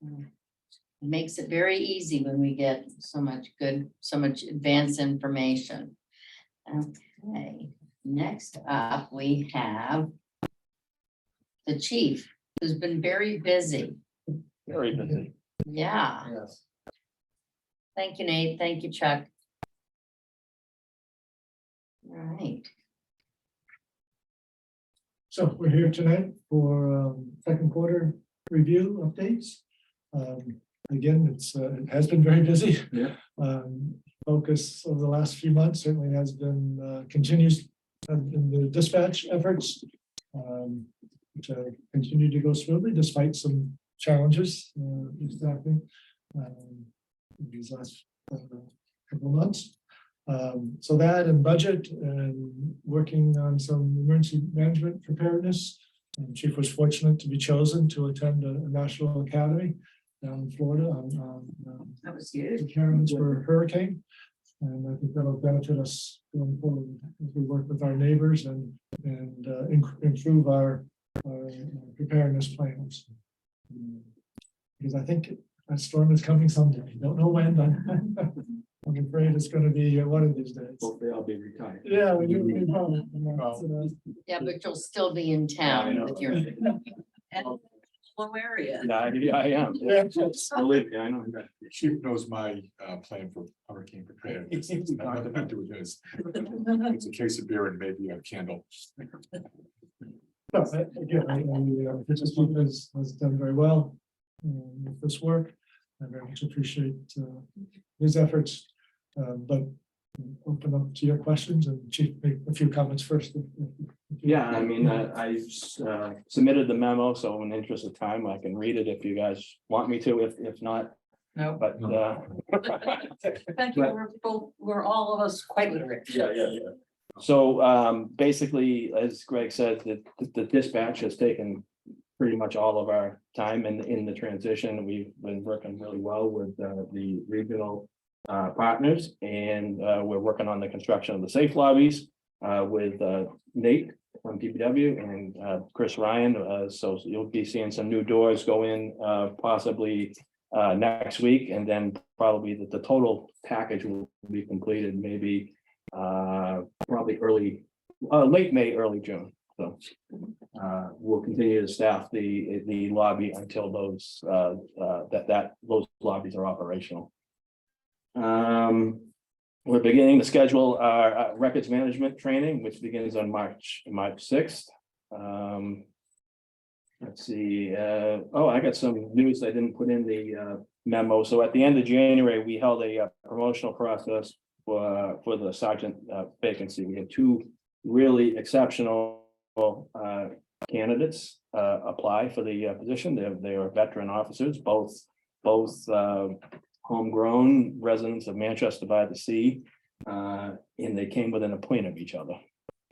It makes it very easy when we get so much advanced information. Okay, next up, we have the chief, who's been very busy. Very busy. Yeah. Yes. Thank you, Nate. Thank you, Chuck. All right. So we're here tonight for second quarter review updates. Again, it has been very busy. Yeah. Focus over the last few months certainly has been continues in the dispatch efforts, which continue to go smoothly despite some challenges with staffing these last couple of months. So that and budget and working on some emergency management preparedness. Chief was fortunate to be chosen to attend a national academy down in Florida on That was huge. preparedness for hurricane. And I think that'll benefit us going forward as we work with our neighbors and improve our preparedness plans. Because I think a storm is coming someday. Don't know when, but I'm afraid it's going to be one of these days. Hopefully I'll be retired. Yeah, we do. Yeah, but you'll still be in town with your. Low area. Yeah, I am. Believe me, I know. Chief knows my plan for hurricane preparedness. It's nothing to do with his. It's a case of beer and maybe a candle. Again, business chief has done very well with this work. I very much appreciate his efforts, but open up to your questions and chief, make a few comments first. Yeah, I mean, I submitted the memo, so in the interest of time, I can read it if you guys want me to, if not. No. But Thank you, we're all of us quite literate. yeah. So basically, as Greg said, the dispatch has taken pretty much all of our time in the transition. We've been working really well with the regional partners, and we're working on the construction of the safe lobbies with Nate from DPW and Chris Ryan. So you'll be seeing some new doors go in possibly next week, and then probably the total package will be completed maybe probably late May, early June. So we'll continue to staff the lobby until those those lobbies are operational. We're beginning to schedule our records management training, which begins on March 6th. Let's see. I got some news I didn't put in the memo. So at the end of January, we held a promotional process for the sergeant vacancy. We had two really exceptional candidates apply for the position. They are veteran officers, both homegrown residents of Manchester by the Sea. And they came within a point of each other.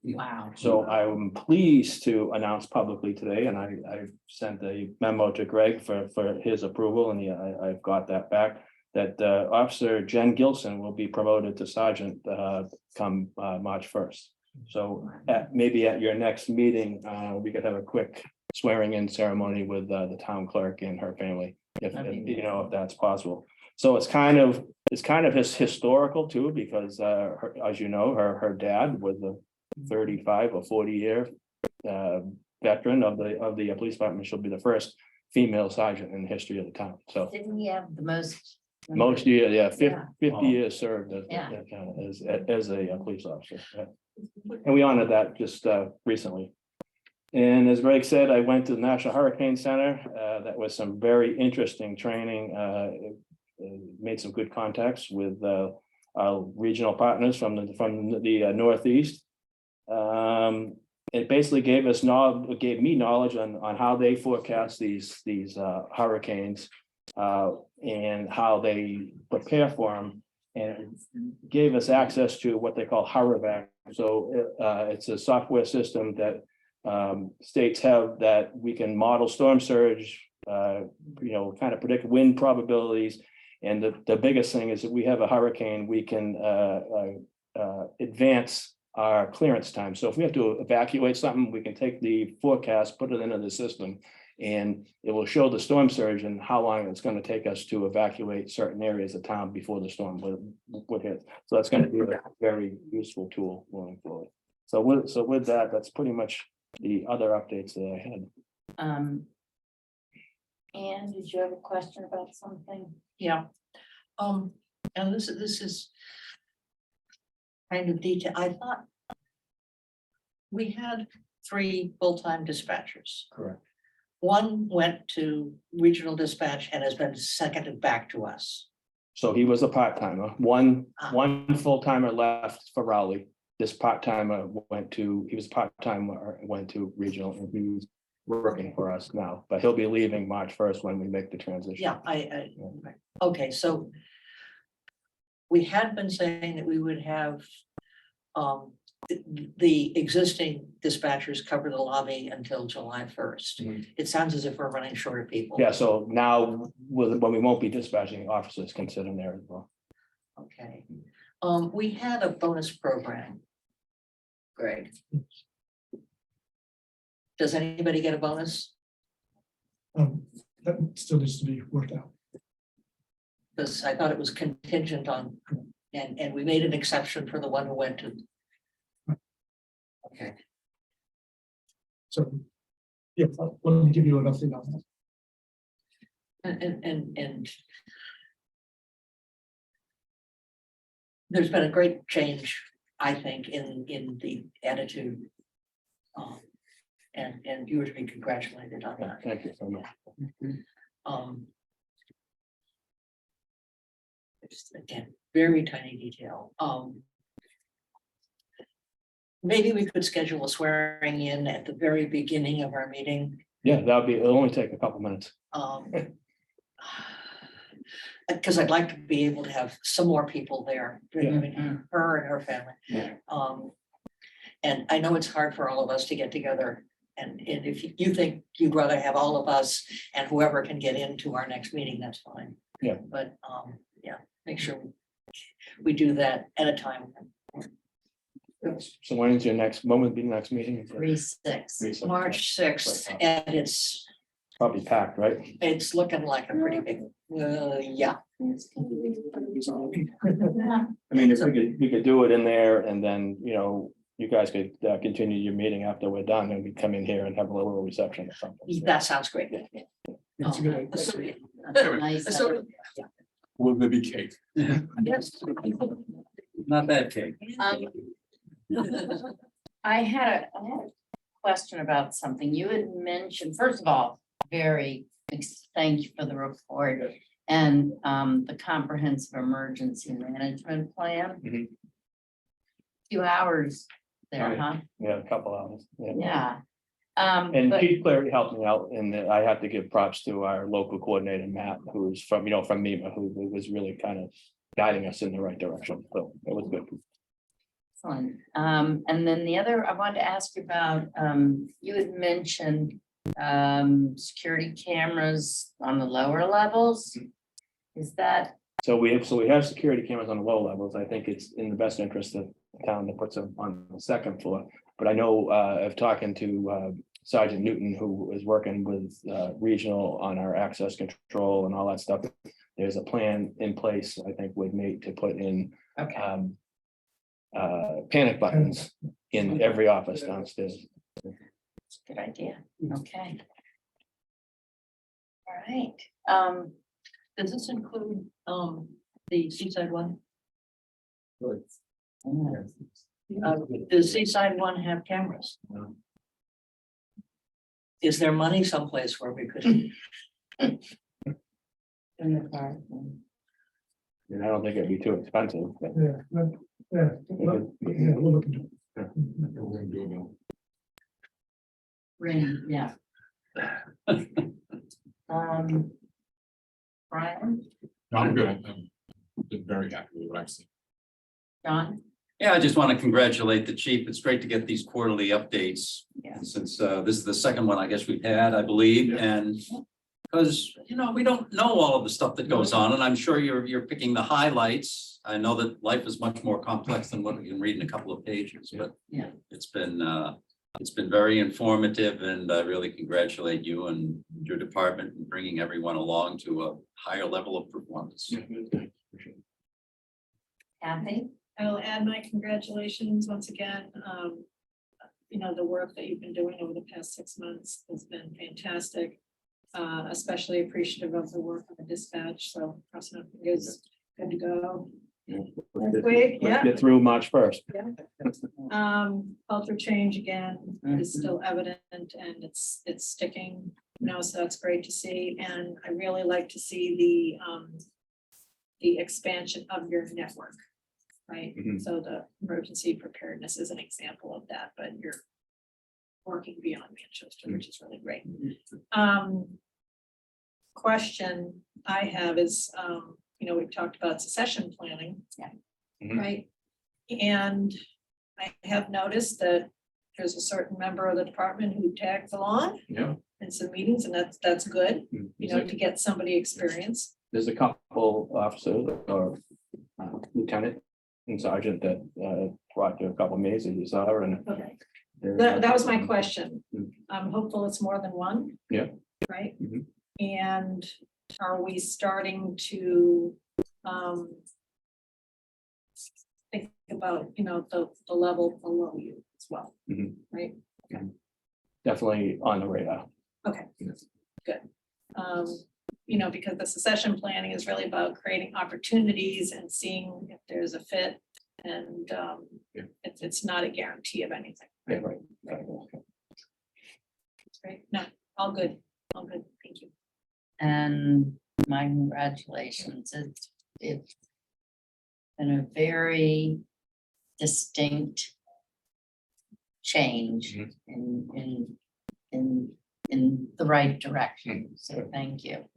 Wow. So I'm pleased to announce publicly today, and I sent a memo to Greg for his approval, and I've got that back. That Officer Jen Gilson will be promoted to sergeant come March 1st. So maybe at your next meeting, we could have a quick swearing in ceremony with the town clerk and her family, if you know, if that's possible. So it's kind of historical too, because as you know, her dad was a 35 or 40-year veteran of the police department. She'll be the first female sergeant in the history of the town. So Didn't he have the most? years, yeah, 50 Yeah. years served as Yeah. as a police officer. Yeah. And we honored that just recently. And as Greg said, I went to the National Hurricane Center. That was some very interesting training. Made some good contacts with our regional partners from the Northeast. It basically gave me knowledge on how they forecast these hurricanes and how they prepare for them, and gave us access to what they call HurrEvac. So it's a software system that states have that we can model storm surge, kind of predict wind probabilities. And the biggest thing is that we have a hurricane, we can advance our clearance time. So if we have to evacuate something, we can take the forecast, put it into the system, and it will show the storm surge and how long it's going to take us to evacuate certain areas of town before the storm would hit. So that's going to be a very useful tool going forward. So with that, that's pretty much the other updates that I had. Anne, did you have a question about something? Yeah. And this is kind of detail. I thought we had 3 full-time dispatchers. Correct. One went to regional dispatch and has been seconded back to us. So he was a part-timer. One full-timer left for Raleigh. This part-timer he was part-timer, went to regional, and he's working for us now, but he'll be leaving March 1st when we make the transition. Yeah, okay, so we had been saying that we would have the existing dispatchers cover the lobby until July 1st. Mm-hmm. It sounds as if we're running short of people. Yeah, so now when we won't be dispatching officers, consider there as well. Okay, we had a bonus program. Greg. Does anybody get a bonus? That still needs to be worked out. Because I thought it was contingent on, and we made an exception for the one who went to. Okay. So, yeah, let me give you an update on that. And there's been a great change, I think, in the attitude. And you were to be congratulated on that. Thank you so much. Just again, very tiny detail. Maybe we could schedule a swearing in at the very beginning of our meeting. Yeah, it'll only take a couple minutes. Because I'd like to be able to have some more people there, Yeah. her and her family. Yeah. And I know it's hard for all of us to get together. And if you think you'd rather have all of us and whoever can get into our next meeting, that's fine. Yeah. But yeah, make sure we do that at a time. So when would be the next meeting? 3/6. March 6th, and it's Probably packed, right? looking like a pretty big, yeah. I mean, if we could do it in there and then, you guys could continue your meeting after we're done and we come in here and have a little reception or something. That sounds great. That's a good idea. Nice. Will there be cake? Yes. Not bad, Kate. I had a question about something you had mentioned. First of all, thank you for the report. And the comprehensive emergency management plan. Mhm. 2 hours there, Right. huh? Yeah, a couple hours, yeah. Yeah. And But Chief Clary helped me out, and I have to give props to our local coordinator, Matt, who's from, from MEMA, who was really kind of guiding us in the right direction, so it was good. excellent. And then the other, I wanted to ask you about, you had mentioned security cameras on the lower levels. Is that, So we have security cameras on the low levels. I think it's in the best interest of the town to put some on the second floor. But I know, of talking to Sergeant Newton, who is working with regional on our access control and all that stuff. There's a plan in place, I think, with Nate to put in okay, panic buttons in every office downstairs. good idea. Okay. All right. Does this include, the Seaside one? Does Seaside one have cameras? No. Is there money someplace where we could? In the car. And I don't think it'd be too expensive, but Yeah, we'll look into it. We're gonna do it now. Ring, yeah. Brian, No, I'm good. I'm been very happy with what I've seen. John, Yeah, I just want to congratulate the chief. It's great to get these quarterly updates. Yeah. Since this is the second one, I guess we've had, I believe, and because, we don't know all of the stuff that goes on, and I'm sure you're picking the highlights. I know that life is much more complex than what we can read in a couple of pages, but Yeah. it's been very informative, and I really congratulate you and your department in bringing everyone along to a higher level of performance. Kathy, I will add my congratulations once again. The work that you've been doing over the past 6 months has been fantastic. Especially appreciative of the work on the dispatch, so crossing our fingers, good to go. Next week, let's yeah. get through March 1st. Culture change again is still evident and it's sticking, so that's great to see. And I really like to see the expansion of your network, right? Mhm. So the emergency preparedness is an example of that, but you're working beyond Manchester, which is really great. Question I have is, we've talked about succession planning. Yeah. Mhm. Right? And I have noticed that there's a certain member of the department who tags along Yeah. in some meetings, and that's good, to get somebody experience. There's a couple officers or lieutenant and sergeant that brought to a couple meetings that you saw, and Okay. they're- That was my question. I'm hopeful it's more than one. Yeah. Right? Mhm. And are we starting to think about, the level below you as well, Mhm. right? Definitely on the radar. Okay, good. Because the succession planning is really about creating opportunities and seeing if there's a fit. And it's not a guarantee of anything. Yeah, right. It's great. No, all good, thank you. and my congratulations. It's been a very distinct change in the right direction. So thank you.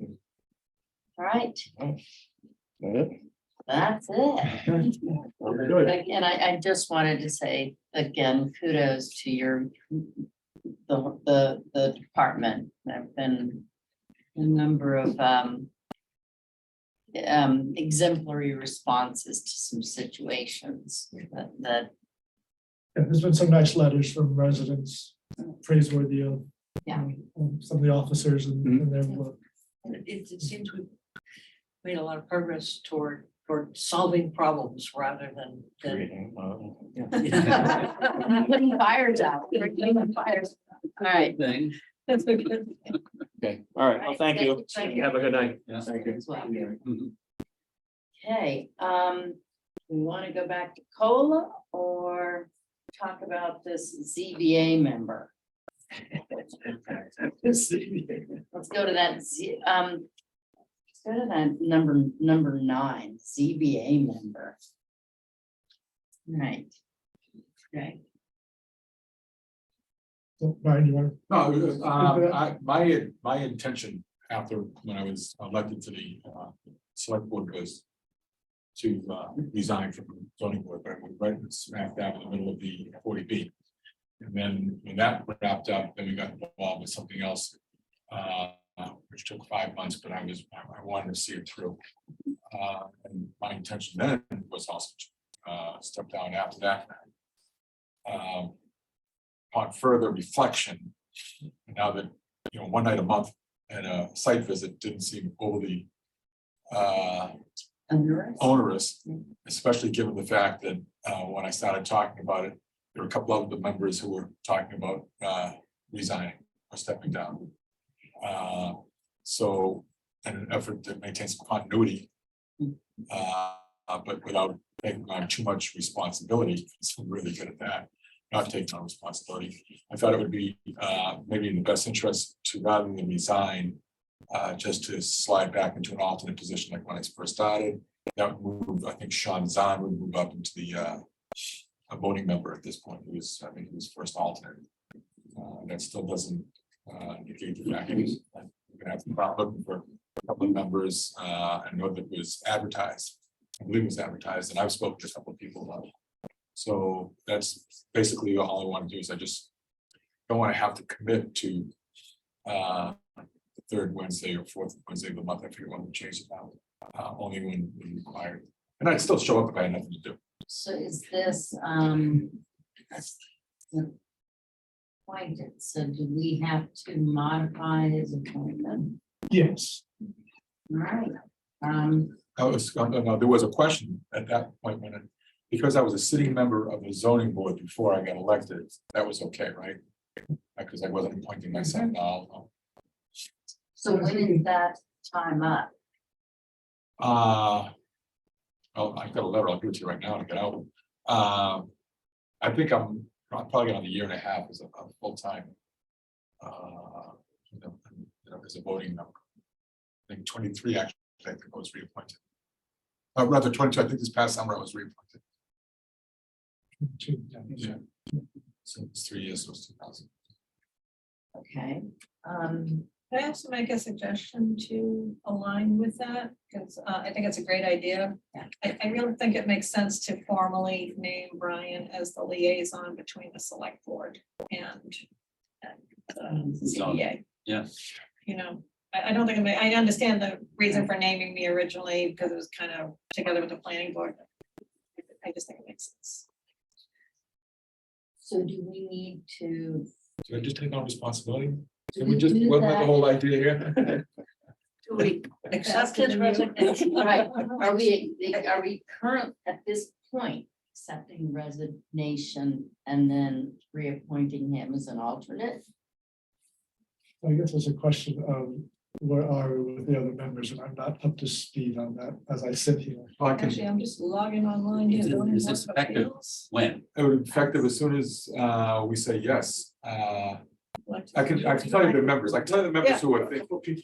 All right, that's it. Good. Again, I just wanted to say again, kudos to the department. There've been a number of exemplary responses to some situations that Yeah, there's been some nice letters from residents praiseworthy of Yeah. some of the officers and their work. It seems we've made a lot of progress toward solving problems rather than. Creating, putting fires out. Putting fires. All right. Thing. That's a good. Okay, all right, well, thank you. Thank you. Have a good night. Yeah. Thank you. As well. Mhm. Okay, we want to go back to COLA or talk about this ZBA member? Let's go to that. good. And number 9, ZBA member. Right. Okay. So, Brian, you want? No, my intention after, when I was elected to the select board was to resign from the zoning board, but I was right smack dab in the middle of the 40B. And then when that wrapped up, then we got involved with something else, which took 5 months, but I wanted to see it through. And my intention then was also to step down after that. Upon further reflection, now that, one night a month and a site visit didn't seem overly onerous, especially given the fact that when I started talking about it, there were a couple of the members who were talking about resigning or stepping down. So, in an effort to maintain some continuity, but without taking on too much responsibility, so I'm really good at that, not taking on responsibility. I thought it would be maybe in the best interest to, rather than resign, just to slide back into an alternate position like when I first started. That would move, I think Sean Zahn would move up into the a voting member at this point. He was, I think he was first alternate. That still doesn't negate the fact that we're gonna have to start looking for a couple of members. I know that was advertised. I believe it was advertised, and I've spoken to a couple of people about it. So that's basically all I want to do. Is I just don't want to have to commit to the 3rd Wednesday or 4th Wednesday of the month. I figure when we change it now, only when required, and I'd still show up if I had nothing to do. So is this appointed? So do we have to modify his appointment? Yes. All right. There was a question at that point when, because I was a sitting member of the zoning board before I got elected, that was okay, right? Because I wasn't appointing myself now. So when is that time up? Well, I've got a letter, I'll give it to you right now to get out. I think I'm probably on a year and a half as a full-time. As a voting member. I think 23 actually, I think I was reappointed. Rather 22, I think this past summer I was reappointed. Yeah. So it's 3 years, so it's 2000. Okay. Can I also make a suggestion to align with that? Because I think it's a great idea. I really think it makes sense to formally name Brian as the liaison between the select board and CBA. Yeah. I don't think, I understand the reason for naming me originally because it was kind of together with the planning board. I just think it makes sense. So do we need to? Should I just take on responsibility? Do Can we just, do wasn't that that? the whole idea here? Do we Accept his resignation. Right, are we current at this point accepting resignation and then reappointing him as an alternate? I guess there's a question of where are we with the other members, and I'm not up to speed on that as I sit here. Well, I can, Actually, I'm just logging online. here, zoning Is board this of effective? appeals. When? it would be effective as soon as we say yes. Elected I can tell you the members, I can tell you the members Yeah. who are,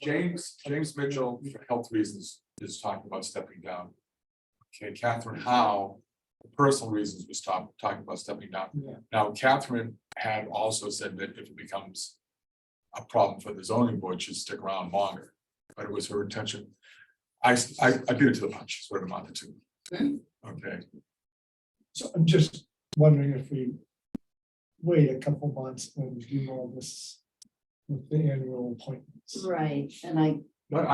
James Mitchell, for health reasons, is talking about stepping down. Okay, Catherine Howe, for personal reasons, was talking about stepping down. Yeah. Now, Catherine had also said that if it becomes a problem for the zoning board, she'd stick around longer, but it was her intention. I beat it to the punch, is what it amounted to. Okay, So I'm just wondering if we wait a couple months and do all this with the annual appointments. Right, and but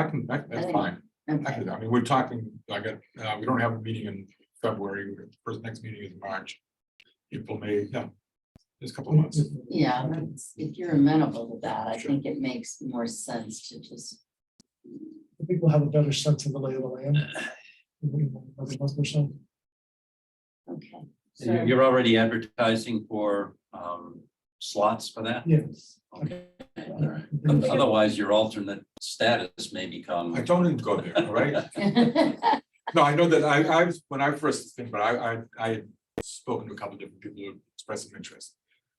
that's think- fine. okay, I mean, we're talking, we don't have a meeting in February, first next meeting is March. April, May, yeah, there's a couple of months. yeah, if you're amenable to that, I think it makes more sense to just. I think we'll have a better sense of the lay of the land. Another month or so. Okay. You're already advertising for slots for that? Yes. Okay. All right. Otherwise, your alternate status may become. I don't even go there, all right? No, I know that I when I first think, but I had spoken to a couple of different people who expressed some interest.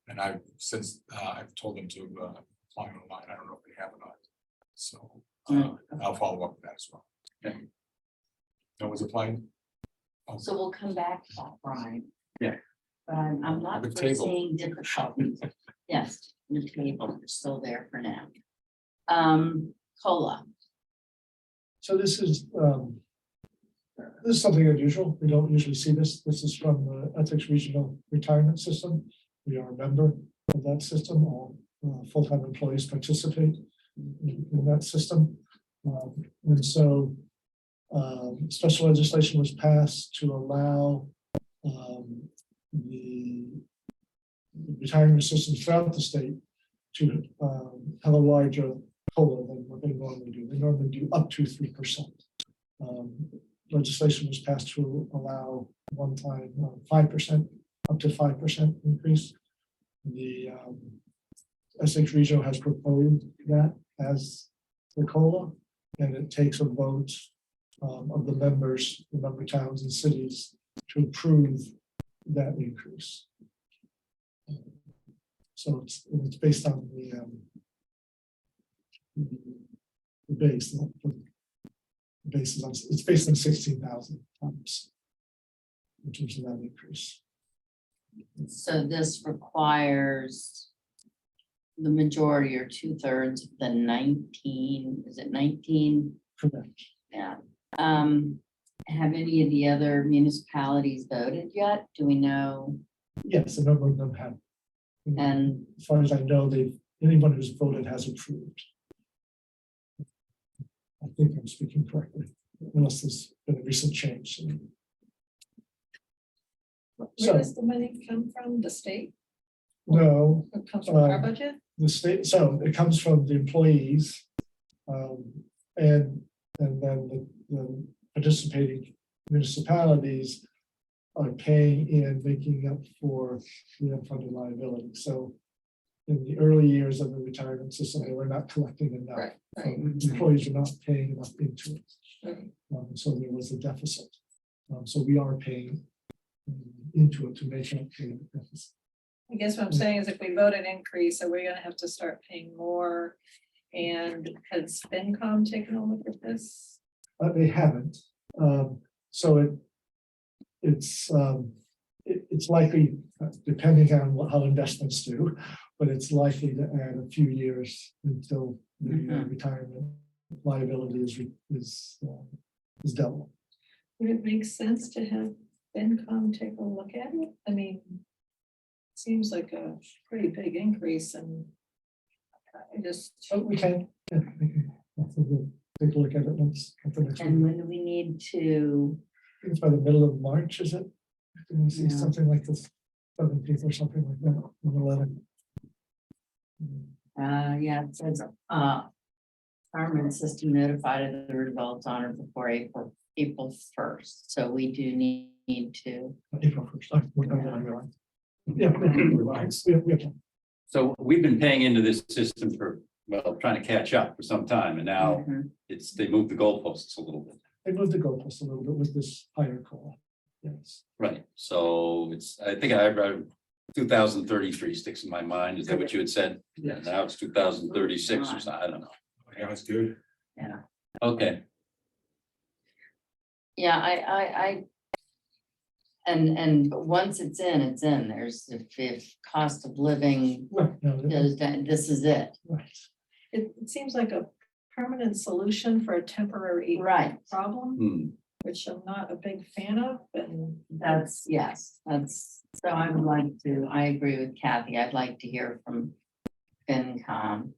And I've since I've told them to apply online. I don't know if they have or not. So I'll follow up with that as well. No one's applying. So we'll come back to that, Brian. Yeah. But I'm not The table. foreseeing difficulties. Yes, the table is still there for now. COLA. So this is something unusual. We don't usually see this. This is from the Essex Regional Retirement System. We are a member of that system. All full-time employees participate in that system. And so special legislation was passed to allow the retirement systems throughout the state to have a larger COLA than what they normally do. They normally do up to 3%. Legislation was passed to allow one-time 5%, up to 5% increase. The Essex Regional has proposed that as the COLA, and it takes a vote of the members, the member towns and cities to approve that increase. So it's based on the base. The base is on, it's based on 16,000 tons in terms of that increase. So this requires the majority or 2/3 of the 19, is it 19? Correct. Yeah. Have any of the other municipalities voted yet? Do we know? Yes, a number of them have. And As far as I know, anyone who's voted has approved. I think I'm speaking correctly, unless there's been a recent change. Where So, does the money come from? The state? no, It comes from our Um, budget? the state, so it comes from the employees. And then the participating municipalities are paying in, making up for the unfunded liability. So in the early years of the retirement system, they were not collecting enough. Right, So right. the employees are not paying enough into it. Right. So there was a deficit. So we are paying into it to make up the deficit. I guess what I'm saying is if we vote an increase, are we gonna have to start paying more? And has FinCom taken a look at this? They haven't. So it's likely, depending on how investments do, but it's likely to add a few years until the retirement liability is dealt with. Would it make sense to have FinCom take a look at it? I mean, seems like a pretty big increase and I just. So we can, yeah, we can take a look at it once. after next and week. when do we need to? I think it's by the middle of March, is it? Didn't we see Yeah. something like this, 17th or something like that on the letter? Yeah, it says, retirement system notified of the results on or before April 1st. So we do need to. April 1st. Yeah. We have. So we've been paying into this system for, well, trying to catch up for some time, and now they moved the goalposts a little bit. They moved the goalpost a little bit with this higher call. Yes. Right, so I think I read 2033 sticks in my mind. Is that what you had said? Yeah. Now it's 2036 or something, I don't know. Yeah, that's good. Yeah. Okay, Yeah, and once it's in, there's, if cost of living Right. No, goes down, this is it. right. It seems like a permanent solution for a temporary Right. problem, which I'm not a big fan of, and Yes, so I agree with Kathy. I'd like to hear from FinCom.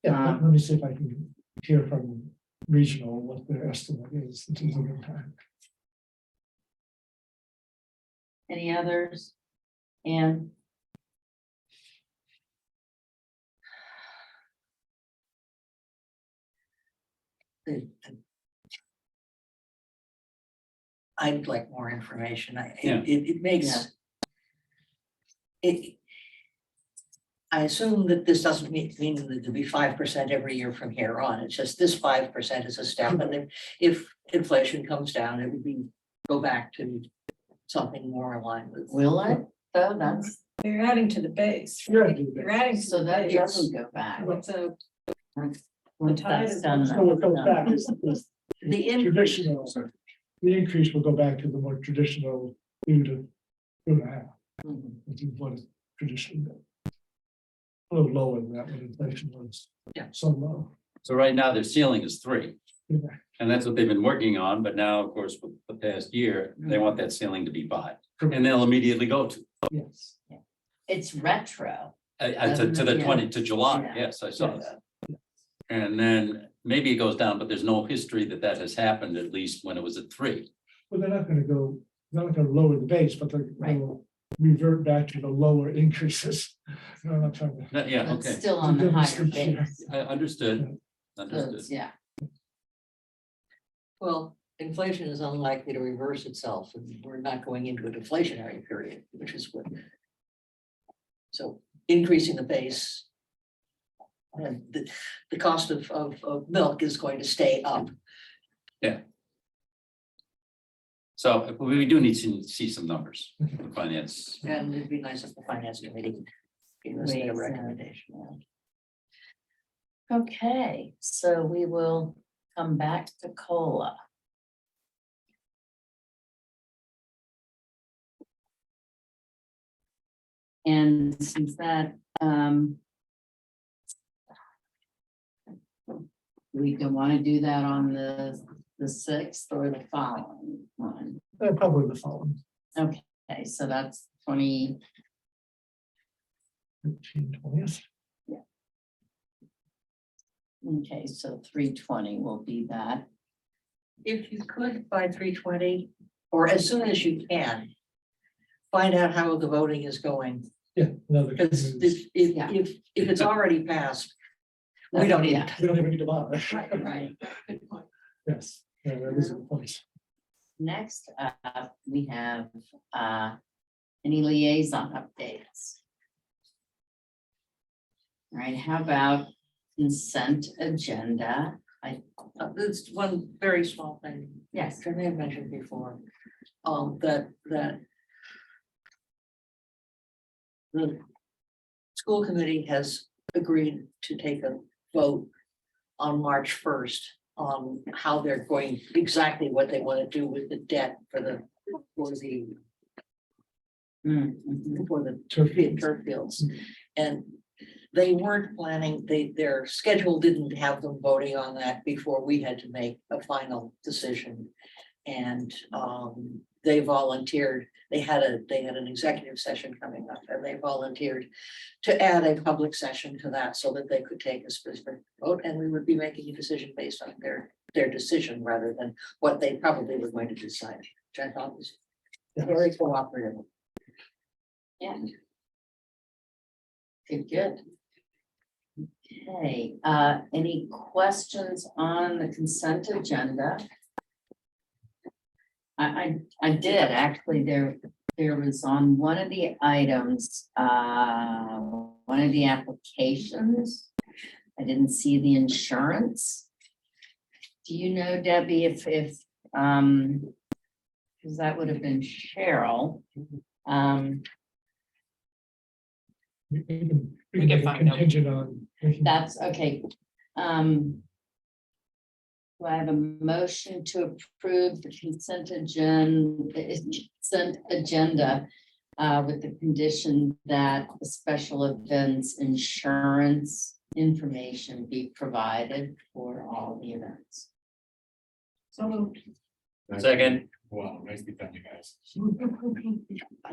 Yeah, let me see if I can hear from regional what their estimate is in terms of impact. Any others? And I'd like more information. Yeah. It Yeah. makes. I assume that this doesn't mean that there'll be 5% every year from here on. It's just this 5% is a step, and if inflation comes down, it would go back to something more in line with. will it? So that's, you're adding to the base. Yeah. right? You're adding to so the that base. doesn't go back. So Once tide that's is- done, So what that's goes back done. is The increase. Traditional, the increase will go back to the more traditional 2 to 2.5, which is what is traditionally. A little lower than that when inflation was Yeah. so low. So right now their ceiling is 3. Yeah. And that's what they've been working on, but now, of course, with the past year, they want that ceiling to be 5. And they'll immediately go to, Yes. It's retro. to the Yeah. 20, to July, Yeah. yes, I saw Yes. that. And then maybe it goes down, but there's no history that that has happened, at least when it was at 3. Well, they're not gonna go, they're not gonna lower the base, but they'll revert back to the lower increases. No, I'm not trying to. Yeah, It's okay, still on the higher Yeah. base. I understood, So understood. it's- Yeah, Well, inflation is unlikely to reverse itself, and we're not going into a deflationary period, which is what. So increasing the base. And the cost of milk is going to stay up. So we do need to see some numbers, for finance. And it'd be nice if the finance committee gave us their Raise, recommendation. okay, so we will come back to COLA. And since that, we don't want to do that on the 6th or the following one. Probably the following. Okay, so that's 20, 20th. okay, so 320 will be that. If you could by 3:20, or as soon as you can. Find out how the voting is going, Yeah, another. because Yeah. if it's already passed. We don't need it. We don't even need to bother. Right. Yes, yeah, that is a point. Next up, we have any liaison updates? All right, how about consent agenda? There's one very small thing, Yes, which I may have mentioned before, that. The school committee has agreed to take a vote on March 1st on how they're going, exactly what they want to do with the debt for the turf fields. And they weren't planning, their schedule didn't have them voting on that before we had to make a final decision. And they volunteered, they had an executive session coming up, and they volunteered to add a public session to that so that they could take a specific vote, and we would be making a decision based on their decision rather than what they probably were going to decide, which I thought was very cooperative. yeah. Good. Okay, any questions on the consent agenda? I did, actually, there was on one of the items, one of the applications. I didn't see the insurance. Do you know, Debbie, if, because that would have been Cheryl. We can We can make a find out. contingent on. That's okay. Do I have a motion to approve the consent agenda with the condition that the special events insurance information be provided for all the events? So moved. Second. Wow, nicely done, you guys.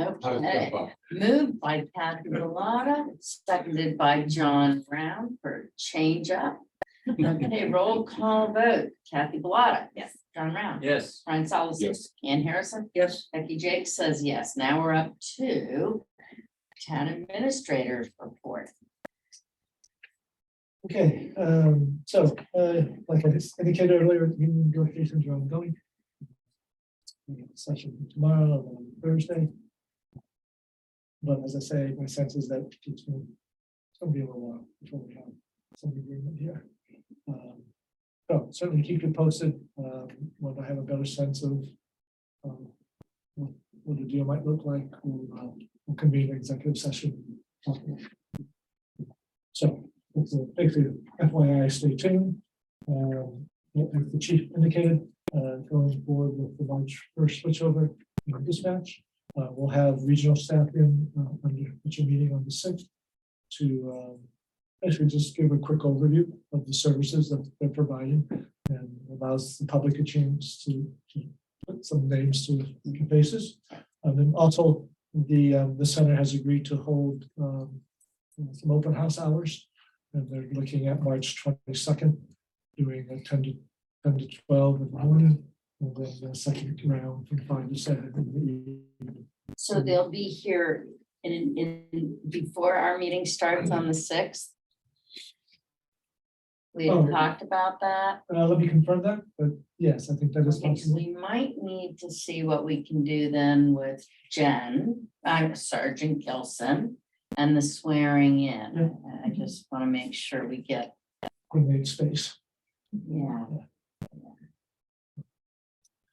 Okay, moved by Kathy Bellata, seconded by John Brown for change up. Okay, roll call vote. Kathy Bellata. Yes. John Brown. Yes. Brian Solace. Yes. Ann Harrison. Yes, Becky Jake says yes. Now we're up to town administrators report. Okay, so, like I just indicated earlier, the union negotiations are ongoing. We have a session tomorrow and Thursday. But as I say, my sense is that it's gonna be a little while before we have some agreement here. So certainly keep you posted, when I have a better sense of what the deal might look like, we'll convene an executive session. So it's basically FYI, stay tuned. as the chief indicated, going forward with the March 1st switchover dispatch. We'll have regional staff in, under which are meeting on the 6th to basically just give a quick overview of the services that they're providing and allows the public a chance to put some names to the faces. And then also the center has agreed to hold some open house hours, and they're looking at March 22nd, doing a 10 to 12 in the morning, and then the second round from 5 to 7 in the evening. So they'll be here before our meeting starts on the 6th. We had Oh. talked about that. Let me confirm that, but yes, I think that is Okay, so possible. we might need to see what we can do then with Sergeant Gilson and the swearing in. I just want to make sure we get, Coordinate space. yeah.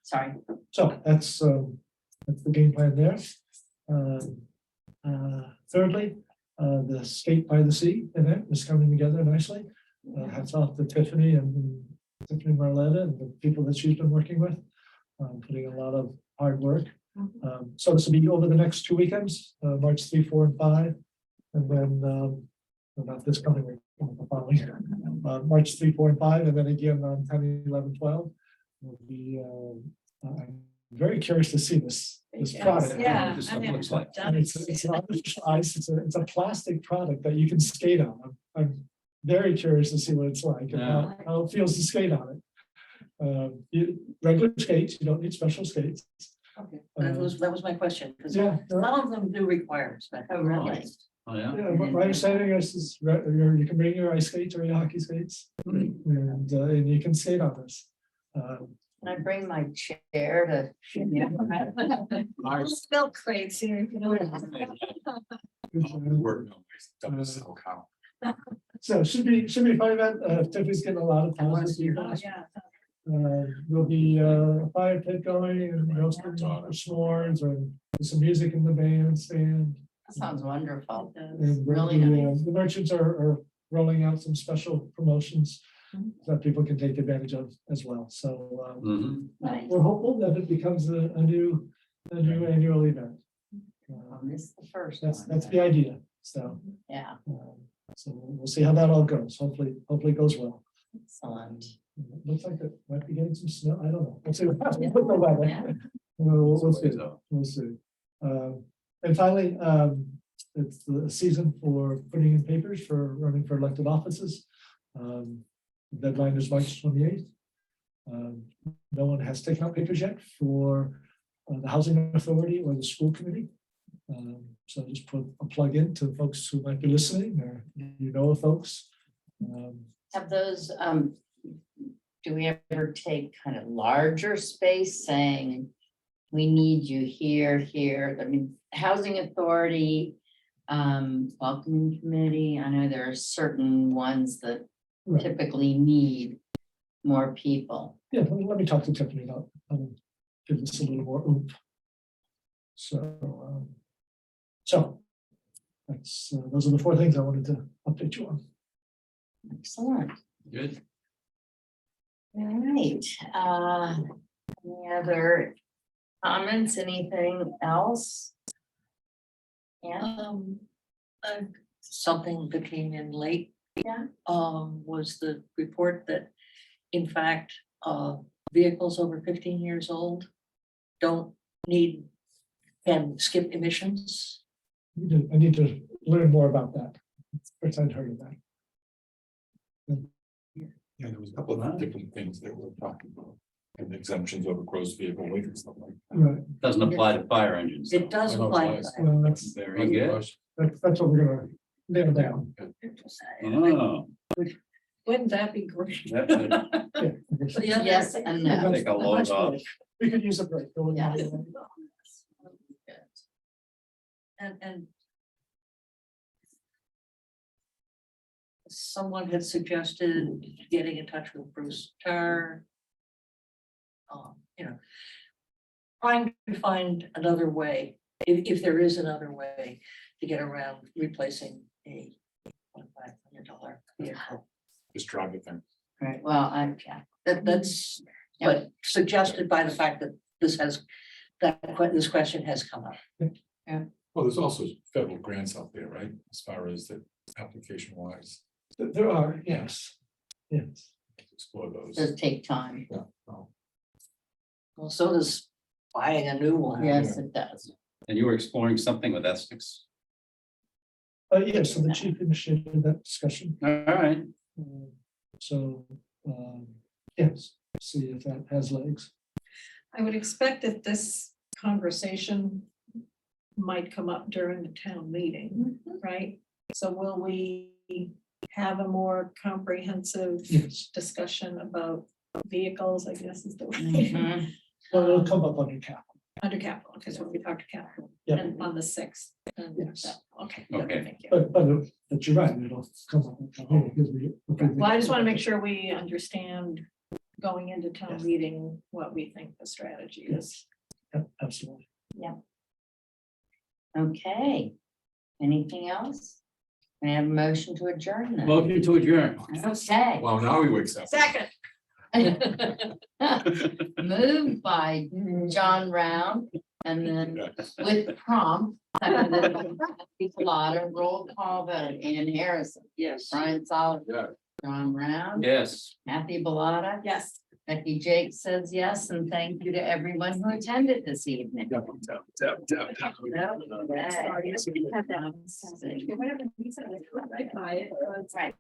Sorry. So that's the game plan there. Thirdly, the Skate by the Sea event is coming together nicely. Hats off to Tiffany and Tiffany Marletta and the people that she's been working with, putting a lot of hard work. So this will be over the next 2 weekends, March 3, 4, and 5. And then, not this coming week, the following, March 3, 4, and 5, and then again on 10, 11, 12. Will be, I'm very curious to see this product. Yeah. This stuff looks like. And it's not ice, it's a plastic product that you can skate on. I'm very curious to see what it's like and how it feels to skate on it. Regular skates, you don't need special skates. Okay, that was my question, because Yeah, some of them do require special. Oh, really? Oh, yeah. yeah, my understanding is you can bring your ice skates or your hockey skates and you can skate on this. Can I bring my chair to? Spell crates here. So it should be fun event. Tiffany's getting a lot of positive feedback. There'll be a fire pit going and roasting s'mores and some music in the bandstand. That sounds wonderful. And Really nice. the merchants are rolling out some special promotions that people can take advantage of as well. So Mhm. Nice. we're hopeful that it becomes a new annual event. This is the first That's one. the idea. So Yeah, so we'll see how that all goes. Hopefully it goes well. excellent. It looks like it might be getting some snow. I don't know. We'll see what happens with the weather. We'll see. We'll see. And finally, it's the season for putting in papers for running for elected offices. Deadline is March 28th. No one has taken out papers yet for the Housing Authority or the school committee. So just put a plug in to folks who might be listening or of folks. Have those, do we ever take kind of larger space saying, we need you here? I mean, Housing Authority, Welcoming Committee, I know there are certain ones that Right. typically need more people. Yeah, let me talk to Tiffany about, give this a little more oomph. So that's, those are the 4 things I wanted to update you on. Excellent. Good. All right. Any other comments, anything else? Yeah. Something that came in late. Yeah. Was the report that, in fact, vehicles over 15 years old don't can skip emissions. I need to learn more about that. First I'd heard of that. Yeah, there was a couple of different things that we're talking about. And exemptions over gross vehicle weight and stuff like that. Right. Doesn't apply to fire engines. It does I know apply. it does. Well, that's Very good. what we're gonna nail down. Oh, Wouldn't that be great? that would Yeah. Yes and no. take a load off. We could use a break. Yeah. And someone had suggested getting in touch with Bruce Tarr. Trying to find another way, if there is another way to get around replacing a $1.5 million vehicle. Just drive the thing. Right, well, That's, but suggested by the fact that this has, this question has come up. Well, there's also federal grants out there, right, as far as the application wise, There are, yes, yes. explore those. does take time. Yeah, well, Well, so does buying a new one. Yes, it does. And you were exploring something with Essex. Yes, so the chief initiated that discussion. All right, So, yes, see if that has legs. I would expect that this conversation might come up during the town meeting, right? So will we have a more comprehensive Yes, discussion about vehicles, I guess is the way, Mhm. well, it'll come up under capital. under capital, because when we talk to capital, Yeah. and on the sixth. and Yes. that- Okay. good, Okay. Thank you. But you're right, it'll come up. With capital because we. Well, I just want to make sure we understand going into town Yes. meeting, what we think the strategy is. Yeah, absolutely. Okay. Anything else? Can I have a motion to adjourn then? motion to adjourn. Okay. well, now he wakes up. Second. Moved by John Round and then with prompt. Seconded by Kathy Bellata. Roll call vote. Ann Harrison. Yes. Brian Solomon. Yeah. John Round. Yes. Kathy Bellata. Yes. Becky Jake says yes, and thank you to everyone who attended this evening. Tap, tap, tap, tap, tap. Okay. Whatever he said, right by it. Right.